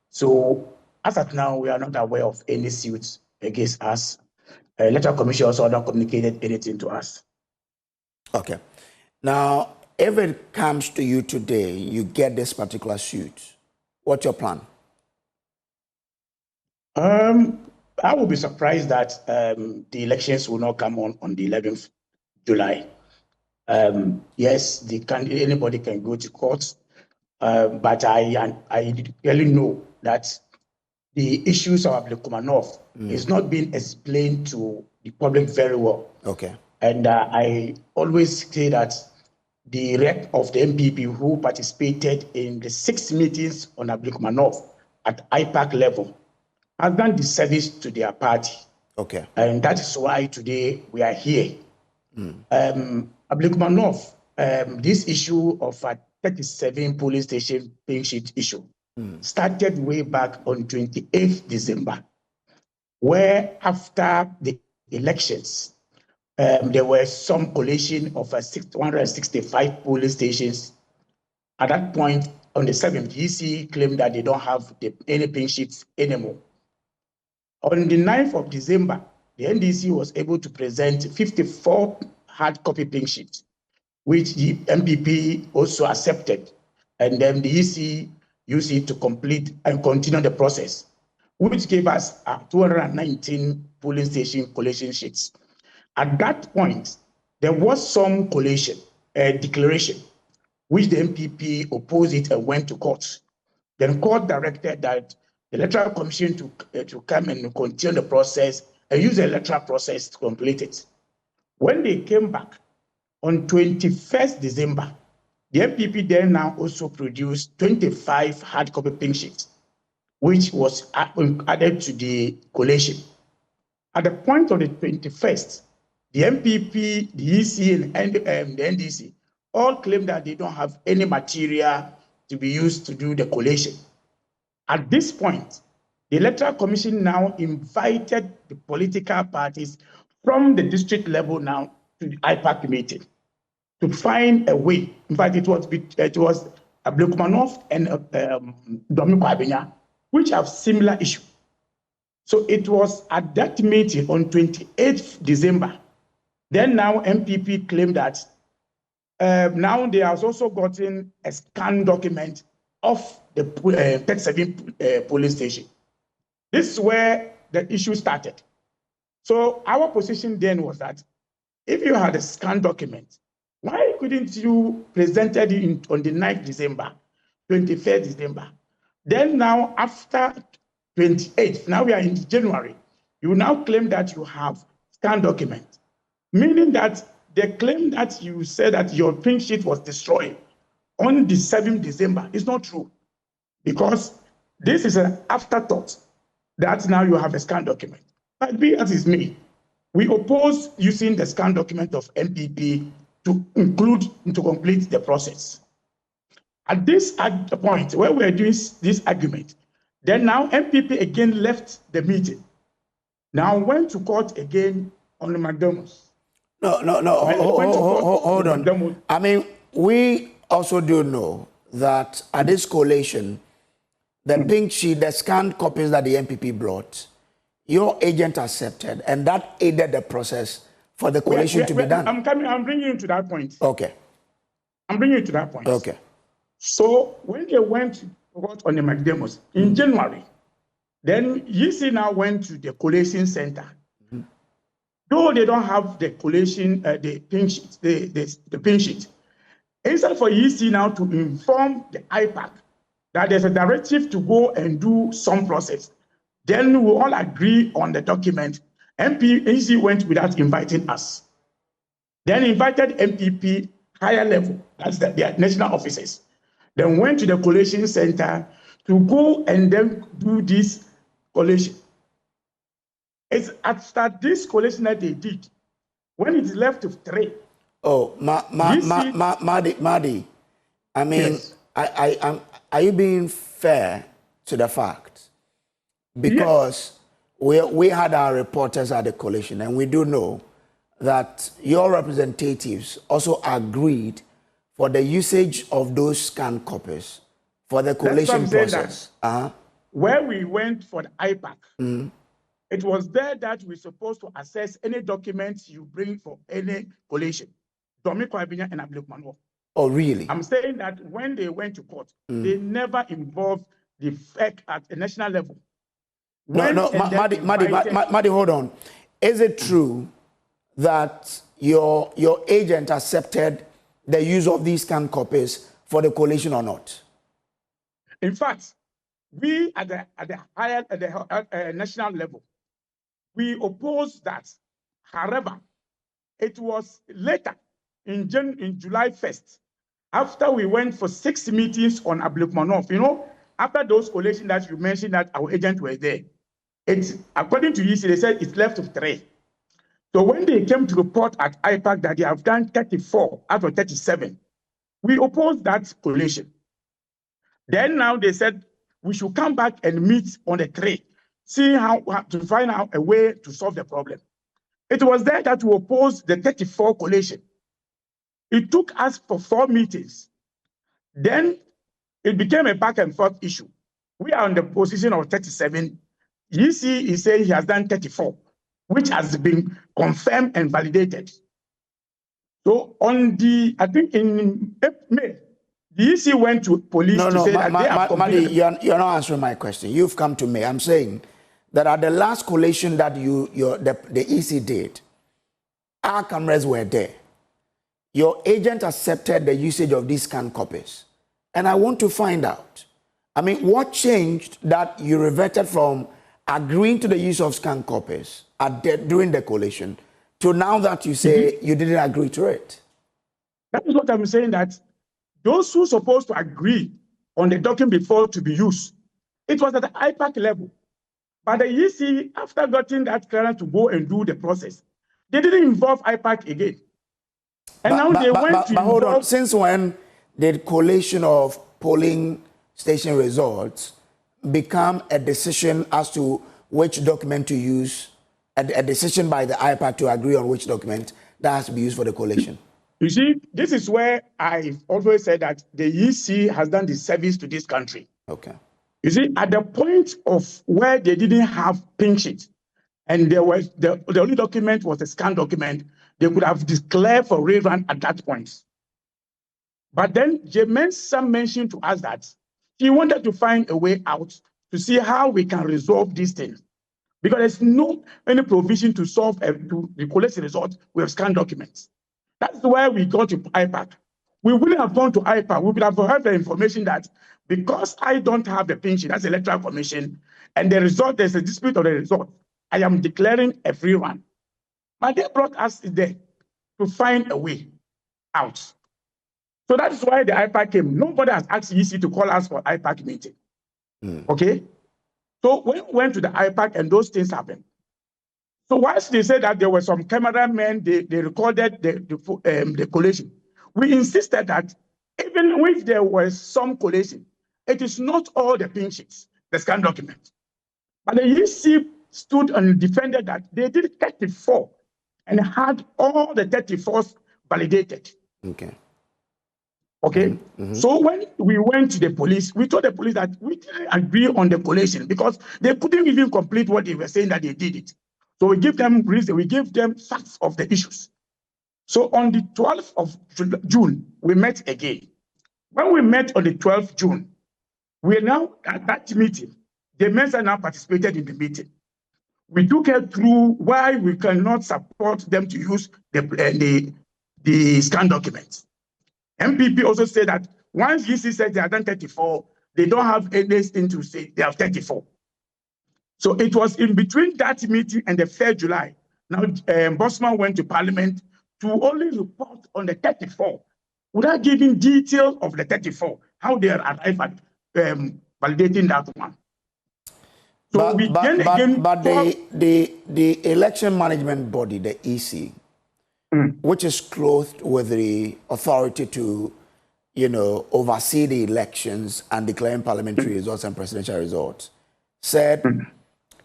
So as at now, we are not aware of any suits against us. Electoral Commission also not communicated anything to us. Okay. Now, if it comes to you today, you get this particular suit, what's your plan? I will be surprised that the elections will not come on the 11th July. Yes, anybody can go to court, but I really know that the issues of Ablekuma North is not being explained to the public very well. Okay. And I always say that the rep of the MPP who participated in the 6 meetings on Ablekuma North at IPAC level has done disservice to their party. Okay. And that is why today we are here. Ablekuma North, this issue of a 37 polling station paying sheet issue started way back on 28th December, where after the elections, there were some collation of 165 polling stations. At that point, on the 7th, EC claimed that they don't have any paying sheets anymore. On the 9th of December, the NDC was able to present 54 hard copy paying sheets, which the MPP also accepted. And then the EC used it to complete and continue the process, which gave us 219 polling station collation sheets. At that point, there was some collation, declaration, which the MPP opposed it and went to court. Then court directed that the Electoral Commission to come and continue the process and use the electoral process to complete it. When they came back on 21st December, the MPP then now also produced 25 hard copy pink sheets, which was added to the collation. At the point of the 21st, the MPP, the EC, and the NDC all claim that they don't have any material to be used to do the collation. At this point, the Electoral Commission now invited the political parties from the district level now to the IPAC meeting to find a way. In fact, it was Ablekuma North and Dominico Abenya, which have similar issues. So it was at that meeting on 28th December, then now MPP claimed that now they have also gotten a scanned document of the 37 police station. This is where the issue started. So our position then was that if you had a scanned document, why couldn't you present it on the 9th December, 23rd December? Then now after 28th, now we are in January, you now claim that you have scanned document, meaning that the claim that you said that your print sheet was destroyed on the 7th December is not true, because this is an afterthought that now you have a scanned document. But be as is me, we oppose using the scanned document of MPP to complete the process. At this point where we're doing this argument, then now MPP again left the meeting. Now went to court again on the McDonald's. No, hold on. I mean, we also do know that at this collation, the pink sheet, the scanned copies that the NPP brought, your agent accepted, and that aided the process for the collation to be done. I'm bringing you to that point. Okay. I'm bringing you to that point. Okay. So when they went on the McDermott in January, then EC now went to the collation center. Though they don't have the collation, the pink sheet, the pink sheet. Instead for EC now to inform the IPAC that there's a directive to go and do some process, then we all agree on the document. EC went without inviting us. Then invited MPP higher level, that's the national officers. Then went to the collation center to go and then do this collation. It's after this collation that they did, when it's left to 3. Oh, Madi, I mean, yes. Are you being fair to the fact? Because yes. we had our reporters at the collation, and we do know that your representatives also agreed for the usage of those scanned copies for the collation process. Where we went for the IPAC, it was there that we're supposed to assess any documents you bring for any collation. Dominic and Ablekuma Polls. Oh, really? I'm saying that when they went to court, they never involved the FEC at a national level. Madi, hold on. Is it true that your agent accepted the use of these scanned copies for the collation or not? In fact, we at the national level, we opposed that. However, it was later in July 1st, after we went for 6 meetings on Ablekuma Polls, you know, after those collations that you mentioned that our agents were there, according to EC, they said it's left of 3. So when they came to report at IPAC that they have done 34 out of 37, we opposed that collation. Then now they said we should come back and meet on the 3, see how to find out a way to solve the problem. It was there that we opposed the 34 collation. It took us for 4 meetings. Then it became a back and forth issue. We are on the position of 37. EC is saying he has done 34, which has been confirmed and validated. So on I think in May, the EC went to police to say that they have completed. You're not answering my question. You've come to me. I'm saying that at the last collation that the EC did, our cameras were there. Your agent accepted the usage of these scanned copies. And I want to find out, I mean, what changed that you reverted from agreeing to the use of scanned copies during the collation to now that you say you didn't agree to it? That is what I'm saying, that those who are supposed to agree on the document before to be used, it was at the IPAC level. But the EC, after getting that clearance to go and do the process, they didn't involve IPAC again. And hold on. Since when did collation of polling station results become a decision as to which document to use, a decision by the IPAC to agree on which document that has to be used for the collation? You see, this is where I always said that the EC has done the service to this country. Okay. You see, at the point of where they didn't have pink sheet, and there was the only document was a scanned document, they could have declared for rerun at that point. But then Jemensa mentioned to us that he wanted to find a way out to see how we can resolve these things. Because there's no any provision to solve to collect the result with scanned documents. That's why we got to IPAC. We wouldn't have gone to IPAC. We would have had the information that because I don't have the pink sheet, that's the Electoral Commission, and the result, there's a dispute of the result, I am declaring a free run. But they brought us there to find a way out. So that is why the IPAC came. Nobody has asked EC to call us for IPAC meeting. Okay? So when we went to the IPAC and those things happened. So whilst they said that there were some cameramen, they recorded the collation, we insisted that even if there was some collation, it is not all the pink sheets, the scanned document. But the EC stood and defended that they did 34 and had all the 34s validated. Okay. Okay? So when we went to the police, we told the police that we didn't agree on the collation because they couldn't even complete what they were saying that they did it. So we give them reason, we gave them facts of the issues. So on the 12th of June, we met again. When we met on the 12th June, we are now at that meeting. The men now participated in the meeting. We took her through why we cannot support them to use the scan documents. MPP also said that once EC said they have done 34, they don't have anything to say, they have 34. So it was in between that meeting and the 3rd July. Now, Bossman went to Parliament to only report on the 34 without giving details of the 34, how they arrived at validating that one. So the election management body, the EC, which is clothed with the authority to, oversee the elections and declaring parliamentary results and presidential results, said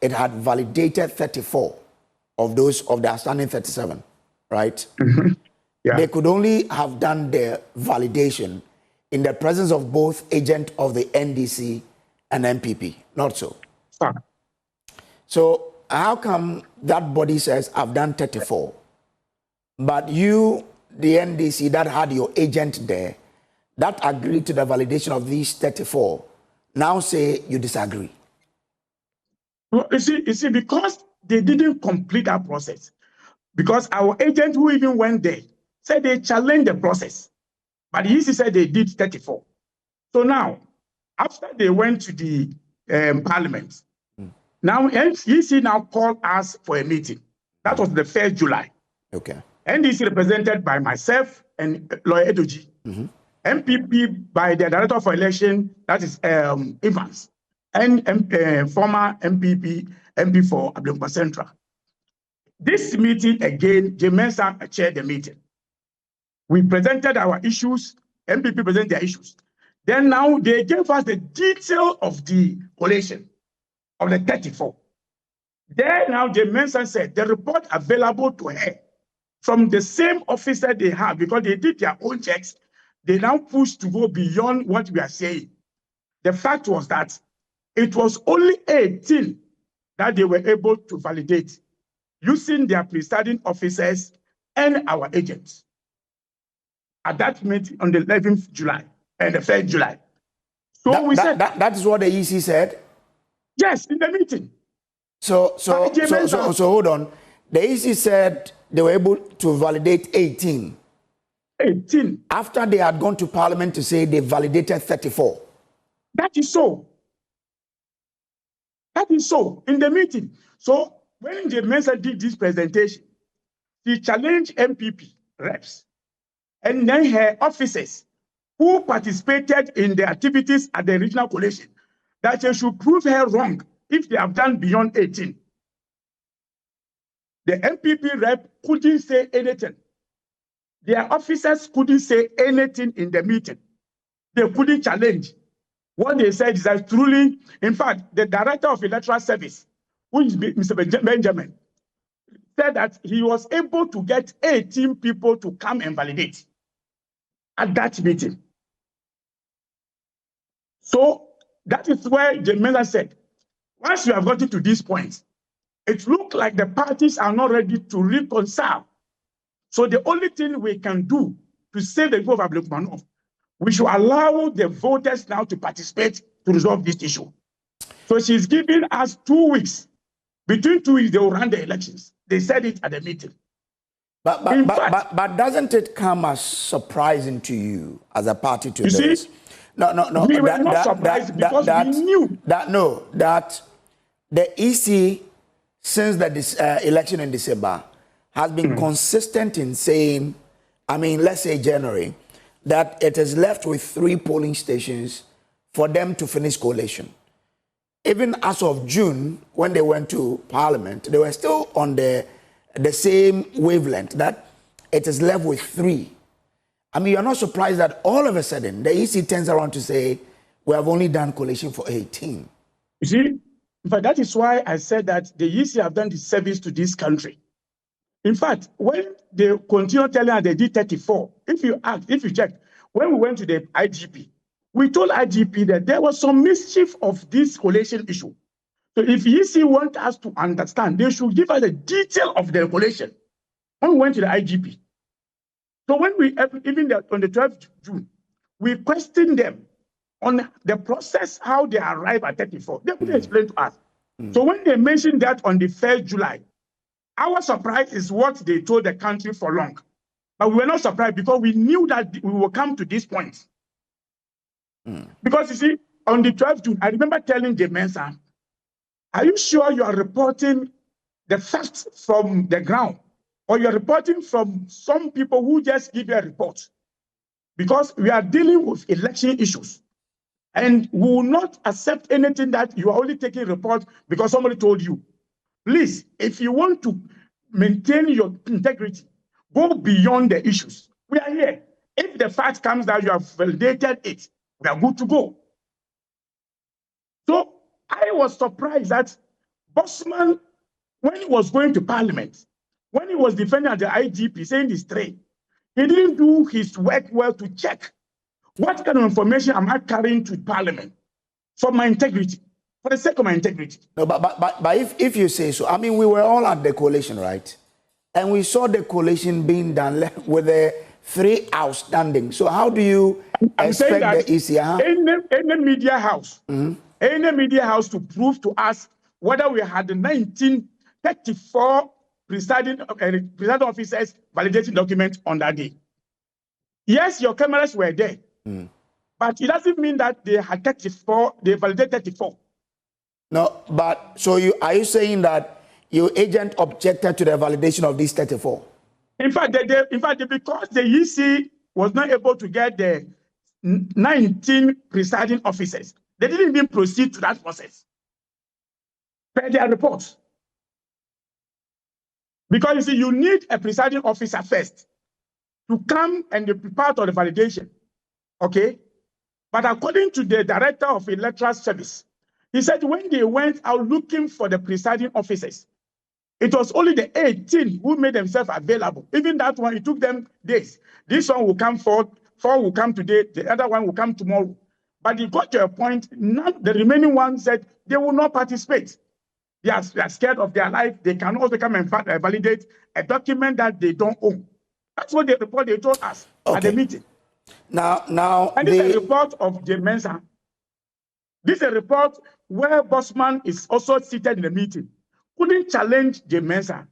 it had validated 34 of the outstanding 37, right? Yeah. They could only have done their validation in the presence of both agent of the NDC and MPP, not so. So how come that body says, I've done 34, but you, the NDC that had your agent there, that agreed to the validation of these 34, now say you disagree? Well, you see, because they didn't complete that process, because our agent who even went there said they challenged the process, but he said they did 34. So now, after they went to the Parliament, now NDC now called us for a meeting. That was the 1st July. Okay. NDC represented by myself and Lawyer Edoji. MPP by the Director for Election, that is Evans, and former MP for Ablekuma Central. This meeting again, Jemensa chaired the meeting. We presented our issues, MPP presented their issues. Then now they gave us the detail of the collation of the 34. Then now Jemensa said the report available to her from the same officer they have, because they did their own checks, they now pushed to go beyond what we are saying. The fact was that it was only 18 that they were able to validate using their presiding officers and our agents. At that meeting on the 11th July and the 3rd July. So that is what the EC said? Yes, in the meeting. So hold on. The EC said they were able to validate 18. 18. After they had gone to Parliament to say they validated 34. That is so. That is so in the meeting. So when the Mensa did this presentation, he challenged MPP reps and then her officers who participated in the activities at the regional collation that they should prove her wrong if they have done beyond 18. The MPP rep couldn't say anything. Their officers couldn't say anything in the meeting. They couldn't challenge. What they said is that truly, in fact, the Director of Electoral Service, who is Mr. Benjamin, said that he was able to get 18 people to come and validate at that meeting. So that is where Jamila said, once you have gotten to this point, it looks like the parties are not ready to reconcile. So the only thing we can do to save the people of Ablekuma, we should allow the voters now to participate to resolve this issue. So she's giving us 2 weeks. Between 2 weeks, they will run the elections. They said it at the meeting. But doesn't it come as surprising to you as a party to this? See? No. We were not surprised because we knew. That the EC, since the election in December, has been consistent in saying, I mean, let's say January, that it is left with 3 polling stations for them to finish collation. Even as of June, when they went to Parliament, they were still on the same wavelength, that it is left with 3. I mean, you're not surprised that all of a sudden, the EC turns around to say, we have only done collation for 18. You see, in fact, that is why I said that the EC have done the service to this country. In fact, when they continue telling us they did 34, if you check, when we went to the IGP, we told IGP that there was some mischief of this collation issue. So if EC want us to understand, they should give us the detail of the collation. When we went to the IGP. So when we, even on the 12th June, we questioned them on the process, how they arrived at 34. They couldn't explain to us. So when they mentioned that on the 1st July, our surprise is what they told the country for long. But we were not surprised because we knew that we will come to this point. Because you see, on the 12th June, I remember telling the Mensa, are you sure you are reporting the facts from the ground? Or you're reporting from some people who just give you a report? Because we are dealing with election issues. And we will not accept anything that you are only taking a report because somebody told you. Please, if you want to maintain your integrity, go beyond the issues. We are here. If the fact comes that you have validated it, we are good to go. So I was surprised that Bossman, when he was going to Parliament, when he was defending at the IGP saying this trade, he didn't do his work well to check what kind of information am I carrying to Parliament for my integrity, for the sake of my integrity. No, but if you say so, I mean, we were all at the coalition, right? And we saw the coalition being done with the 3 outstanding. So how do you expect the EC? Any media house, any media house to prove to us whether we had the 1934 presiding officers validating documents on that day. Yes, your cameras were there, but it doesn't mean that they had 34, they validated 34. No, but so are you saying that your agent objected to the validation of these 34? In fact, because the EC was not able to get the 19 presiding officers, they didn't even proceed to that process per their reports. Because you see, you need a presiding officer first to come and be part of the validation, okay? But according to the director of electoral service, he said when they went out looking for the presiding officers, it was only the 18 who made themselves available. Even that one, it took them days. This one will come forth, 4 will come today, the other one will come tomorrow. But it got to a point, none, the remaining ones said they will not participate. They are scared of their life. They can also come and validate a document that they don't own. That's what the report they told us at the meeting. And this is a report of the Mensa. This is a report where Bossman is also seated in the meeting. Couldn't challenge the Mensa.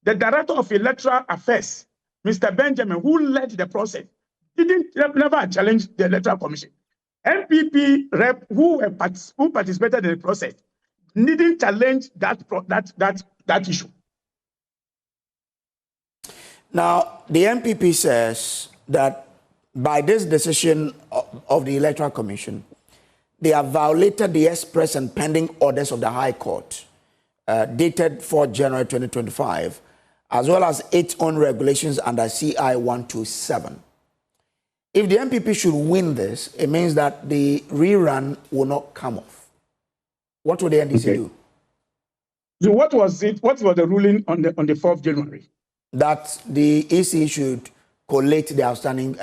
The director of electoral affairs, Mr. Benjamin, who led the process, never challenged the electoral commission. NPP rep who participated in the process didn't challenge that issue. Now, the NPP says that by this decision of the Electoral Commission, they have violated the express and pending orders of the High Court, dated 4 January 2025, as well as its own regulations under CI 127. If the NPP should win this, it means that the rerun will not come off. What will the NDC do? So what was it? What was the ruling on the 4th January? That the EC should collate the outstanding,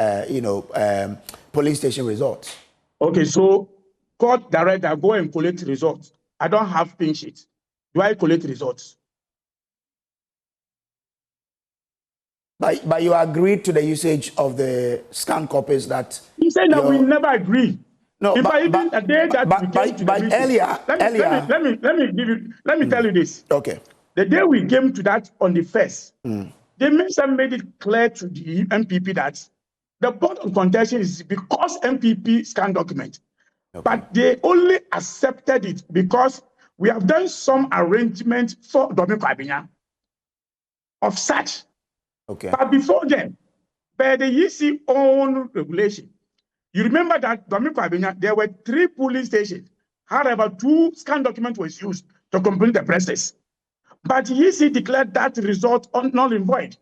police station results. Okay, so court director, go and collect results. I don't have pin sheets. Do I collect results? But you agreed to the usage of the scanned copies that... You said that we never agreed. No, let me tell you this. Okay. The day we came to that on the 1st, the minister made it clear to the MPP that the board of contention is because MPP scanned document. Okay. But they only accepted it because we have done some arrangement for Dominic Abinya of such. Okay. But before then, by the EC own regulation, you remember that Dominic Abinya, there were 3 polling stations. However, 2 scan documents was used to complete the process. But EC declared that result null and void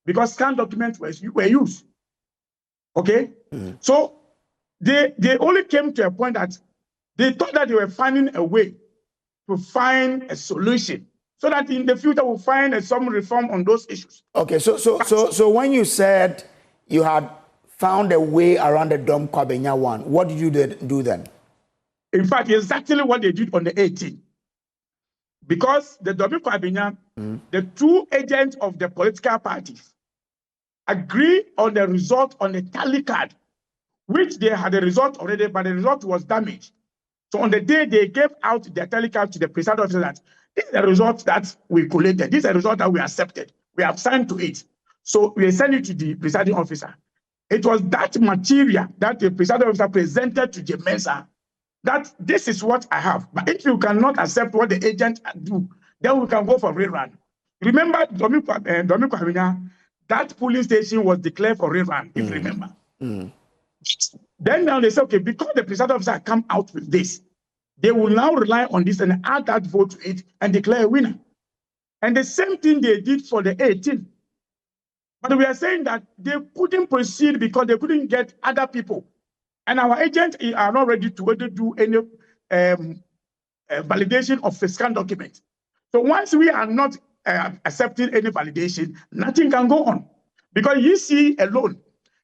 because scan documents were used. Okay? So they only came to a point that they thought that they were finding a way to find a solution so that in the future we'll find some reform on those issues. Okay, so when you said you had found a way around the Dom Kwabenya one. What did you do then? In fact, exactly what they did on the 18th. Because the Dom Kwabenya, the two agents of the political parties, agree on the result on the tally card, which they had the result already, but the result was damaged. So on the day they gave out their tally card to the presiding officer that this is the result that we collated, this is the result that we accepted, we have signed to it. So we sent it to the presiding officer. It was that material that the presiding officer presented to the Mensa that this is what I have. But if you cannot accept what the agent do, then we can go for rerun. Remember, Kwabenya, that polling station was declared for rerun, if you remember. Then now they say, okay, because the presiding officer come out with this, they will now rely on this and add that vote to it and declare a winner. And the same thing they did for the 18th. But we are saying that they couldn't proceed because they couldn't get other people. And our agents are not ready to do any validation of the scan document. So once we are not accepting any validation, nothing can go on. Because EC alone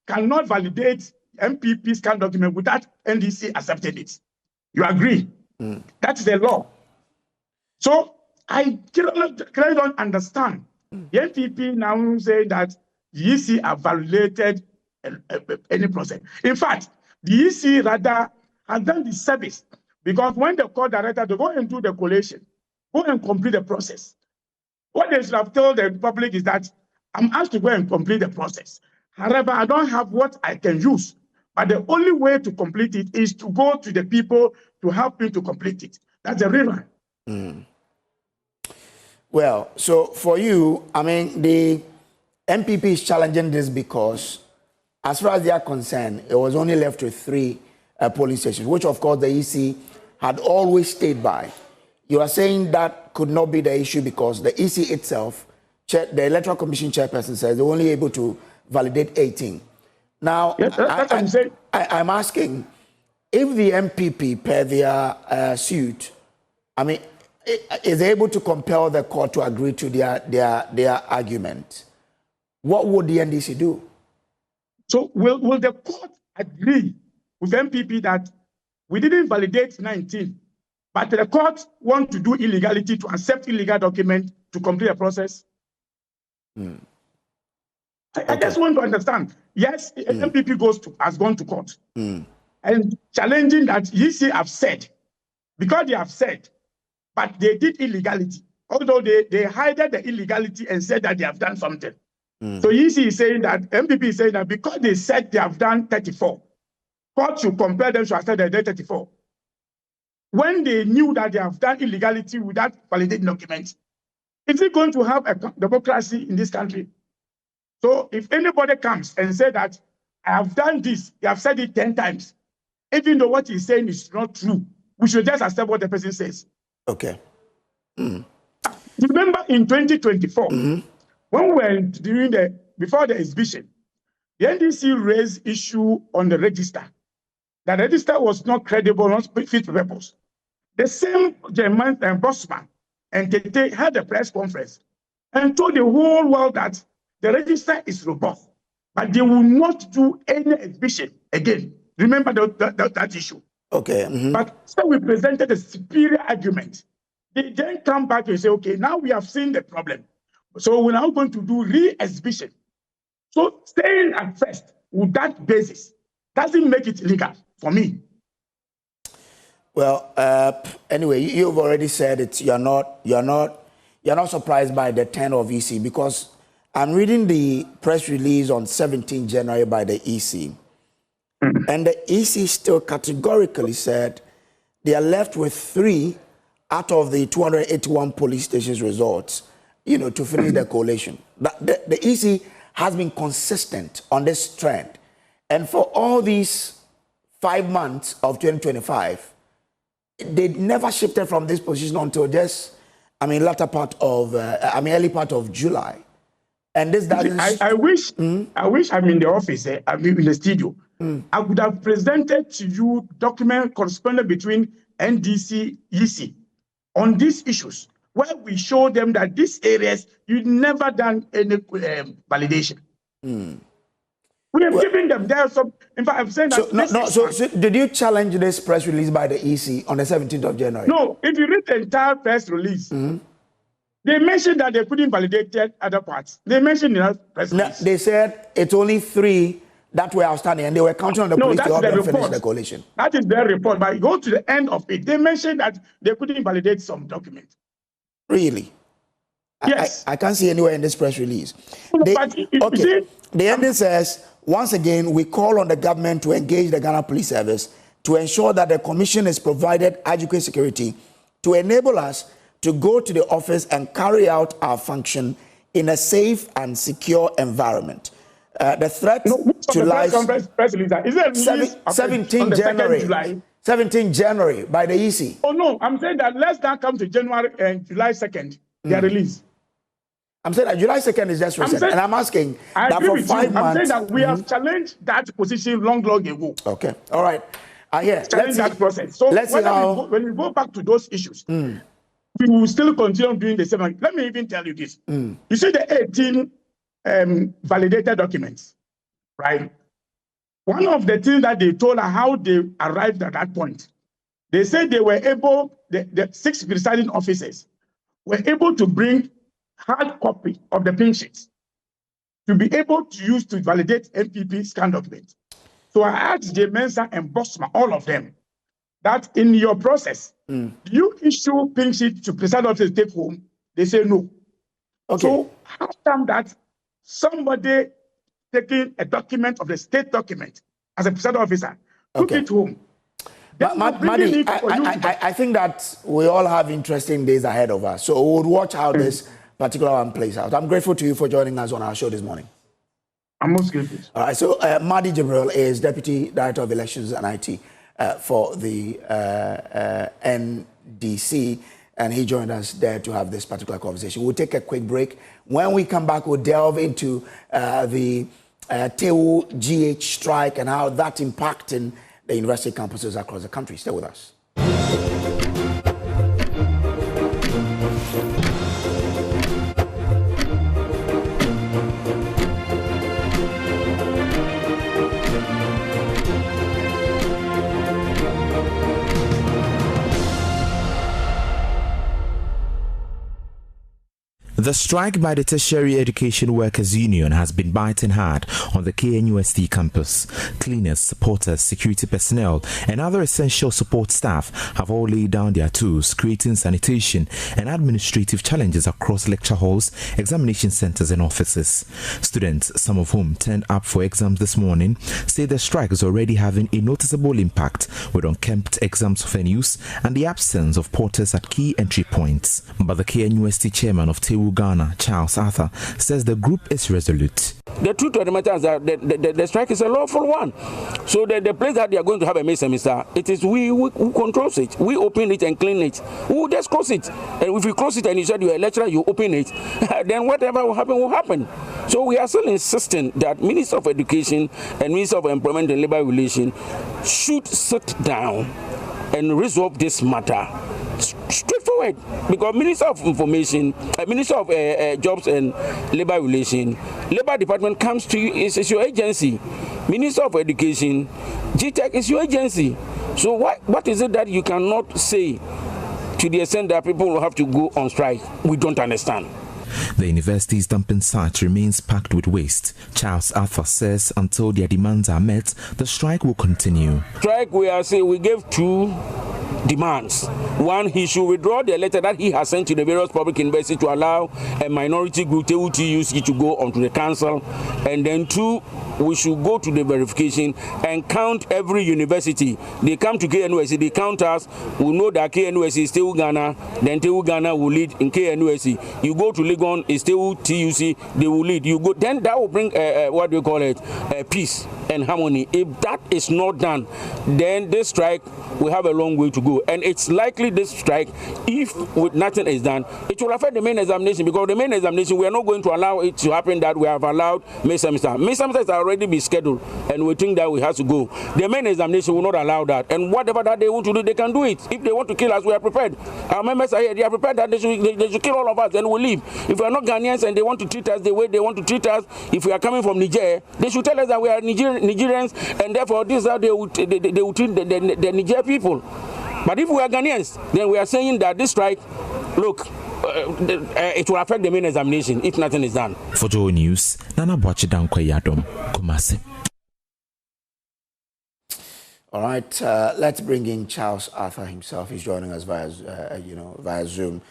cannot validate MPP scan document without NDC accepting it. You agree? That's the law. So I clearly don't understand. The NPP now say that the EC have validated any process. In fact, the EC rather has done the service because when the court director to go and do the collation, go and complete the process. What they should have told the public is that I'm asked to go and complete the process. However, I don't have what I can use. But the only way to complete it is to go to the people to help me to complete it. That's the reason. Well, so for you, I mean, the MPP is challenging this because, as far as they are concerned, it was only left with 3 polling stations, which, of course, the EC had always stayed by. You are saying that could not be the issue because the EC itself, the Electoral Commission chairperson says they're only able to validate 18. Now, yes, I'm asking, if the MPP, per their suit, I mean, is able to compel the court to agree to their argument, what would the NDC do? So will the court agree with MPP that we didn't validate 19, but the court want to do illegality, to accept illegal document to complete the process? I just want to understand. Yes, MPP has gone to court and challenging that EC have said, because they have said, but they did illegality. Although they hid the illegality and said that they have done something. So EC is saying that, MPP is saying that because they said they have done 34, court should compare them to accept they did 34. When they knew that they have done illegality without validating documents, is it going to have a democracy in this country? So if anybody comes and says that I have done this, they have said it 10 times, even though what he's saying is not true, we should just accept what the person says. Okay. Remember in 2024, when we were before the exhibition, the NDC raised issue on the register. The register was not credible, not fit for purpose. The same gentleman and Bossman and Tete had a press conference and told the whole world that the register is robust, but they will not do any exhibition again. Remember that issue. Okay. But so we presented a superior argument. They then come back and say, okay, now we have seen the problem. So we're now going to do re-exhibition. So staying at first with that basis doesn't make it legal for me. Well, anyway, you've already said it. You're not surprised by the turn of EC because I'm reading the press release on 17 January by the EC. And the EC still categorically said they are left with 3 out of the 281 police stations results, to finish the coalition. The EC has been consistent on this trend. And for all these 5 months of 2025, they never shifted from this position until just, early part of July. And this I wish I'm in the office, I'm in the studio. I would have presented to you document corresponding between NDC, EC on these issues, where we show them that these areas, you've never done any validation. We have given them there some. In fact, I'm saying that. So did you challenge this press release by the EC on the 17th of January? No. If you read the entire press release, they mentioned that they couldn't validate other parts. They mentioned in that press release. They said it's only 3 that were outstanding, and they were counting on the police to help them finish the coalition. That is their report. But go to the end of it. They mentioned that they couldn't validate some documents. Really? Yes. I can't see anywhere in this press release. The ending says, once again, we call on the government to engage the Ghana Police Service to ensure that the Commission is provided adequate security to enable us to go to the office and carry out our function in a safe and secure environment. The threat to life, 17 January, 17 January by the EC. Oh no, I'm saying that let's not come to January and July 2nd, their release. I'm saying that July 2nd is just recent, and I'm asking that for 5 months. I'm saying that we have challenged that position long ago. Okay, all right. Let's that process. So when we go back to those issues, we will still continue doing the same. Let me even tell you this. You see the 18 validated documents, right? One of the things that they told us how they arrived at that point, they said they were able, the 6 presiding officers were able to bring hard copy of the pink sheets to be able to use to validate NPP scan documents. So I asked J. Mensah and Bossman, all of them, that in your process, do you issue pink sheet to presiding officers take home? They say no. Okay. So how come that somebody taking a document of the state document as a presiding officer took it home? Madi, I think that we all have interesting days ahead of us. So we'll watch how this particular one plays out. I'm grateful to you for joining us on our show this morning. I'm most grateful. All right, so Madi Gibril is Deputy Director of Elections and IT for the NDC, and he joined us there to have this particular conversation. We'll take a quick break. When we come back, we'll delve into the TEWU GH strike and how that's impacting the university campuses across the country. Stay with us. The strike by the Tertiary Education Workers Union has been biting hard on the KNUST campus. Cleaners, porters, security personnel, and other essential support staff have all laid down their tools, creating sanitation and administrative challenges across lecture halls, examination centers, and offices. Students, some of whom turned up for exams this morning, say the strike is already having a noticeable impact with unkempt exams venues and the absence of porters at key entry points. But the KNUST chairman of TEWU Ghana, Charles Arthur, says the group is resolute. The truth of the matter is that the strike is a lawful one. So the place that they are going to have a May semester, it is we who controls it. We open it and clean it. We will just close it. And if you close it and you said you're a lecturer, you open it, then whatever will happen will happen. So we are still insisting that Minister of Education and Minister of Employment and Labour Relations should sit down and resolve this matter. Straightforward, because Minister of Information, Minister of Jobs and Labour Relations, Labour Department comes to you, is your agency. Minister of Education, GTech is your agency. So what is it that you cannot say to the extent that people will have to go on strike? We don't understand. The university's dumping site remains packed with waste. Charles Arthur says until their demands are met, the strike will continue. Strike, we gave 2 demands. One, he should withdraw the letter that he has sent to the various public universities to allow a minority group, TUC, to go onto the council. And then 2, we should go to the verification and count every university. They come to KNUST, they count us, we know that KNUST is TEWU Ghana, then TEWU Ghana will lead in KNUST. You go to Legon, it's TEWU TUC, they will lead. You go, then that will bring peace and harmony. If that is not done, then this strike will have a long way to go. And it's likely this strike, if nothing is done, it will affect the main examination, because the main examination, we are not going to allow it to happen that we have allowed May semester. May semester is already been scheduled, and we think that we have to go. The main examination will not allow that, and whatever that they want to do, they can do it. If they want to kill us, we are prepared. Our members are here, they are prepared that they should kill all of us, and we leave. If we are not Ghanaians and they want to treat us the way they want to treat us, if we are coming from Niger, they should tell us that we are Nigerians, and therefore this is how they will treat the Niger people. But if we are Ghanaians, then we are saying that this strike, look, it will affect the main examination if nothing is done. For Joe News, Nana Yadom, Kumasi. All right, let's bring in Charles Arthur himself. He's joining us via Zoom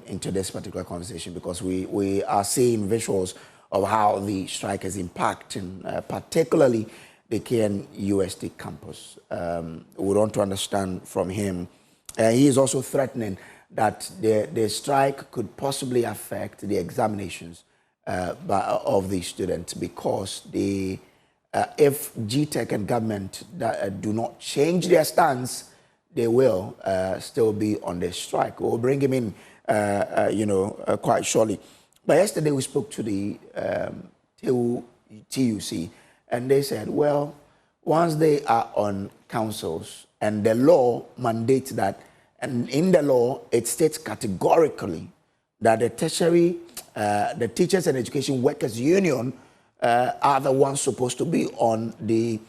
into this particular conversation, because we are seeing visuals of how the strike is impacting, particularly the KNUST campus. We want to understand from him. He is also threatening that the strike could possibly affect the examinations of the students, because if GTEC and government do not change their stance, they will still be on the strike. We'll bring him in, quite shortly. But yesterday we spoke to the TUC, and they said, well, once they are on councils and the law mandates that, and in the law it states categorically that the tertiary, the Teachers and Education Workers Union are the ones supposed to be on the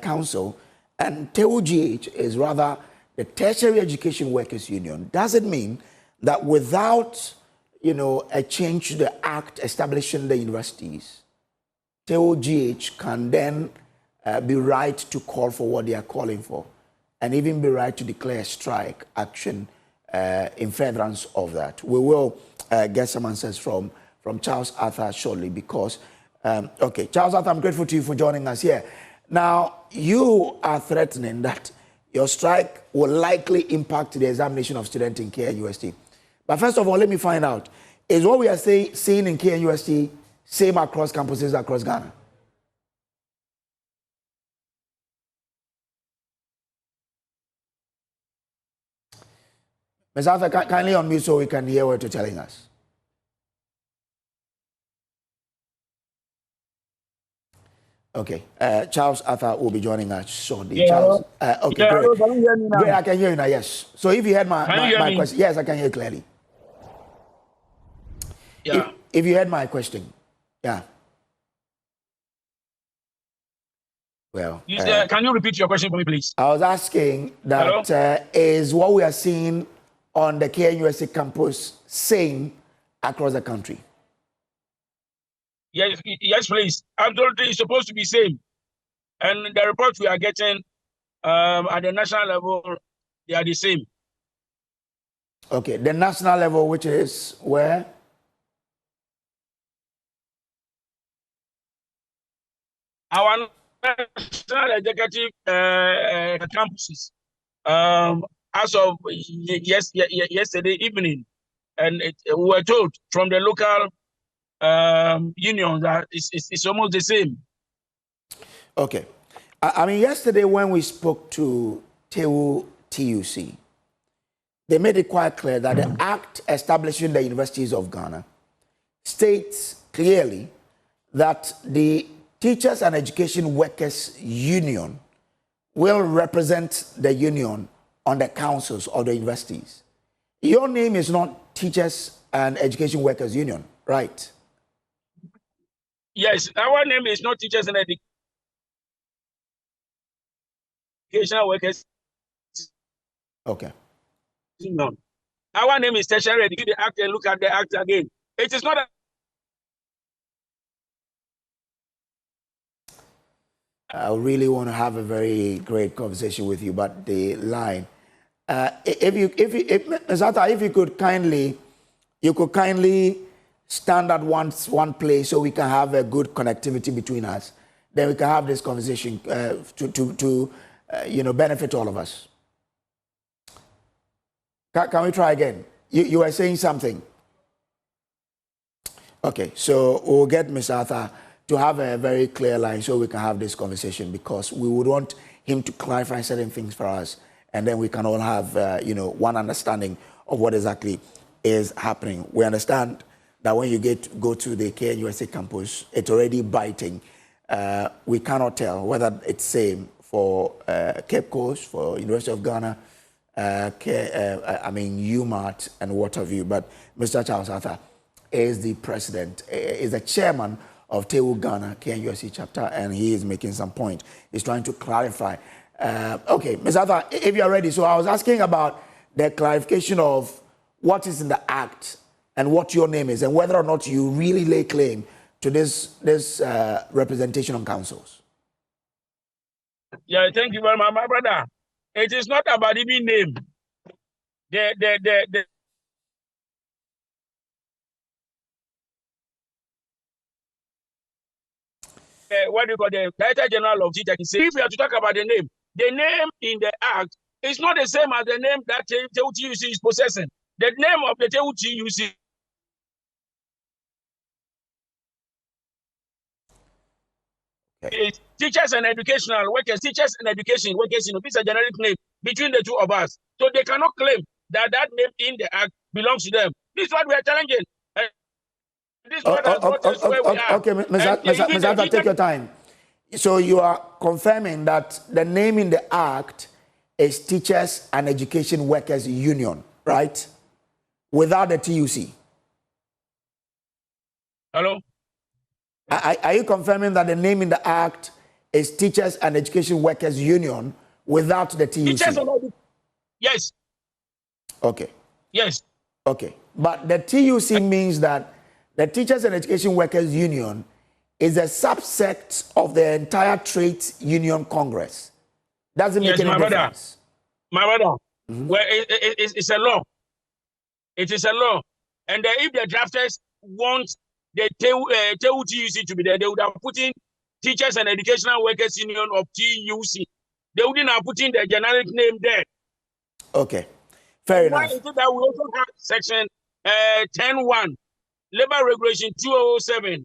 council, and TUGH is rather the Tertiary Education Workers Union. Does it mean that without, a change to the act establishing the universities, TUGH can then be right to call for what they are calling for, and even be right to declare strike action in furtherance of that? We will get some answers from Charles Arthur shortly, because, okay, Charles Arthur, I'm grateful to you for joining us here. Now, you are threatening that your strike will likely impact the examination of students in KNUST. But first of all, let me find out, is what we are seeing in KNUST same across campuses across Ghana? Ms. Arthur, kindly unmute so we can hear what you're telling us. Okay, Charles Arthur will be joining us shortly. Yeah, Charles, okay, yeah, great. hello, can you hear me now? Great, I can hear you now, yes. So if you heard my question, yes, I can hear you clearly. Yeah. If you heard my question, yeah. Well, can you repeat your question for me, please? I was asking that is what we are seeing on the KNUST campus same across the country? Yes, please. Absolutely, it's supposed to be same. And the reports we are getting at the national level, they are the same. Okay, the national level, which is where? Our national executive campuses, as of yesterday evening, and we were told from the local union that it's almost the same. Okay. I mean, yesterday when we spoke to TUC, they made it quite clear that the act establishing the universities of Ghana states clearly that the Teachers and Education Workers Union will represent the union on the councils of the universities. Your name is not Teachers and Education Workers Union, right? Yes, our name is not Teachers and Education Workers. Okay. No. Our name is Tertiary Education. The act and look at the act again. It is not a I really want to have a very great conversation with you, but the line. If you could kindly stand at one place so we can have a good connectivity between us. Then we can have this conversation to benefit all of us. Can we try again? You were saying something. Okay, so we'll get Ms. Arthur to have a very clear line so we can have this conversation, because we would want him to clarify certain things for us, and then we can all have one understanding of what exactly is happening. We understand that when you go to the KNUST campus, it's already biting we cannot tell whether it's same for Cape Coast, for University of Ghana, UMAT and what have you. But Mr. Charles Arthur is the president, is the chairman of TEU Ghana KNUST chapter, and he is making some point. He's trying to clarify. Okay, Mr. Arthur, if you are ready. So I was asking about the clarification of what is in the act and what your name is, and whether or not you really lay claim to this representation on councils. Yeah, thank you very much, my brother. It is not about even name. What do you call the Director General of Teachers? If you have to talk about the name in the act is not the same as the name that TUC is possessing. The name of the TUC is teachers and educational workers, teachers and education workers. This is a generic name between the two of us. So they cannot claim that that name in the act belongs to them. This is what we are challenging. This is what has brought us where we are. Okay, Ms. Arthur, take your time. So you are confirming that the name in the act is Teachers and Education Workers Union, right? Without the TUC. Hello? Are you confirming that the name in the act is Teachers and Education Workers Union without the TUC? Yes. Okay. Yes. Okay. But the TUC means that the Teachers and Education Workers Union is a subset of the entire Trades Union Congress. Doesn't make any difference. My brother, well, it's a law. It is a law. And if the drafters want the TUC to be there, they would have put in Teachers and Educational Workers Union of TUC. They wouldn't have put in the generic name there. Okay, fair enough. Why is it that we also have section 10.1, Labor Regulation 2007,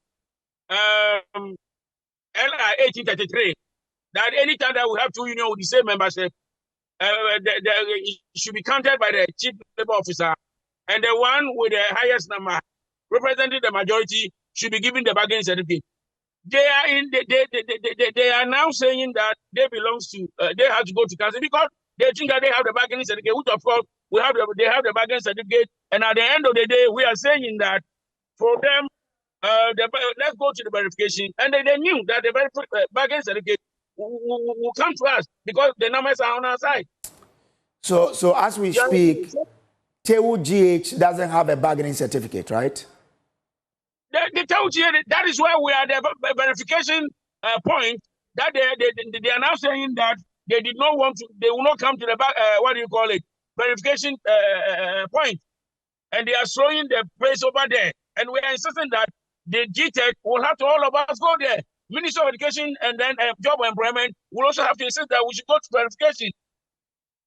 LI 1833, that any time that we have two unions with the same membership, it should be counted by the chief labor officer, and the one with the highest number representing the majority should be given the bargaining certificate. They are now saying that they belongs to they have to go to council because they think that they have the bargaining certificate, which of course they have the bargaining certificate, and at the end of the day we are saying that for them let's go to the verification, and they knew that the bargaining certificate will come to us because the numbers are on our side. So as we speak, TEU GH doesn't have a bargaining certificate, right? They tell you that is where we are the verification point that they are now saying that they did not want to, they will not come to the verification point, and they are showing the place over there, and we are insisting that the GTEC will have to all of us go there. Minister of Education and then Job and Employment will also have to insist that we should go to verification,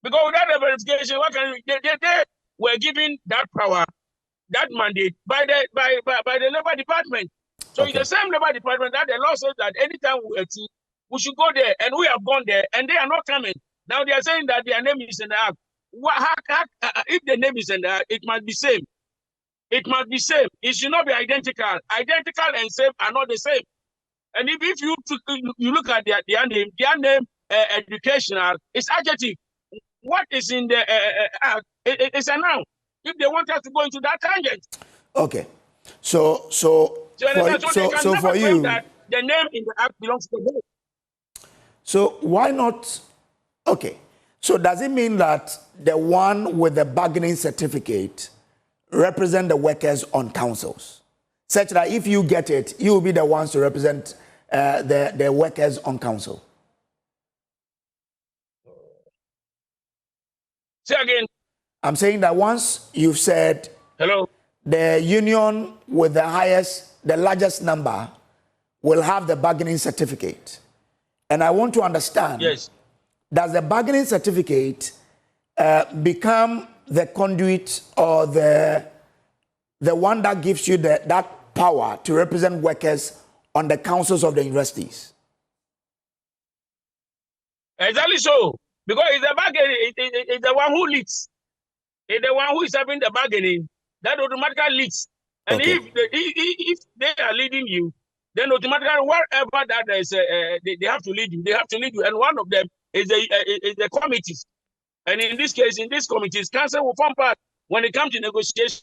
because without the verification, what can they were given that power, that mandate by the Labor Department. So it's the same Labor Department that the law says that anytime we should go there, and we have gone there, and they are not coming. Now they are saying that their name is in the act. If the name is in the act, it must be same. It must be same. It should not be identical. Identical and same are not the same. And if you look at their name educational is adjective. What is in the act? It's a noun. If they want us to go into that tangent. Okay. So for you, that the name in the act belongs to the board. So why not? Okay. So does it mean that the one with the bargaining certificate represent the workers on councils, such that if you get it, you will be the ones to represent the workers on council? Say again. I'm saying that once you've said hello, the union with the largest number will have the bargaining certificate. And I want to understand, yes, does the bargaining certificate become the conduit or the one that gives you that power to represent workers on the councils of the universities? Exactly so. Because it's the bargaining, it's the one who leads. It's the one who is having the bargaining that automatically leads. And if they are leading you, then automatically wherever that there is, they have to lead you. They have to lead you, and one of them is the committees. And in this case, in these committees, council will form part when it comes to negotiation.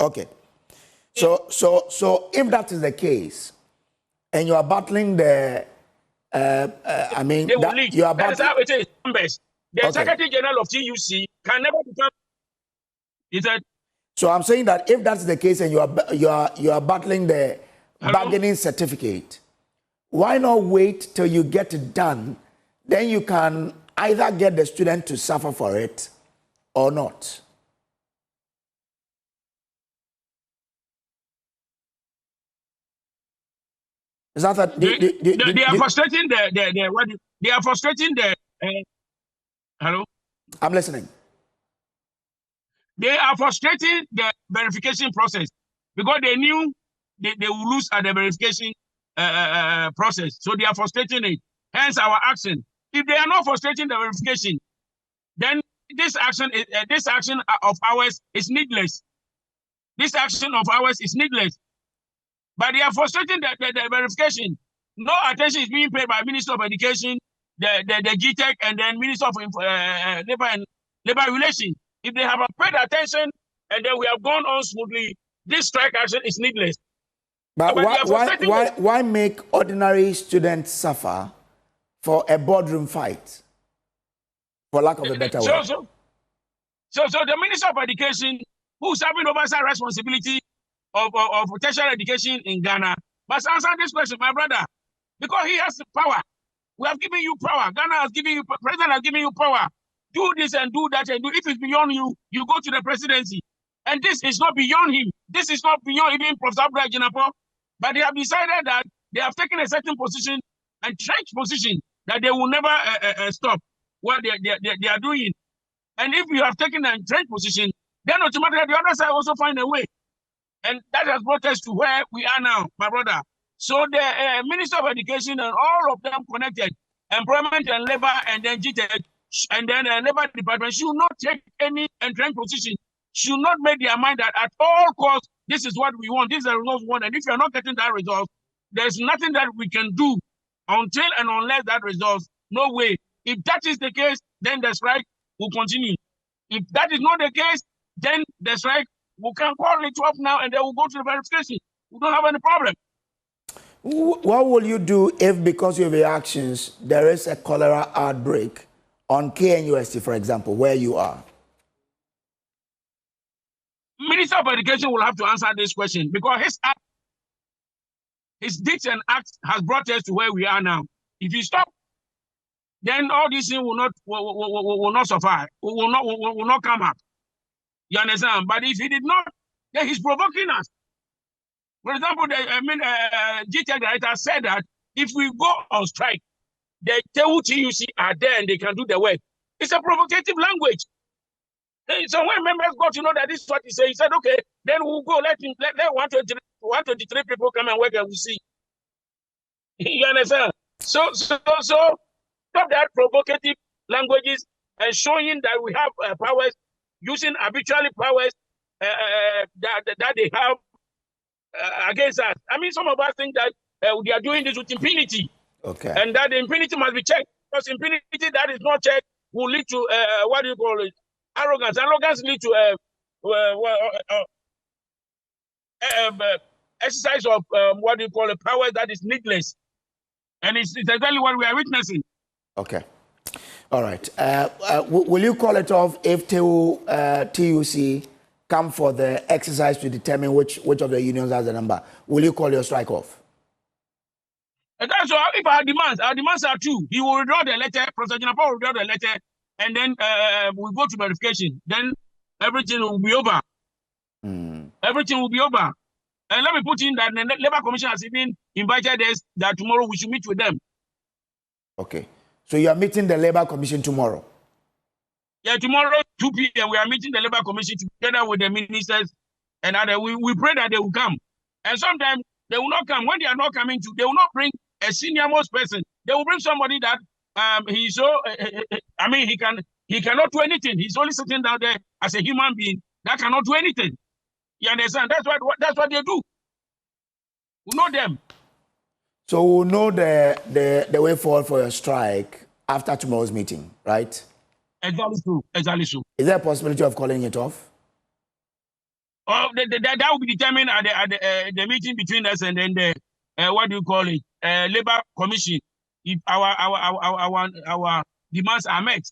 Okay. So if that is the case, and you are battling the, I mean, you are battling. That is how it is. Members. The Secretary General of TUC can never become. He said. So I'm saying that if that's the case, and you are battling the bargaining certificate, why not wait till you get it done? Then you can either get the student to suffer for it or not. Is that they are frustrating they are frustrating the hello? I'm listening. They are frustrating the verification process because they knew they will lose at the verification process. So they are frustrating it. Hence our action. If they are not frustrating the verification, then this action of ours is needless. This action of ours is needless. But they are frustrating the verification. No attention is being paid by Minister of Education, the GTEC, and then Minister of Labor and Labor Relations. If they have paid attention and then we have gone on smoothly, this strike action is needless. But why make ordinary students suffer for a boardroom fight, for lack of a better word? So the Minister of Education, who's having oversight responsibility of tertiary education in Ghana, must answer this question, my brother, because he has the power. We have given you power. Ghana has given you, President has given you power. Do this and do that and do. If it's beyond you, you go to the presidency. And this is not beyond him. This is not beyond even Professor Abdul. But they have decided that they have taken a certain position, and trench position, that they will never stop what they are doing. And if you have taken a trench position, then automatically the other side also find a way. And that has brought us to where we are now, my brother. So the Minister of Education and all of them connected, Employment and Labor and then GTEC, and then Labor Department should not take any entrenched position, should not make their mind that at all costs, this is what we want, this is the result we want. And if you're not getting that result, there's nothing that we can do until and unless that result. No way. If that is the case, then the strike will continue. If that is not the case, then the strike, we can call it up now and then we'll go to the verification. We don't have any problem. What will you do if, because of your actions, there is a cholera outbreak on KNUST, for example, where you are? Minister of Education will have to answer this question because his deeds and acts has brought us to where we are now. If you stop, then all these things will not survive, will not come up. You understand? But if he did not, then he's provoking us. For example, GTEC director said that if we go on strike, the TUC are there and they can do the work. It's a provocative language. So when members got to know that this is what he said, he said, okay, then we'll go, let 123 people come and work and we'll see. You understand? So stop that provocative languages and showing that we have powers, using arbitrary powers that they have against us. I mean, some of us think that they are doing this with impunity. Okay. And that the impunity must be checked. Because impunity that is not checked will lead to, what do you call it? Arrogance. Arrogance leads to exercise of what do you call it? Power that is needless. And it's exactly what we are witnessing. Okay. All right. Will you call it off if TUC come for the exercise to determine which of the unions has the number? Will you call your strike off? And that's why if our demands are true, he will withdraw the letter, Professor Jinapa will withdraw the letter, and then we go to verification. Then everything will be over. Everything will be over. And let me put in that the Labour Commission has even invited us that tomorrow we should meet with them. Okay. So you are meeting the Labour Commission tomorrow? Yeah, tomorrow, 2 p.m., we are meeting the Labour Commission together with the ministers, and we pray that they will come. And sometimes they will not come. When they are not coming, they will not bring a senior-most person. They will bring somebody that he's so, I mean, he cannot do anything. He's only sitting down there as a human being that cannot do anything. You understand? That's what they do. We know them. So we'll know the way forward for your strike after tomorrow's meeting, right? Exactly true. Exactly true. Is there a possibility of calling it off? Oh, that will be determined at the meeting between us and then the what do you call it? Labor Commission. If our demands are met.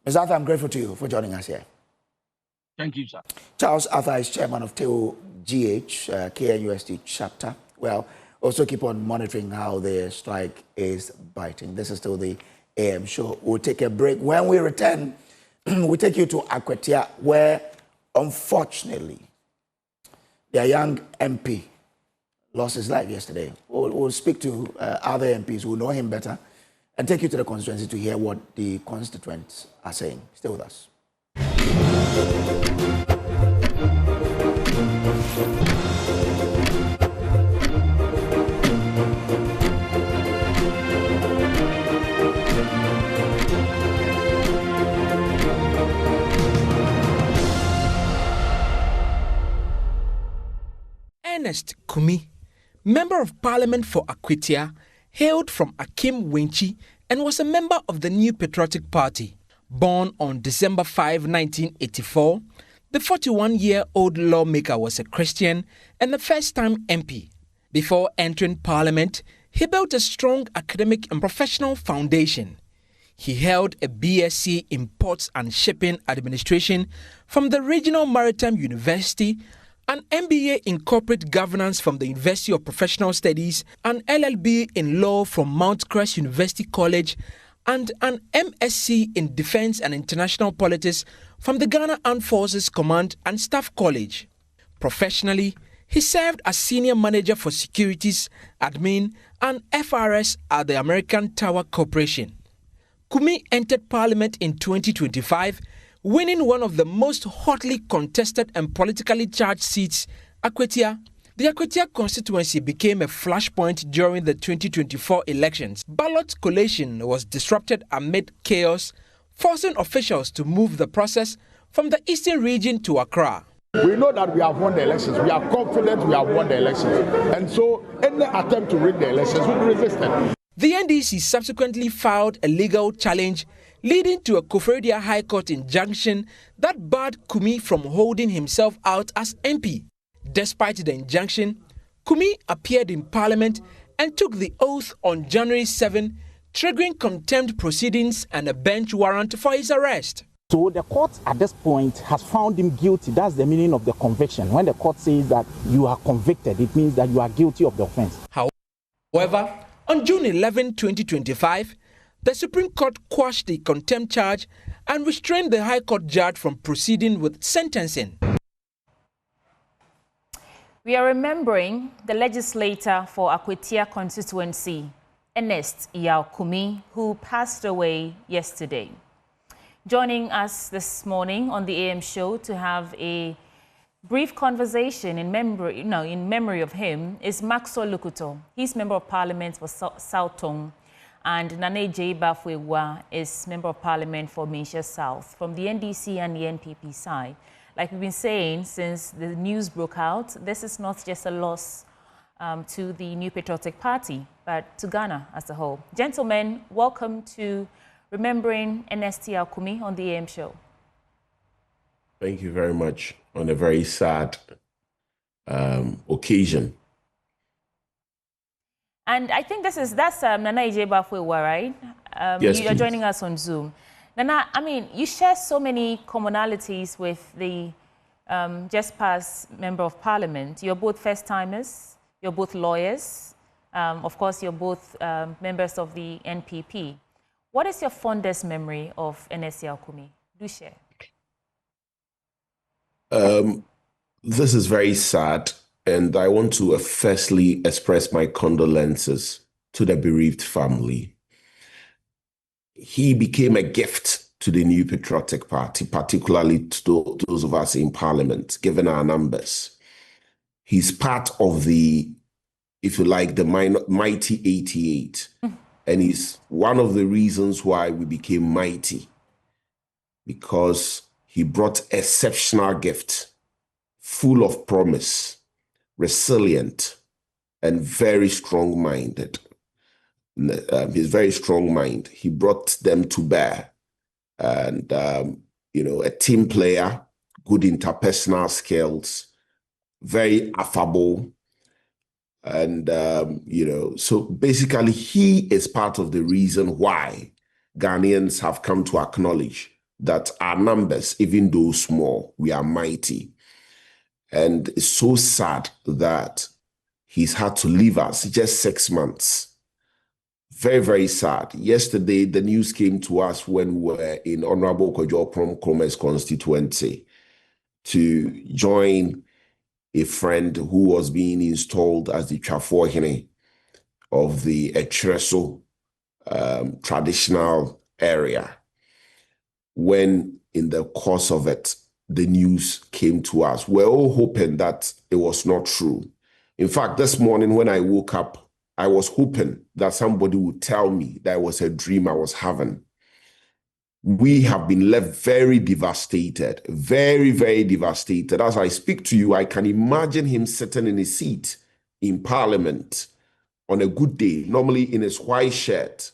Mr. Arthur, I'm grateful to you for joining us here. Thank you, sir. Charles Arthur is chairman of TEO GH, KNUST chapter. Well, also keep on monitoring how the strike is biting. This is still the AM show. We'll take a break. When we return, we'll take you to Akwetia, where, unfortunately, their young MP lost his life yesterday. We'll speak to other MPs who know him better and take you to the constituency to hear what the constituents are saying. Stay with us. Ernest Kumi, Member of Parliament for Akwetia, hailed from Akim Wenchi and was a member of the New Patriotic Party. Born on December 5, 1984, the 41-year-old lawmaker was a Christian and a first-time MP. Before entering Parliament, he built a strong academic and professional foundation. He held a BSc in Ports and Shipping Administration from the Regional Maritime University, an MBA in Corporate Governance from the University of Professional Studies, an LLB in Law from Mount Crest University College, and an MSc in Defense and International Politics from the Ghana Armed Forces Command and Staff College. Professionally, he served as Senior Manager for Securities, Admin, and FRS at the American Tower Corporation. Kumi entered Parliament in 2025, winning one of the most hotly contested and politically charged seats, Akwetia. The Akwetia constituency became a flashpoint during the 2024 elections. Ballot collation was disrupted amid chaos, forcing officials to move the process from the eastern region to Accra. We know that we have won the elections. We are confident we have won the elections. And so any attempt to rig the elections will be resisted. The NDC subsequently filed a legal challenge leading to a Koforidua High Court injunction that barred Kumi from holding himself out as MP. Despite the injunction, Kumi appeared in Parliament and took the oath on January 7, triggering contempt proceedings and a bench warrant for his arrest. So the court at this point has found him guilty. That's the meaning of the conviction. When the court says that you are convicted, it means that you are guilty of the offense. However, on June 11, 2025, the Supreme Court quashed the contempt charge and restrained the High Court judge from proceeding with sentencing. We are remembering the legislator for Akwetia constituency, Ernest Kumi, who passed away yesterday. Joining us this morning on the AM show to have a brief conversation in memory of him is Maxwell Lukuto. He's Member of Parliament for South Tong, and Nane J. Bafwewa is Member of Parliament for Meisha South. From the NDC and the NPP side, like we've been saying since the news broke out, this is not just a loss to the New Patriotic Party, but to Ghana as a whole. Gentlemen, welcome to Remembering Ernest Kumi on the AM show. Thank you very much on a very sad occasion. And I think that's Nana Ije Bafwewa, right? Yes, you are joining us on Zoom. Nana, I mean, you share so many commonalities with the just past Member of Parliament. You're both first-timers, you're both lawyers, of course, you're both members of the NPP. What is your fondest memory of Ernest Kumi? Do share. This is very sad, and I want to firstly express my condolences to the bereaved family. He became a gift to the New Patriotic Party, particularly to those of us in Parliament, given our numbers. He's part of the, if you like, the mighty 88. And he's one of the reasons why we became mighty, because he brought exceptional gift, full of promise, resilient, and very strong-minded. He's very strong-minded. He brought them to bear. And, a team player, good interpersonal skills, very affable. And, so basically he is part of the reason why Ghanaians have come to acknowledge that our numbers, even though small, we are mighty. And it's so sad that he's had to leave us just 6 months. Very, very sad. Yesterday, the news came to us when we were in Honorable Kojo Krome's constituency to join a friend who was being installed as the Chafohene of the Etreso traditional area. When in the course of it, the news came to us, we're all hoping that it was not true. In fact, this morning when I woke up, I was hoping that somebody would tell me that it was a dream I was having. We have been left very devastated, very, very devastated. As I speak to you, I can imagine him sitting in his seat in Parliament on a good day, normally in his white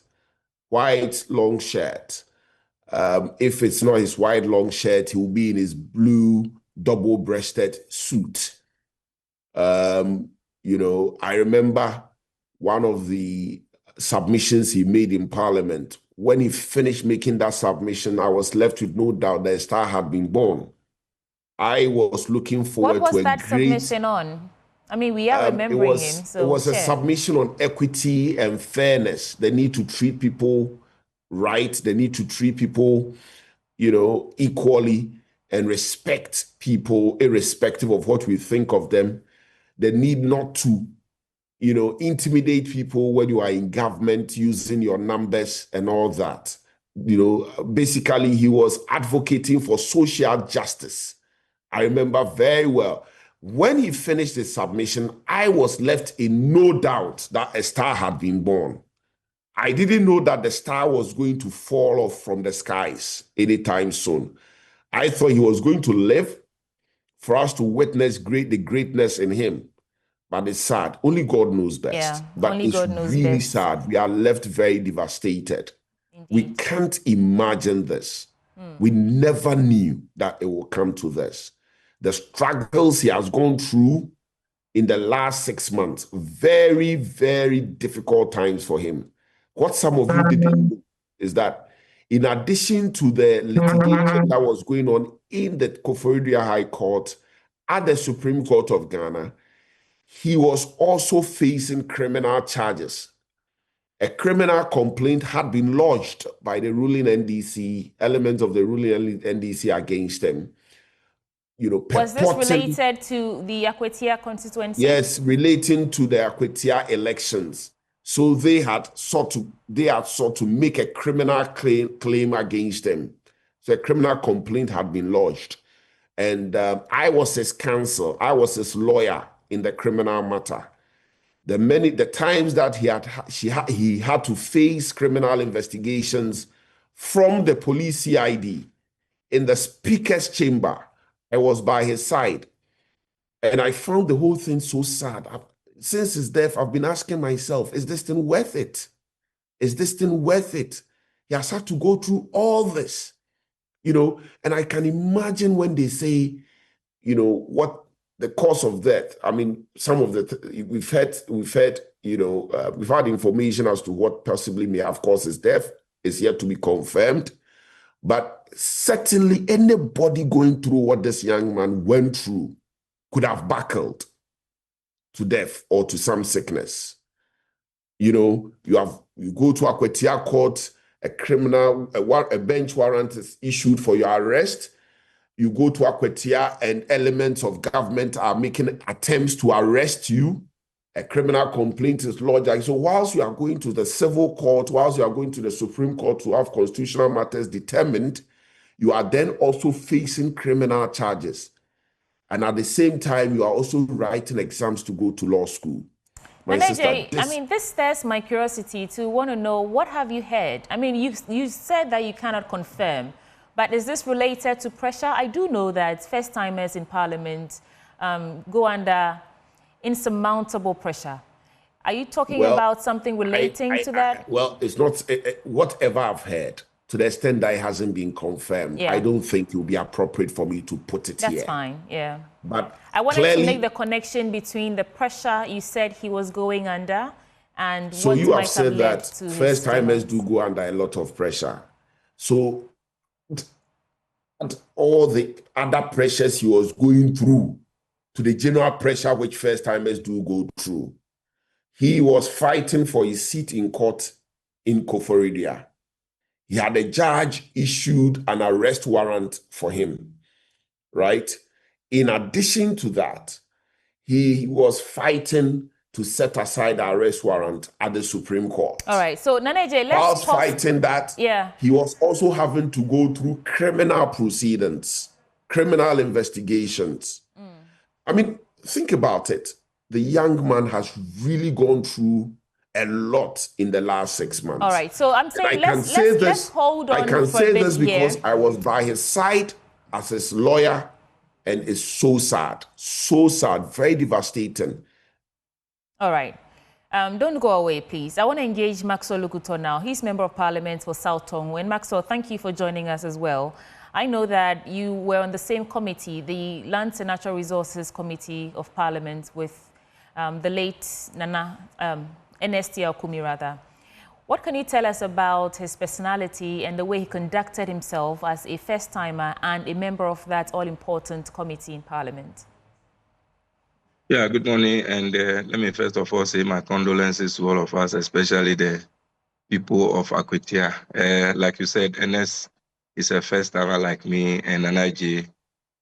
long shirt. If it's not his white long shirt, he will be in his blue double-breasted suit. I remember one of the submissions he made in Parliament. When he finished making that submission, I was left with no doubt that a star had been born. I was looking forward to a great... What was that submission on? I mean, we are remembering him. So it was a submission on equity and fairness. They need to treat people right. They need to treat people, equally and respect people irrespective of what we think of them. They need not to intimidate people when you are in government using your numbers and all that. Basically, he was advocating for social justice. I remember very well. When he finished his submission, I was left in no doubt that a star had been born. I didn't know that the star was going to fall off from the skies anytime soon. I thought he was going to live for us to witness the greatness in him. But it's sad. Only God knows best. Yeah, but only it's God knows really best. sad. We are left very devastated. Indeed. We can't imagine this. We never knew that it will come to this. The struggles he has gone through in the last 6 months, very, very difficult times for him. What some of you didn't know is that in addition to the litigation that was going on in the Kofi High Court, at the Supreme Court of Ghana, he was also facing criminal charges. A criminal complaint had been lodged by the ruling NDC, elements of the ruling NDC against him. Was this related to the Akwetia constituency? Yes, relating to the Akwetia elections. So they had sought to make a criminal claim against him. So a criminal complaint had been lodged. And I was his counsel. I was his lawyer in the criminal matter. The times that he had to face criminal investigations from the police CID in the speaker's chamber, I was by his side. And I found the whole thing so sad. Since his death, I've been asking myself, is this thing worth it? Is this thing worth it? He has had to go through all this, and I can imagine when they say, what the cause of death. I mean, some of we've had information as to what possibly may have caused his death is yet to be confirmed. But certainly anybody going through what this young man went through could have buckled to death or to some sickness. You go to Akwetia court, a bench warrant is issued for your arrest. You go to Akwetia and elements of government are making attempts to arrest you. A criminal complaint is lodged. So whilst you are going to the civil court, whilst you are going to the Supreme Court to have constitutional matters determined, you are then also facing criminal charges. And at the same time, you are also writing exams to go to law school. This stirs my curiosity to want to know, what have you heard? I mean, you said that you cannot confirm, but is this related to pressure? I do know that first-timers in Parliament go under insurmountable pressure. Are you talking about something relating to that? Well, it's not, whatever I've heard, to the extent that it hasn't been confirmed, I don't think it would be appropriate for me to put it here. That's fine, yeah. But I wanted to make the connection between the pressure you said he was going under and so what you might have said that first-timers do go under a lot of pressure. So and all the other pressures he was going through to the general pressure which first-timers do go through. He was fighting for his seat in court in Koforidua. He had a judge issued an arrest warrant for him, right? In addition to that, he was fighting to set aside the arrest warrant at the Supreme Court. All right, so Naneje, whilst fighting that, yeah, he was also having to go through criminal proceedings, criminal investigations. I mean, think about it. The young man has really gone through a lot in the last 6 months. All right, so I'm saying let's hold on. I can say this because here. I was by his side as his lawyer, and it's so sad, very devastating. All right. Don't go away, please. I want to engage Maxwell Lukuto now. He's Member of Parliament for South Tongu. And Maxwell, thank you for joining us as well. I know that you were on the same committee, the Lands and Natural Resources Committee of Parliament with the late Ernest Kumi, rather. What can you tell us about his personality and the way he conducted himself as a first-timer and a member of that all-important committee in Parliament? Yeah, good morning. And let me first of all say my condolences to all of us, especially the people of Akwetia. Like you said, Ernest is a first-timer like me and Anaji.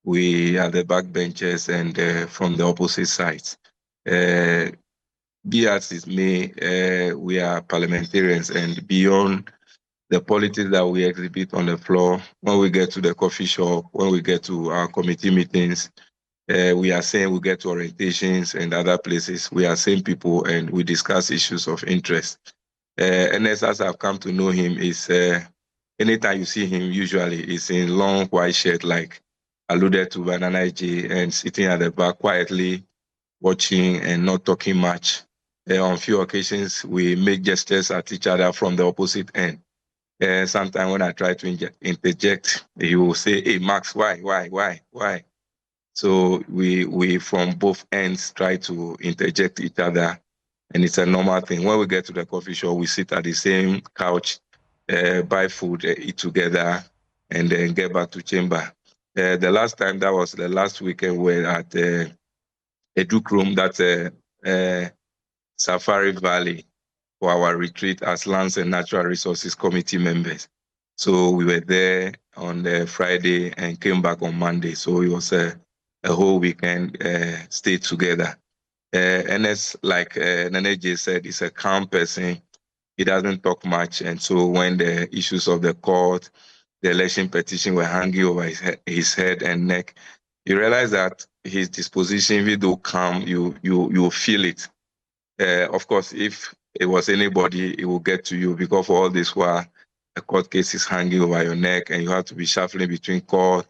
We are the backbenchers and from the opposite sides. Be as is me, we are parliamentarians, and beyond the politics that we exhibit on the floor, when we get to the coffee shop, when we get to our committee meetings, we are saying we get to orientations and other places. We are same people and we discuss issues of interest. And as I've come to know him, is anytime you see him, usually is in long white shirt, like alluded to by Nanaji, and sitting at the back quietly, watching and not talking much. On a few occasions, we make gestures at each other from the opposite end. Sometimes when I try to interject, he will say, "Hey, Max, why?" So we from both ends try to interject each other, and it's a normal thing. When we get to the coffee shop, we sit at the same couch, buy food, eat together, and then get back to chamber. The last time, that was the last weekend, we were at a Duke room, that's Safari Valley, for our retreat as Lands and Natural Resources Committee members. So we were there on the Friday and came back on Monday. So it was a whole weekend stayed together. Ernest, like Naneje said, is a calm person. He doesn't talk much. And so when the issues of the court, the election petition were hanging over his head and neck, you realize that his disposition, even though calm, you feel it. Of course, if it was anybody, it will get to you, because for all this while, a court case is hanging over your neck and you have to be shuffling between court,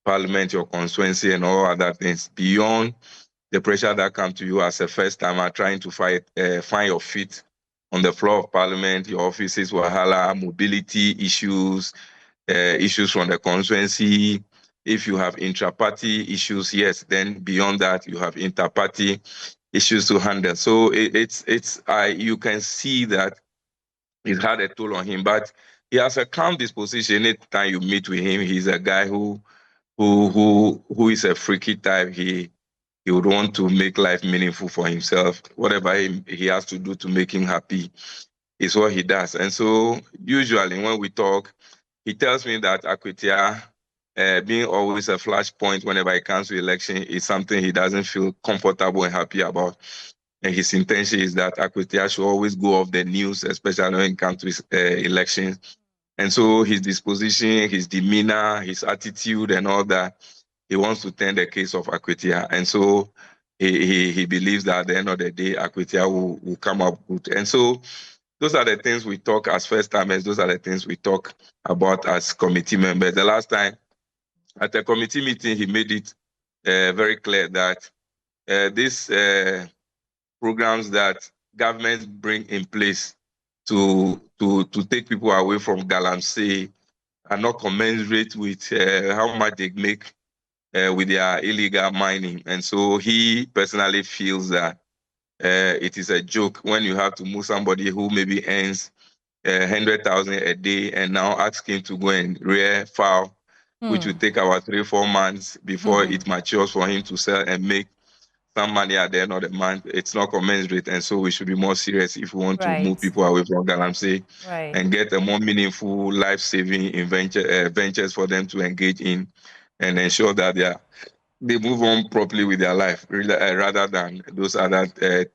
Parliament, your constituency, and all other things, beyond the pressure that comes to you as a first-timer trying to find your feet on the floor of Parliament, your offices, wahala, mobility issues, issues from the constituency. If you have intra-party issues, yes, then beyond that, you have inter-party issues to handle. So you can see that it had a toll on him, but he has a calm disposition. Anytime you meet with him, he's a guy who is a freaky type. He would want to make life meaningful for himself. Whatever he has to do to make him happy is what he does. And so usually when we talk, he tells me that Akwetia, being always a flashpoint whenever it comes to election, is something he doesn't feel comfortable and happy about. And his intention is that Akwetia should always go off the news, especially when it comes to elections. And so his disposition, his demeanor, his attitude and all that, he wants to turn the case of Akwetia. And so he believes that at the end of the day, Akwetia will come up good. And so those are the things we talk as first-timers. Those are the things we talk about as committee members. The last time, at a committee meeting, he made it very clear that these programs that governments bring in place to take people away from galamsey are not commensurate with how much they make with their illegal mining. And so he personally feels that it is a joke when you have to move somebody who maybe earns 100,000 a day and now ask him to go and rear fowl, which will take about 3-4 months before it matures for him to sell and make some money at the end of the month. It's not commensurate, and so we should be more serious if we want to move people away from galamsey and get a more meaningful, life-saving ventures for them to engage in, and ensure that they move on properly with their life, rather than those other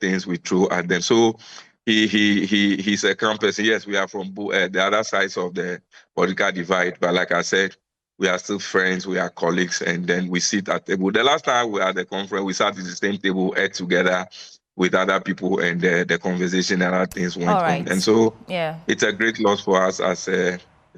things we throw at them. So he's a calm person. Yes, we are from the other sides of the political divide, but like I said, we are still friends, we are colleagues, and then we sit at the table. The last time we were at the conference, we sat at the same table, ate together with other people, and the conversation and other things went on. And so it's a great loss for us as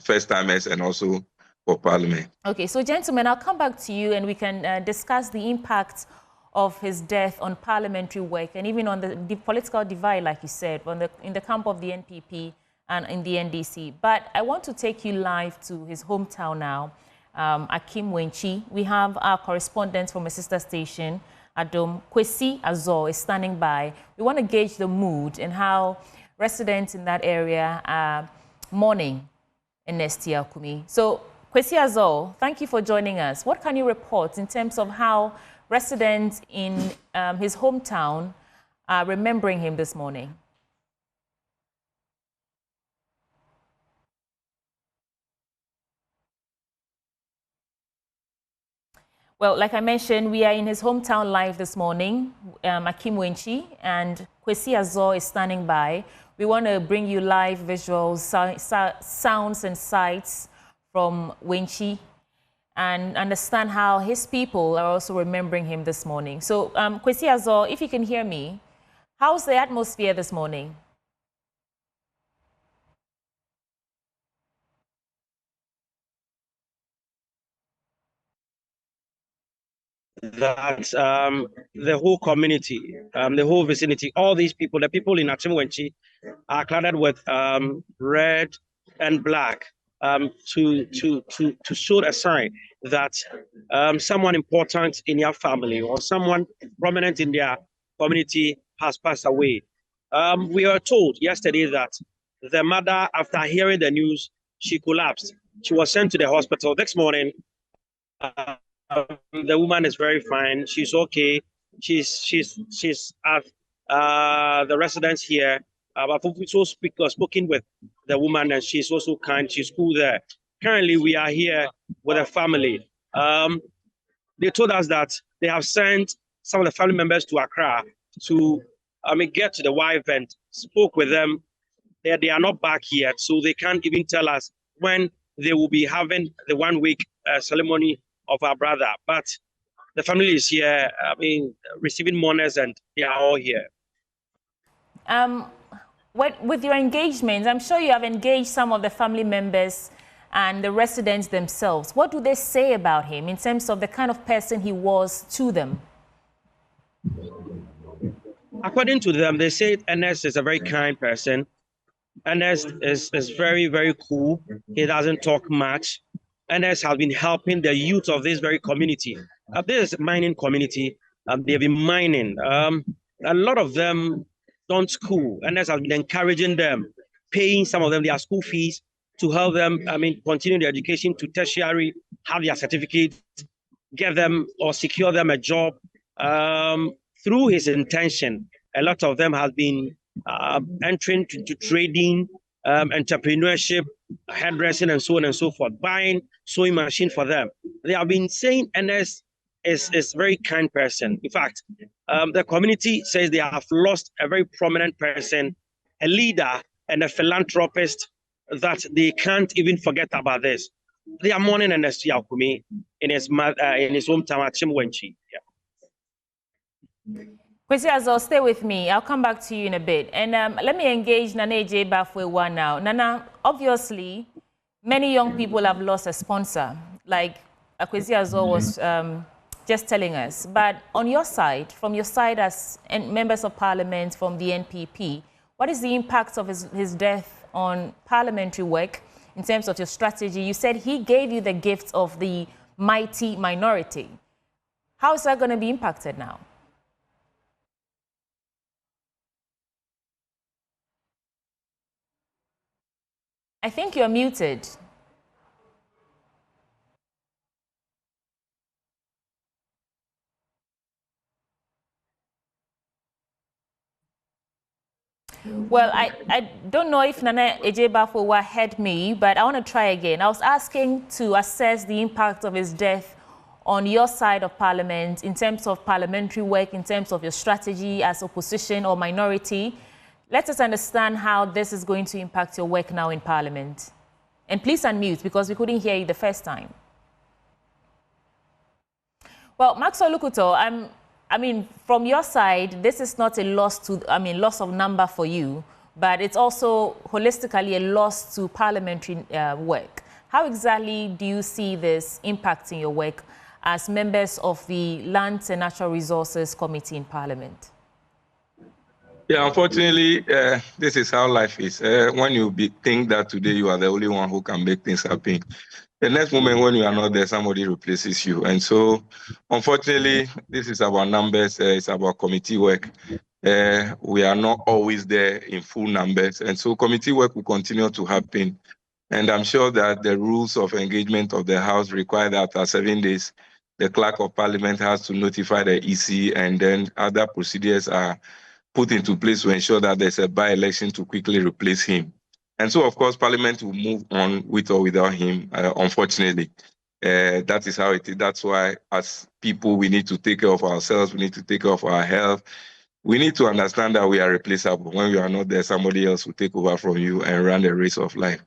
first-timers and also for Parliament. Okay, so gentlemen, I'll come back to you and we can discuss the impact of his death on parliamentary work and even on the political divide, like you said, in the camp of the NPP and in the NDC. But I want to take you live to his hometown now, Akim Wenchi. We have our correspondent from a sister station, Adom. Kofi Adams is standing by. We want to gauge the mood and how residents in that area are mourning Ernest Kumi. So, Kofi Adams, thank you for joining us. What can you report in terms of how residents in his hometown are remembering him this morning? Well, like I mentioned, we are in his hometown live this morning, Akim Wenchi, and Kofi Adams is standing by. We want to bring you live visuals, sounds and sights from Wenchi and understand how his people are also remembering him this morning. So, Kofi Adams, if you can hear me, how's the atmosphere this morning? That the whole community, the whole vicinity, all these people, the people in Akim Wenchi are cladded with red and black to show a sign that someone important in your family or someone prominent in their community has passed away. We were told yesterday that the mother, after hearing the news, she collapsed. She was sent to the hospital. Next morning, the woman is very fine. She's okay. She's at the residence here. I've also spoken with the woman, and she's also kind. She's cool there. Currently, we are here with a family. They told us that they have sent some of the family members to Accra to get to the wife and spoke with them. They are not back yet, so they can't even tell us when they will be having the 1 week ceremony of our brother. But the family is here, receiving mourners, and they are all here. With your engagements, I'm sure you have engaged some of the family members and the residents themselves. What do they say about him in terms of the kind of person he was to them? According to them, they say Ernest is a very kind person. Ernest is very, very cool. He doesn't talk much. Ernest has been helping the youth of this very community. This is a mining community. They've been mining. A lot of them don't school. Ernest has been encouraging them, paying some of them their school fees to help them, continue their education to tertiary, have their certificate, get them or secure them a job. Through his intention, a lot of them have been entering to trading, entrepreneurship, hairdressing, and so on and so forth, buying sewing machine for them. They have been saying Ernest is a very kind person. In fact, the community says they have lost a very prominent person, a leader and a philanthropist that they can't even forget about this. They are mourning Ernest Kumi in his hometown at Chimwenchi. Kofi Adams, stay with me. I'll come back to you in a bit. And let me engage Nana J. Bafwewa now. Nana, obviously, many young people have lost a sponsor. Like Kofi Adams was just telling us. But on your side, from your side as members of parliament from the NPP, what is the impact of his death on parliamentary work in terms of your strategy? You said he gave you the gift of the mighty minority. How is that going to be impacted now? I think you're muted. Well, I don't know if Nana Ejebafo heard me, but I want to try again. I was asking to assess the impact of his death on your side of parliament in terms of parliamentary work, in terms of your strategy as opposition or minority. Let us understand how this is going to impact your work now in parliament. And please unmute because we couldn't hear you the first time. Well, Maxwell Lukuto, I mean, from your side, this is not a loss to, loss of number for you, but it's also holistically a loss to parliamentary work. How exactly do you see this impacting your work as members of the Lands and Natural Resources Committee in Parliament? Yeah, unfortunately, this is how life is. When you think that today you are the only one who can make things happen, the next moment when you are not there, somebody replaces you. And so, unfortunately, this is about numbers. It's about committee work. We are not always there in full numbers. And so committee work will continue to happen. And I'm sure that the rules of engagement of the House require that after 7 days, the Clerk of Parliament has to notify the EC, and then other procedures are put into place to ensure that there's a by-election to quickly replace him. And so, of course, Parliament will move on with or without him, unfortunately. That is how it is. That's why, as people, we need to take care of ourselves. We need to take care of our health. We need to understand that we are replaceable. When you are not there, somebody else will take over from you and run the race of life.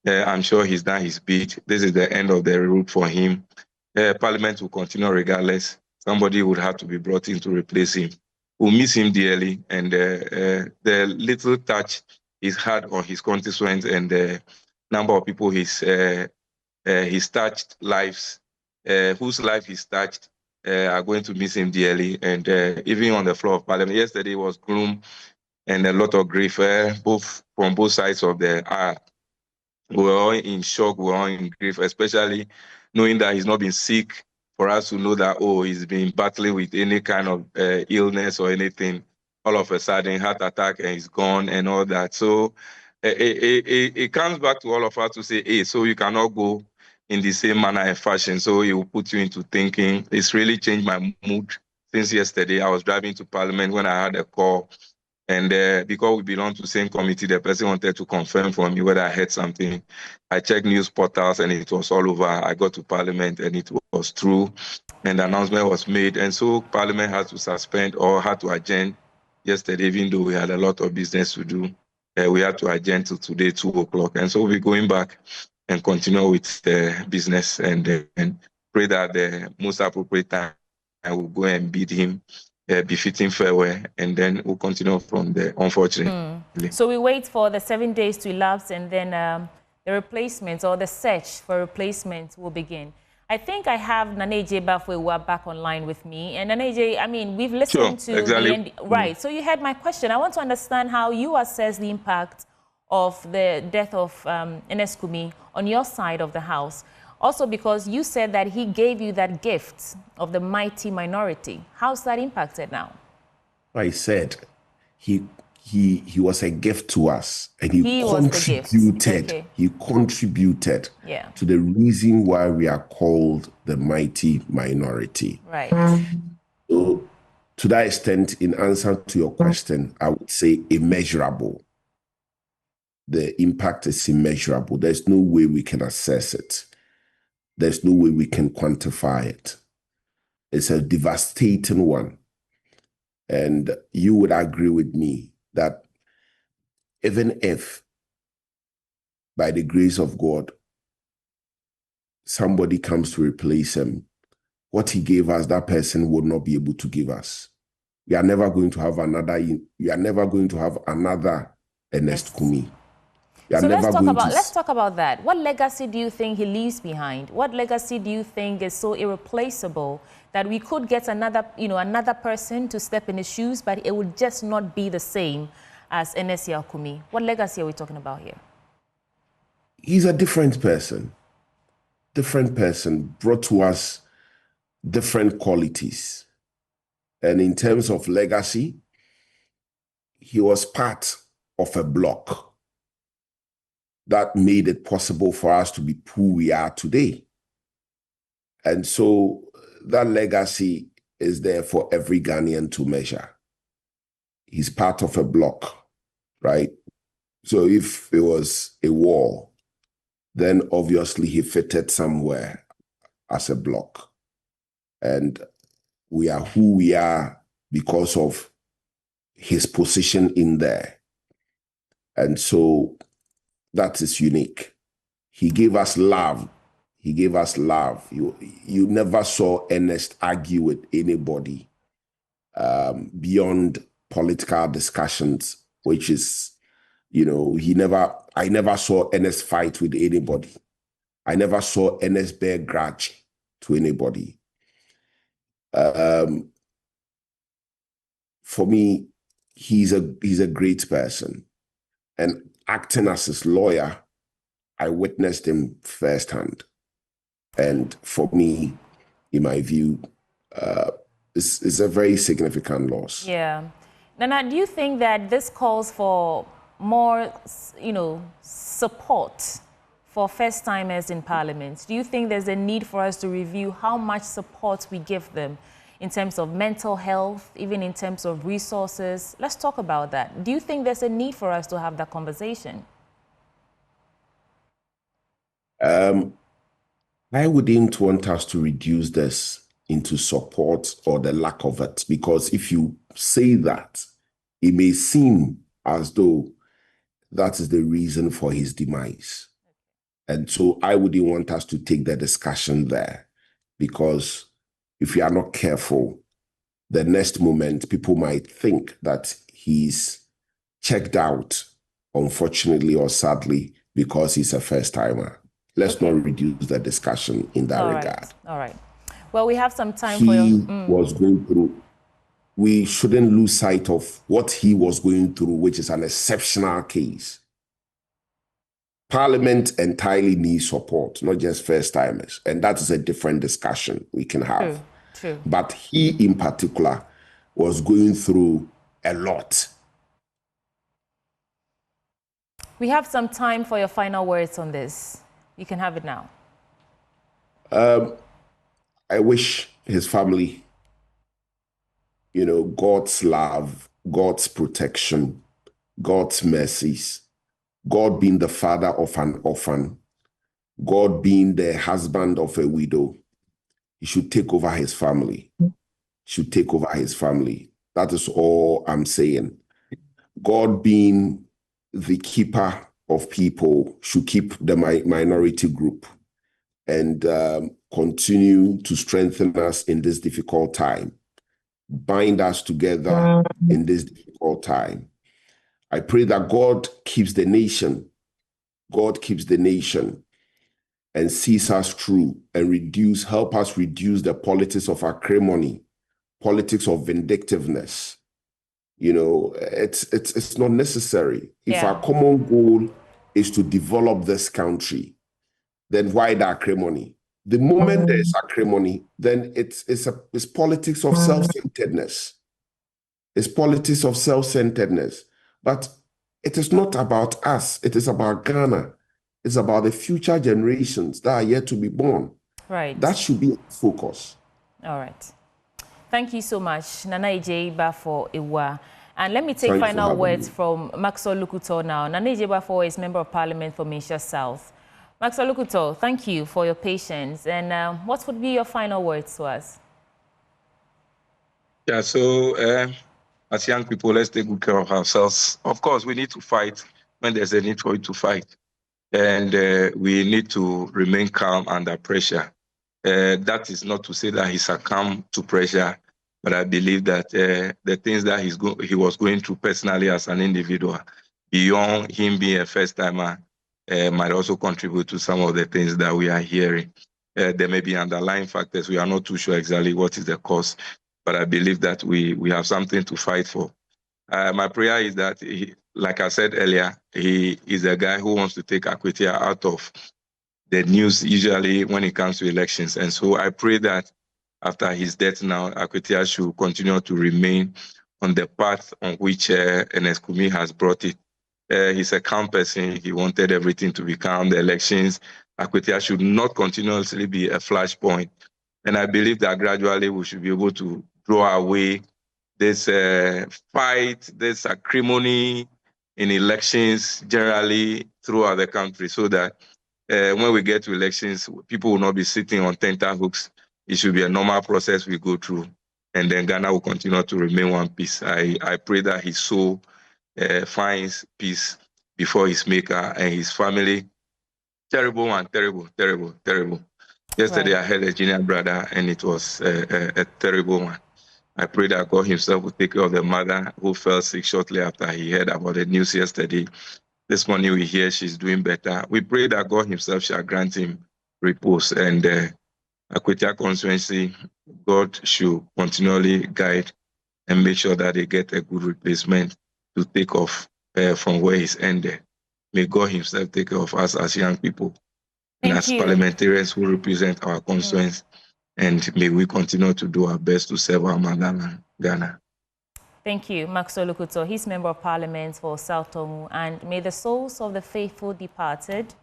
I'm sure he's done his bit. This is the end of the route for him. Parliament will continue regardless. Somebody would have to be brought in to replace him. We'll miss him dearly, and the little touch he's had on his constituents and the number of people he's touched lives, whose life he's touched, are going to miss him dearly. And even on the floor of Parliament, yesterday was gloom and a lot of grief, both from both sides of the aisle. We were all in shock, we were all in grief, especially knowing that he's not been sick, for us to know that, oh, he's been battling with any kind of illness or anything. All of a sudden, heart attack, and he's gone and all that. So it comes back to all of us to say, hey, so you cannot go in the same manner and fashion. So it will put you into thinking. It's really changed my mood since yesterday. I was driving to Parliament when I had a call. And because we belong to the same committee, the person wanted to confirm for me whether I heard something. I checked news portals and it was all over. I got to Parliament and it was true. And the announcement was made. And so Parliament had to suspend or had to adjourn yesterday, even though we had a lot of business to do. We had to adjourn till today, 2 o'clock. And so we're going back and continue with the business and pray that the most appropriate time I will go and bid him befitting farewell, and then we'll continue from there, unfortunately. So we wait for the 7 days to elapse, and then the replacement or the search for replacement will begin. I think I have Naneje Bafwe back online with me. And Naneje, I mean, we've listened to exactly. Right. So you heard my question. I want to understand how you assess the impact of the death of Ernest Kumi on your side of the House. Also, because you said that he gave you that gift of the mighty minority. How's that impacted now? I said he was a gift to us, and he contributed. Okay. He contributed to the reason why we are called the mighty minority. Right. So, to that extent, in answer to your question, I would say immeasurable. The impact is immeasurable. There's no way we can assess it. There's no way we can quantify it. It's a devastating one. And you would agree with me that even if, by the grace of God, somebody comes to replace him, what he gave us, that person would not be able to give us. We are never going to have another Ernest Kumi. So let's talk about that. What legacy do you think he leaves behind? What legacy do you think is so irreplaceable that we could get another person to step in his shoes, but it would just not be the same as Ernest Kumi? What legacy are we talking about here? He's a different person, brought to us different qualities. And in terms of legacy, he was part of a block that made it possible for us to be who we are today. And so that legacy is there for every Ghanaian to measure. He's part of a block, right? So if it was a war, then obviously he fitted somewhere as a block. And we are who we are because of his position in there. And so that is unique. He gave us love. He gave us love. You never saw Ernest argue with anybody beyond political discussions, which is, I never saw Ernest fight with anybody. I never saw Ernest bear grudge to anybody. For me, he's a great person. And acting as his lawyer, I witnessed him firsthand. And for me, in my view, it's a very significant loss. Yeah. Nana, do you think that this calls for more, support for first-timers in Parliament? Do you think there's a need for us to review how much support we give them in terms of mental health, even in terms of resources? Let's talk about that. Do you think there's a need for us to have that conversation? I wouldn't want us to reduce this into support or the lack of it, because if you say that, it may seem as though that is the reason for his demise. And so I wouldn't want us to take the discussion there, because if we are not careful, the next moment people might think that he's checked out, unfortunately or sadly, because he's a first-timer. Let's not reduce the discussion in that regard. All right. Well, we have some time for you. Was going through. We shouldn't lose sight of what he was going through, which is an exceptional case. Parliament entirely needs support, not just first-timers. And that is a different discussion we can have. True. But he, in particular, was going through a lot. We have some time for your final words on this. You can have it now. I wish his family, God's love, God's protection, God's mercies, God being the father of an orphan, God being the husband of a widow. He should take over his family. Should take over his family. That is all I'm saying. God being the keeper of people should keep the minority group and continue to strengthen us in this difficult time. Bind us together in this difficult time. I pray that God keeps the nation. God keeps the nation and sees us through and help us reduce the politics of acrimony, politics of vindictiveness. It's not necessary. If our common goal is to develop this country, then why the acrimony? The moment there's acrimony, then it's politics of self-centeredness. It's politics of self-centeredness. But it is not about us. It is about Ghana. It's about the future generations that are yet to be born. Right. That should be focus. All right. Thank you so much, Nana Ijeba for Iwa. And let me take final words from Maxwell Lukuto now. Nana Ijeba is Member of Parliament for Misha South. Maxwell Lukuto, thank you for your patience. And what would be your final words to us? Yeah, so as young people, let's take good care of ourselves. Of course, we need to fight when there's a need for it to fight. And we need to remain calm under pressure. That is not to say that he succumbed to pressure, but I believe that the things that he was going through personally as an individual, beyond him being a first-timer, might also contribute to some of the things that we are hearing. There may be underlying factors. We are not too sure exactly what is the cause, but I believe that we have something to fight for. My prayer is that, like I said earlier, he is a guy who wants to take Akwetia out of the news, usually when it comes to elections. And so I pray that after his death now, Akwetia should continue to remain on the path on which Ernest Kumi has brought it. He's a calm person. He wanted everything to be calm. The elections, Akwetia should not continuously be a flashpoint. And I believe that gradually we should be able to draw away this fight, this acrimony in elections generally throughout the country, so that when we get to elections, people will not be sitting on tenterhooks. It should be a normal process we go through, and then Ghana will continue to remain one piece. I pray that his soul finds peace before his maker and his family. Terrible one, terrible, terrible, terrible. Yesterday I had a junior brother, and it was a terrible one. I pray that God himself will take care of the mother who fell sick shortly after he heard about the news yesterday. This morning we hear she's doing better. We pray that God himself shall grant him repose. And Akwetia constituency, God should continually guide and make sure that they get a good replacement to take off from where he's ended. May God himself take care of us as young people and as parliamentarians who represent our constituents. And may we continue to do our best to serve our motherland, Ghana. Thank you, Maxwell Lukuto. He's Member of Parliament for South Tomu. And may the souls of the faithful departed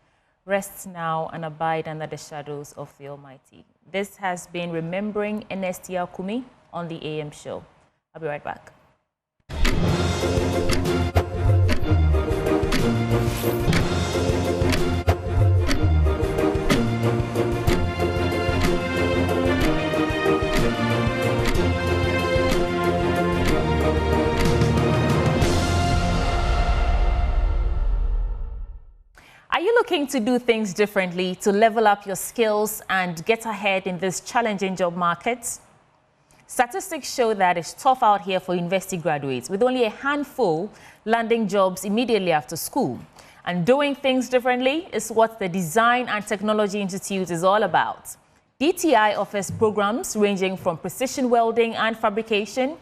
rest now and abide under the shadows of the Almighty. This has been Remembering Ernest Kumi on the AM show. I'll be right back. Are you looking to do things differently to level up your skills and get ahead in this challenging job market? Statistics show that it's tough out here for university graduates, with only a handful landing jobs immediately after school. And doing things differently is what the Design and Technology Institute is all about. DTI offers programs ranging from precision welding and fabrication,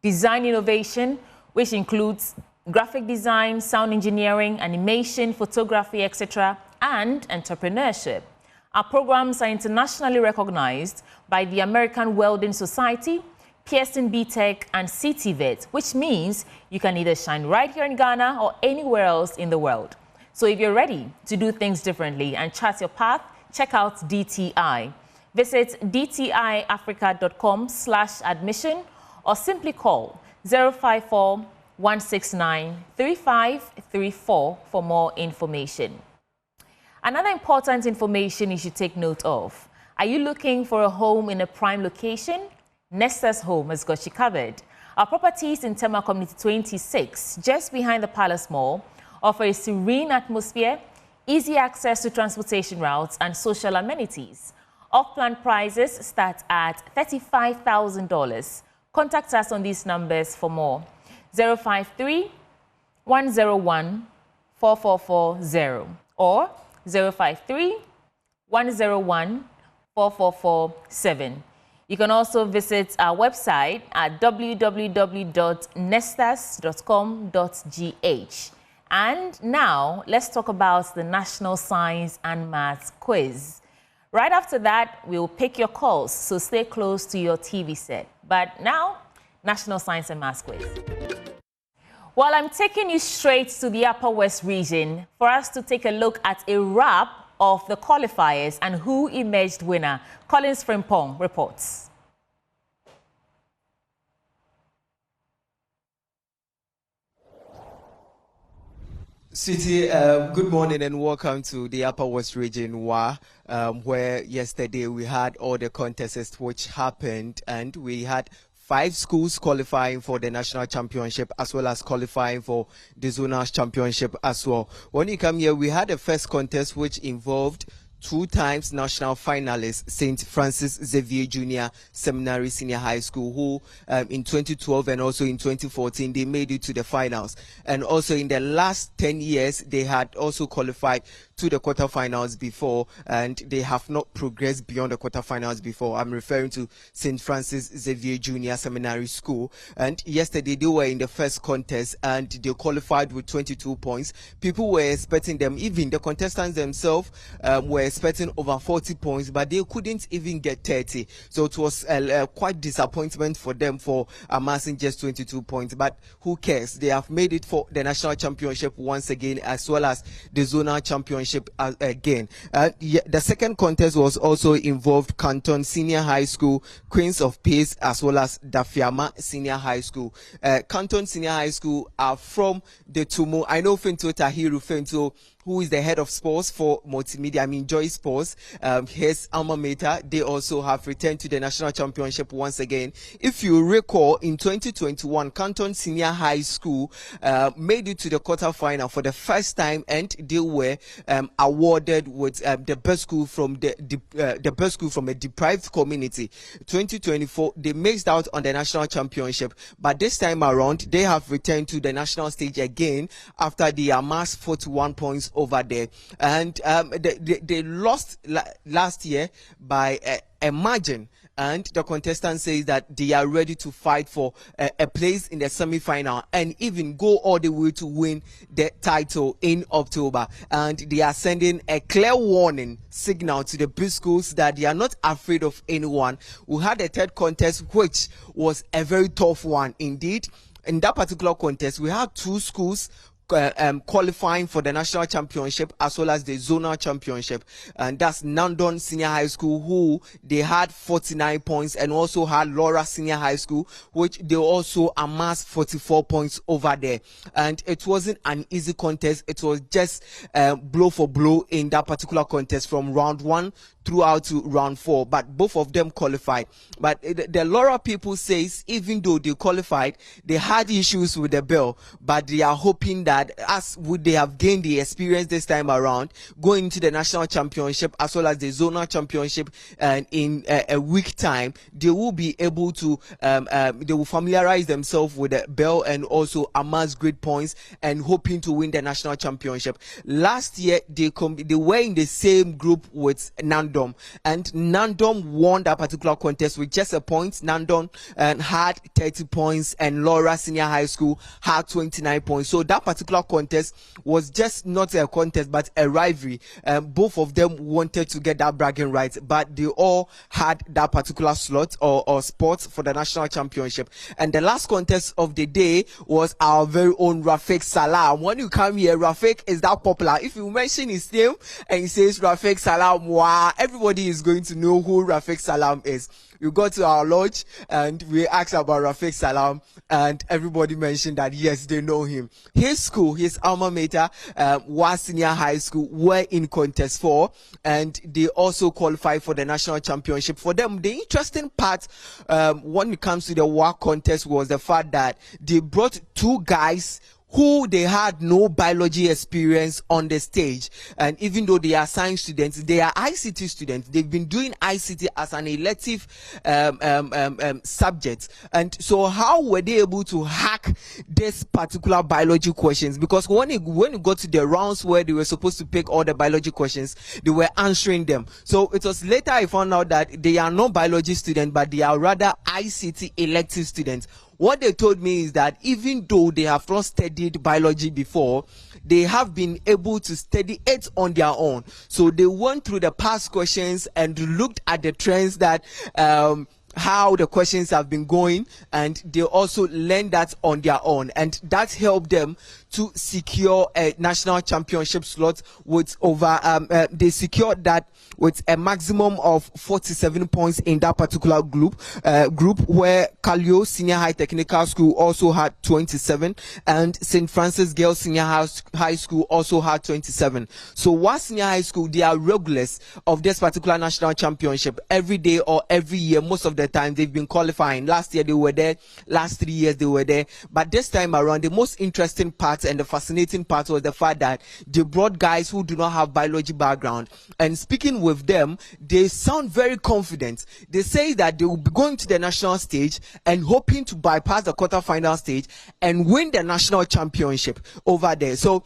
design innovation, which includes graphic design, sound engineering, animation, photography, etc., and entrepreneurship. Our programs are internationally recognized by the American Welding Society, Pearson BTech, and CTVET, which means you can either shine right here in Ghana or anywhere else in the world. So if you're ready to do things differently and chart your path, check out DTI. Visit dtiafrica.com/admission or simply call 054-169-3534 for more information. Another important information you should take note of. Are you looking for a home in a prime location? Nesta's Home has got you covered. Our properties in Tema Community 26, just behind the Palace Mall, offer a serene atmosphere, easy access to transportation routes and social amenities. Off-plan prices start at $35,000. Contact us on these numbers for more. 053-101-4440 or 053-101-4447. You can also visit our website at www.nestas.com.gh. And now, let's talk about the National Science and Maths Quiz. Right after that, we'll pick your calls, so stay close to your TV set. But now, National Science and Maths Quiz. Well, I'm taking you straight to the Upper West region for us to take a look at a wrap of the qualifiers and who emerged winner. Collins Frimpong reports. City, good morning and welcome to the Upper West region, where yesterday we had all the contests which happened, and we had 5 schools qualifying for the national championship as well as qualifying for the zonal championship as well. When you come here, we had a first contest which involved two times national finalist St. Francis Xavier Junior Seminary Senior High School, who in 2012 and also in 2014 they made it to the finals. And also in the last 10 years they had also qualified to the quarterfinals before, and they have not progressed beyond the quarterfinals before. I'm referring to St. Francis Xavier Junior Seminary School. And yesterday they were in the first contest and they qualified with 22 points. People were expecting them, even the contestants themselves were expecting over 40 points, but they couldn't even get 30. So it was quite disappointment for them for amassing just 22 points. But who cares? They have made it for the national championship once again, as well as the zonal championship again. The second contest was also involved Canton Senior High School, Queens of Peace, as well as Dafiama Senior High School. Canton Senior High School are from the Tumu. I know Fento Tahiru Fento, who is the head of sports for multimedia, Joy Sports, his alma mater. They also have returned to the national championship once again. If you recall, in 2021, Canton Senior High School made it to the quarterfinal for the first time, and they were awarded with the best school from the best school from a deprived community. 2024, they missed out on the national championship, but this time around, they have returned to the national stage again after they amassed 41 points over there. And they lost last year by a margin, and the contestant says that they are ready to fight for a place in the semi-final and even go all the way to win the title in October. And they are sending a clear warning signal to the big schools that they are not afraid of anyone. We had a third contest which was a very tough one indeed. In that particular contest, we had two schools qualifying for the national championship as well as the zonal championship, and that's Nandon Senior High School, who they had 49 points, and also had Laura Senior High School, which they also amassed 44 points over there. And it wasn't an easy contest. It was just blow for blow in that particular contest from round 1 throughout to round 4, but both of them qualified. But the Laura people says even though they qualified, they had issues with the bell, but they are hoping that as would they have gained the experience this time around, going into the national championship as well as the zonal championship, and in a week time, they will be able to they will familiarize themselves with the bell and also amass great points and hoping to win the national championship. Last year they were in the same group with Nandom, and Nandom won that particular contest with just a point. Nandom had 30 points and Laura Senior High School had 29 points. So that particular contest was just not a contest but a rivalry. Both of them wanted to get that bragging right, but they all had that particular slot or spot for the national championship. And the last contest of the day was our very own Rafik Salam. When you come here, Rafik is that popular. If you mention his name and he says Rafik Salam, wow, everybody is going to know who Rafik Salam is. We got to our lodge and we asked about Rafik Salam, and everybody mentioned that yes, they know him. His school, his alma mater, was Senior High School, were in contest 4, and they also qualified for the national championship. For them, the interesting part when it comes to the WA contest was the fact that they brought 2 guys who they had no biology experience on the stage, and even though they are science students, they are ICT students. They've been doing ICT as an elective subject, and so how were they able to hack this particular biology questions? Because when you got to the rounds where they were supposed to pick all the biology questions, they were answering them. So it was later I found out that they are not biology students, but they are rather ICT elective students. What they told me is that even though they have not studied biology before, they have been able to study it on their own. So they went through the past questions and looked at the trends that how the questions have been going, and they also learned that on their own, and that helped them to secure a national championship slot with over they secured that with a maximum of 47 points in that particular group where Kalio Senior High Technical School also had 27, and St. Francis Girls Senior High School also had 27. So WA Senior High School, they are regulars of this particular national championship. Every day or every year, most of the time they've been qualifying. Last year they were there, last 3 years they were there, but this time around the most interesting part part and the fascinating part was the fact that they brought guys who do not have biology background, and speaking with them, they sound very confident. They say that they will be going to the national stage and hoping to bypass the quarterfinal stage and win the national championship over there. So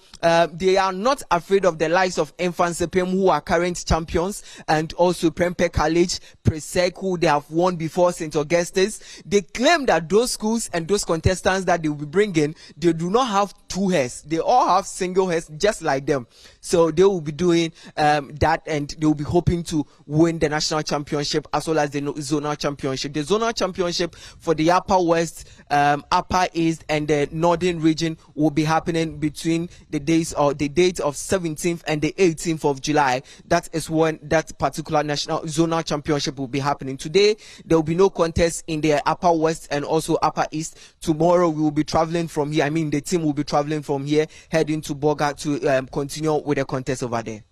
they are not afraid of the likes of Mfansepem, who are current champions, and also Prempeh College, Presec, who they have won before St. Augustus. They claim that those schools and those contestants that they will be bringing, they do not have two hairs. They all have single hairs, just like them. So they will be doing that, and they will be hoping to win the national championship as well as the zonal championship. The zonal championship for the Upper West, Upper East, and the Northern region will be happening between the date of 17th and the 18th of July. That is when that particular national zonal championship will be happening. Today there will be no contest in the Upper West and also Upper East. Tomorrow we will be traveling from here. I mean, the team will be traveling from here, heading to Boga to continue with the contest over there.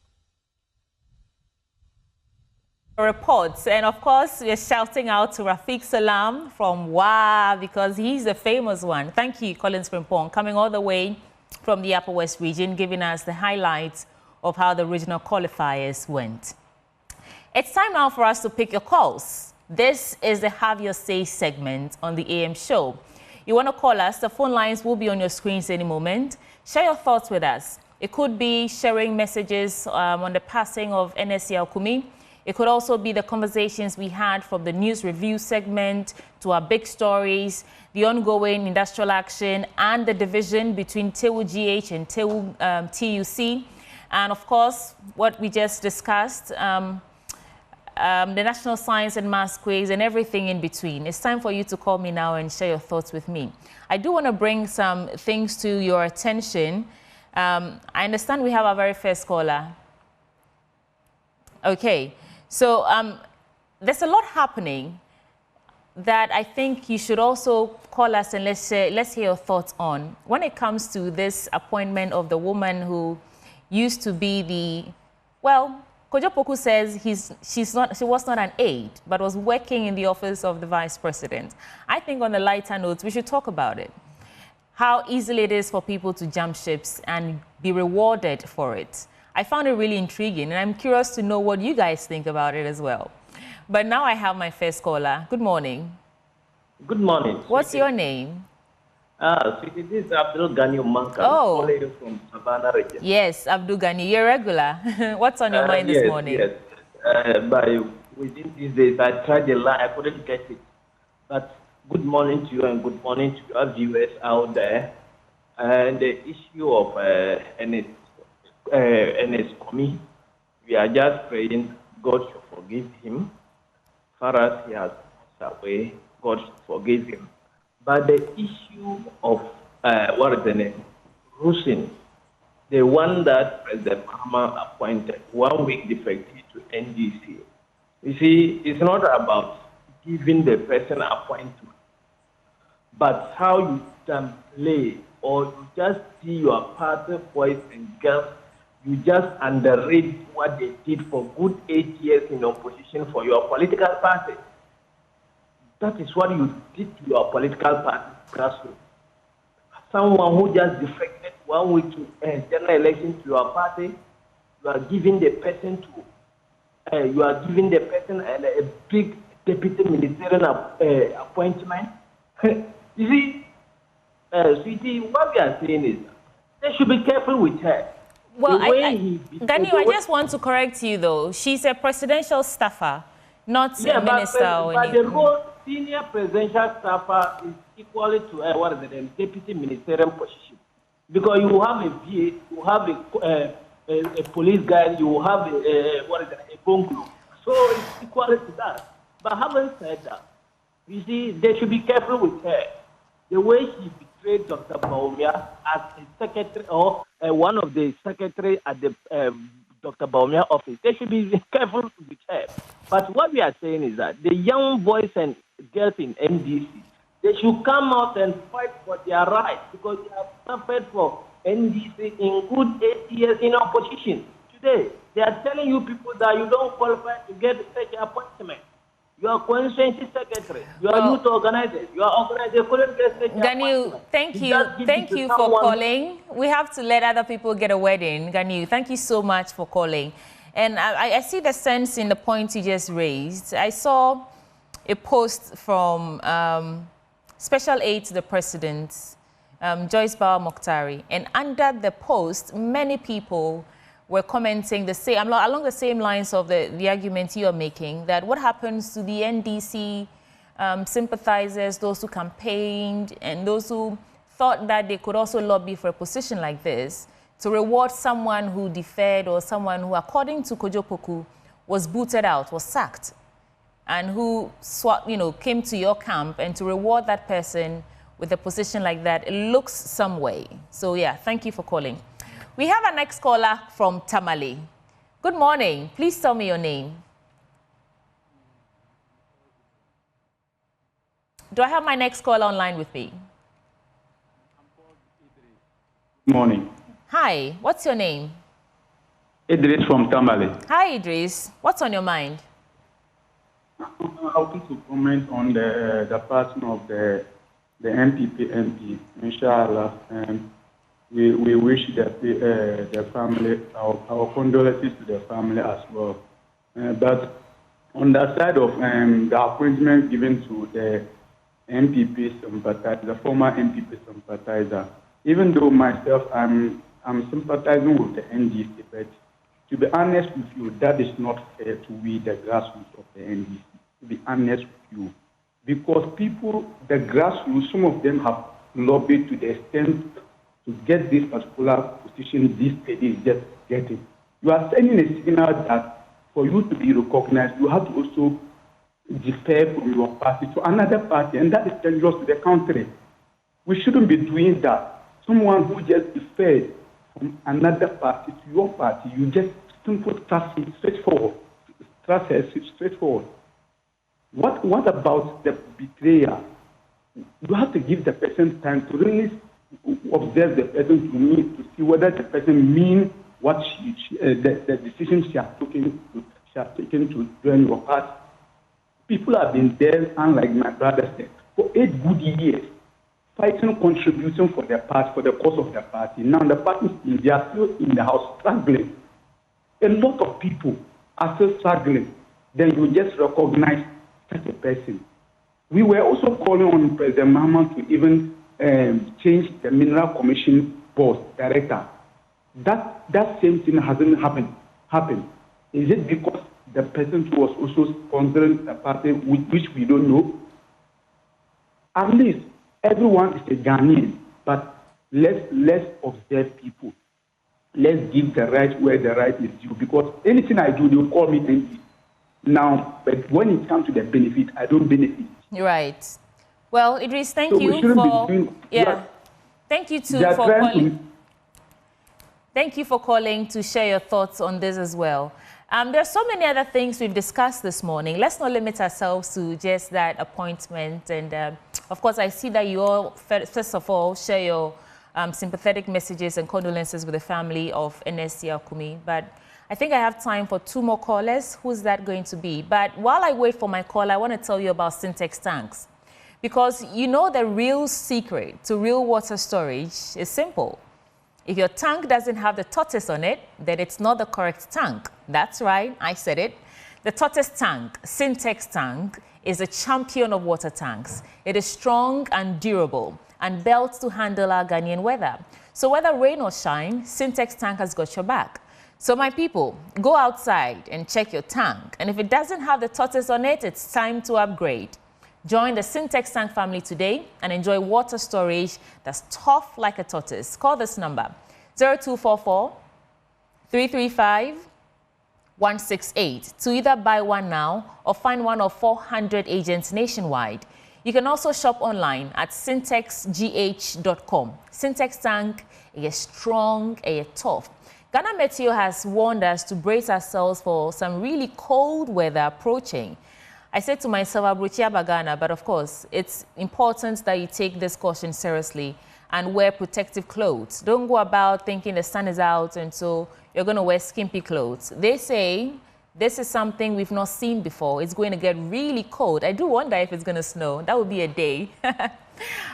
Reports, and of course we're shouting out to Rafiq Salam from Wahab because he's the famous one. Thank you, Collins Frimpong, coming all the way from the Upper West region, giving us the highlights of how the regional qualifiers went. It's time now for us to pick your calls. This is the Have Your Say segment on the AM show. You want to call us, the phone lines will be on your screens any moment. Share your thoughts with us. It could be sharing messages on the passing of Ernest Kumi. It could also be the conversations we had from the news review segment to our big stories, the ongoing industrial action and the division between TEWU GH and TEWU TUC. And of course, what we just discussed, the National Science and Maths quiz and everything in between. It's time for you to call me now and share your thoughts with me. I do want to bring some things to your attention. I understand we have our very first caller. Okay. So there's a lot happening that I think you should also call us and let's hear your thoughts on. When it comes to this appointment of the woman who used to be the, well, Kojo Poku says she was not an aide, but was working in the office of the vice president. I think on the lighter notes, we should talk about it. How easily it is for people to jump ships and be rewarded for it. I found it really intriguing, and I'm curious to know what you guys think about it as well. But now I have my first caller. Good morning. Good morning. What's your name? This is Abdul Gani Umanka. Oh. Calling you from Savannah region. Yes, Abdul Gani, you're regular. What's on your mind this morning? Yes. Within these days, I tried the line, I couldn't get it. But good morning to you and good morning to your viewers out there. And the issue of Ernest Kumi, we are just praying God should forgive him. Far as he has passed away, God should forgive him. But the issue of what is the name? Rusin, the one that President Mahama appointed 1 week defective to NDC. You see, it's not about giving the person appointment, but how you can play or you just see your party boys and girls. You just underrate what they did for good 8 years in opposition for your political party. That is what you did to your political party, grassroots. Someone who just defected 1 week to general election to your party, you are giving the person a big deputy ministerial appointment. You see, sweetie, what we are saying is they should be careful with her. Well, Gani, I just want to correct you, though. She's a presidential staffer, not a minister. But the whole senior presidential staffer is equally to deputy ministerial position. Because you have a VA, you have a police guy, you have a bungalow. So it's equal to that. But having said that, you see, they should be careful with her. The way she betrayed Dr. Baumia as a secretary or one of the secretary at the Dr. Baumia office, they should be careful with her. But what we are saying is that the young boys and girls in NDC, they should come out and fight for their rights because they have suffered for NDC in good 8 years in opposition. Today, they are telling you people that you don't qualify to get such appointment. You are constituency secretary. You are youth organizer. You are organizer. Ganyu, thank you for calling. We have to let other people get a word in. Ganyu, thank you so much for calling. And I see the sense in the points you just raised. I saw a post from Special Aide to the President, Joyce Bawa Mokhtari, and under the post, many people were commenting along the same lines of the argument you are making, that what happens to the NDC sympathizers, those who campaigned, and those who thought that they could also lobby for a position like this to reward someone who deferred or someone who, according to Kojo Poku, was booted out, was sacked, and who came to your camp, and to reward that person with a position like that, it looks some way. So yeah, thank you for calling. We have our next caller from Tamale. Good morning. Please tell me your name. Do I have my next caller online with me? Good morning. Hi, what's your name? Idris from Tamale. Hi, Idris. What's on your mind? I want to comment on the passing of the NPP MP, inshallah. We wish the family, our condolences to the family as well. But on the side of the appointment given to the NPP sympathizer, the former NPP sympathizer, even though myself I'm sympathizing with the NDC, but to be honest with you, that is not fair to we, the grassroots of the NDC, to be honest with you. Because people, the grassroots, some of them have lobbied to the extent to get this particular position this state is just getting. You are sending a signal that for you to be recognized, you have to also defer from your party to another party, and that is dangerous to the country. We shouldn't be doing that. Someone who just deferred from another party to your party, you just simply trust it straightforward. Trust it straightforward. What about the betrayer? You have to give the person time to really observe the person to see whether the person means what the decision she has taken to join your party. People have been there, unlike my brother said, for 8 good years, fighting, contributing for the party, for the cause of the party. Now the party, they are still in the house struggling. A lot of people are still struggling. Then you just recognize such a person. We were also calling on President Mahama to even change the Mineral Commission board director. That same thing hasn't happened. Is it because the person who was also sponsoring a party which we don't know? At least everyone is a Ghanaian, but let's observe people. Let's give the right where the right is due, because anything I do, they'll call me NP. Now, but when it comes to the benefit, I don't benefit. Right. Well, Idris, thank you for thank you too for calling. Thank you for calling to share your thoughts on this as well. There are so many other things we've discussed this morning. Let's not limit ourselves to just that appointment. And of course, I see that you all, first of all, share your sympathetic messages and condolences with the family of Ernest Kumi. But I think I have time for 2 more callers. Who's that going to be? But while I wait for my call, I want to tell you about Syntex tanks. Because you know the real secret to real water storage is simple. If your tank doesn't have the tortoise on it, then it's not the correct tank. That's right, I said it. The tortoise tank, Syntex tank, is a champion of water tanks. It is strong and durable and built to handle our Ghanaian weather. So whether rain or shine, Syntex tank has got your back. So my people, go outside and check your tank. And if it doesn't have the tortoise on it, it's time to upgrade. Join the Syntex tank family today and enjoy water storage that's tough like a tortoise. Call this number, 0244 335 168 to either buy one now or find one of 400 agents nationwide. You can also shop online at syntexgh.com. Syntex tank is strong, is tough. Ghana Meteo has warned us to brace ourselves for some really cold weather approaching. I said to myself, Abruchia Bagana, but of course, it's important that you take this caution seriously and wear protective clothes. Don't go about thinking the sun is out and so you're going to wear skimpy clothes. They say This is something we've not seen before. It's going to get really cold. I do wonder if it's going to snow. That would be a day. I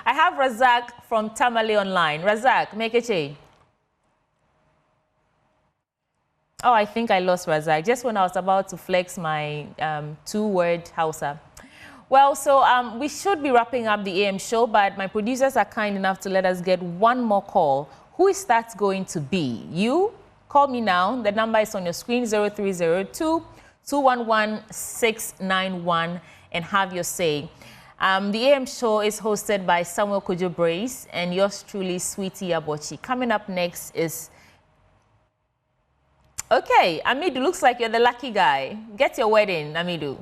have Razak from Tamale online. Razak, make a change. Oh, I think I lost Razak just when I was about to flex my two-word Hausa. Well, so we should be wrapping up the AM show, but my producers are kind enough to let us get one more call. Who is that going to be? You? Call me now. The number is on your screen, 0302-211-691, and have your say. The AM show is hosted by Samuel Kojo Brace and yours truly, Sweetie Abochi. Coming up next is... Okay, Amidu, looks like you're the lucky guy. Get your wedding, Amidu.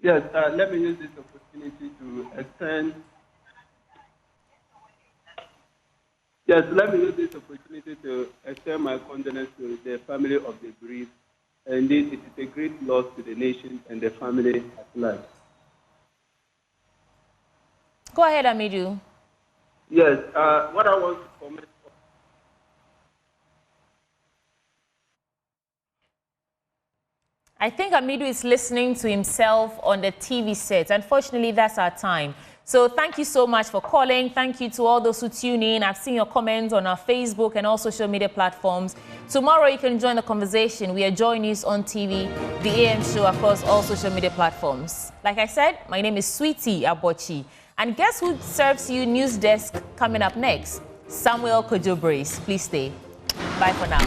Yes, let me use this opportunity to extend... Yes, let me use this opportunity to extend my condolence to the family of the bereaved. Indeed, it is a great loss to the nation and the family at large. Go ahead, Amidu. Yes, what I want to comment on. I think Amidu is listening to himself on the TV set. Unfortunately, that's our time. So thank you so much for calling. Thank you to all those who tune in. I've seen your comments on our Facebook and all social media platforms. Tomorrow, you can join the conversation. We are Joy News on TV, the AM show across all social media platforms. Like I said, my name is Sweetie Abochi. And guess who serves you News Desk coming up next? Samuel Kojo Brace. Please stay. Bye for now.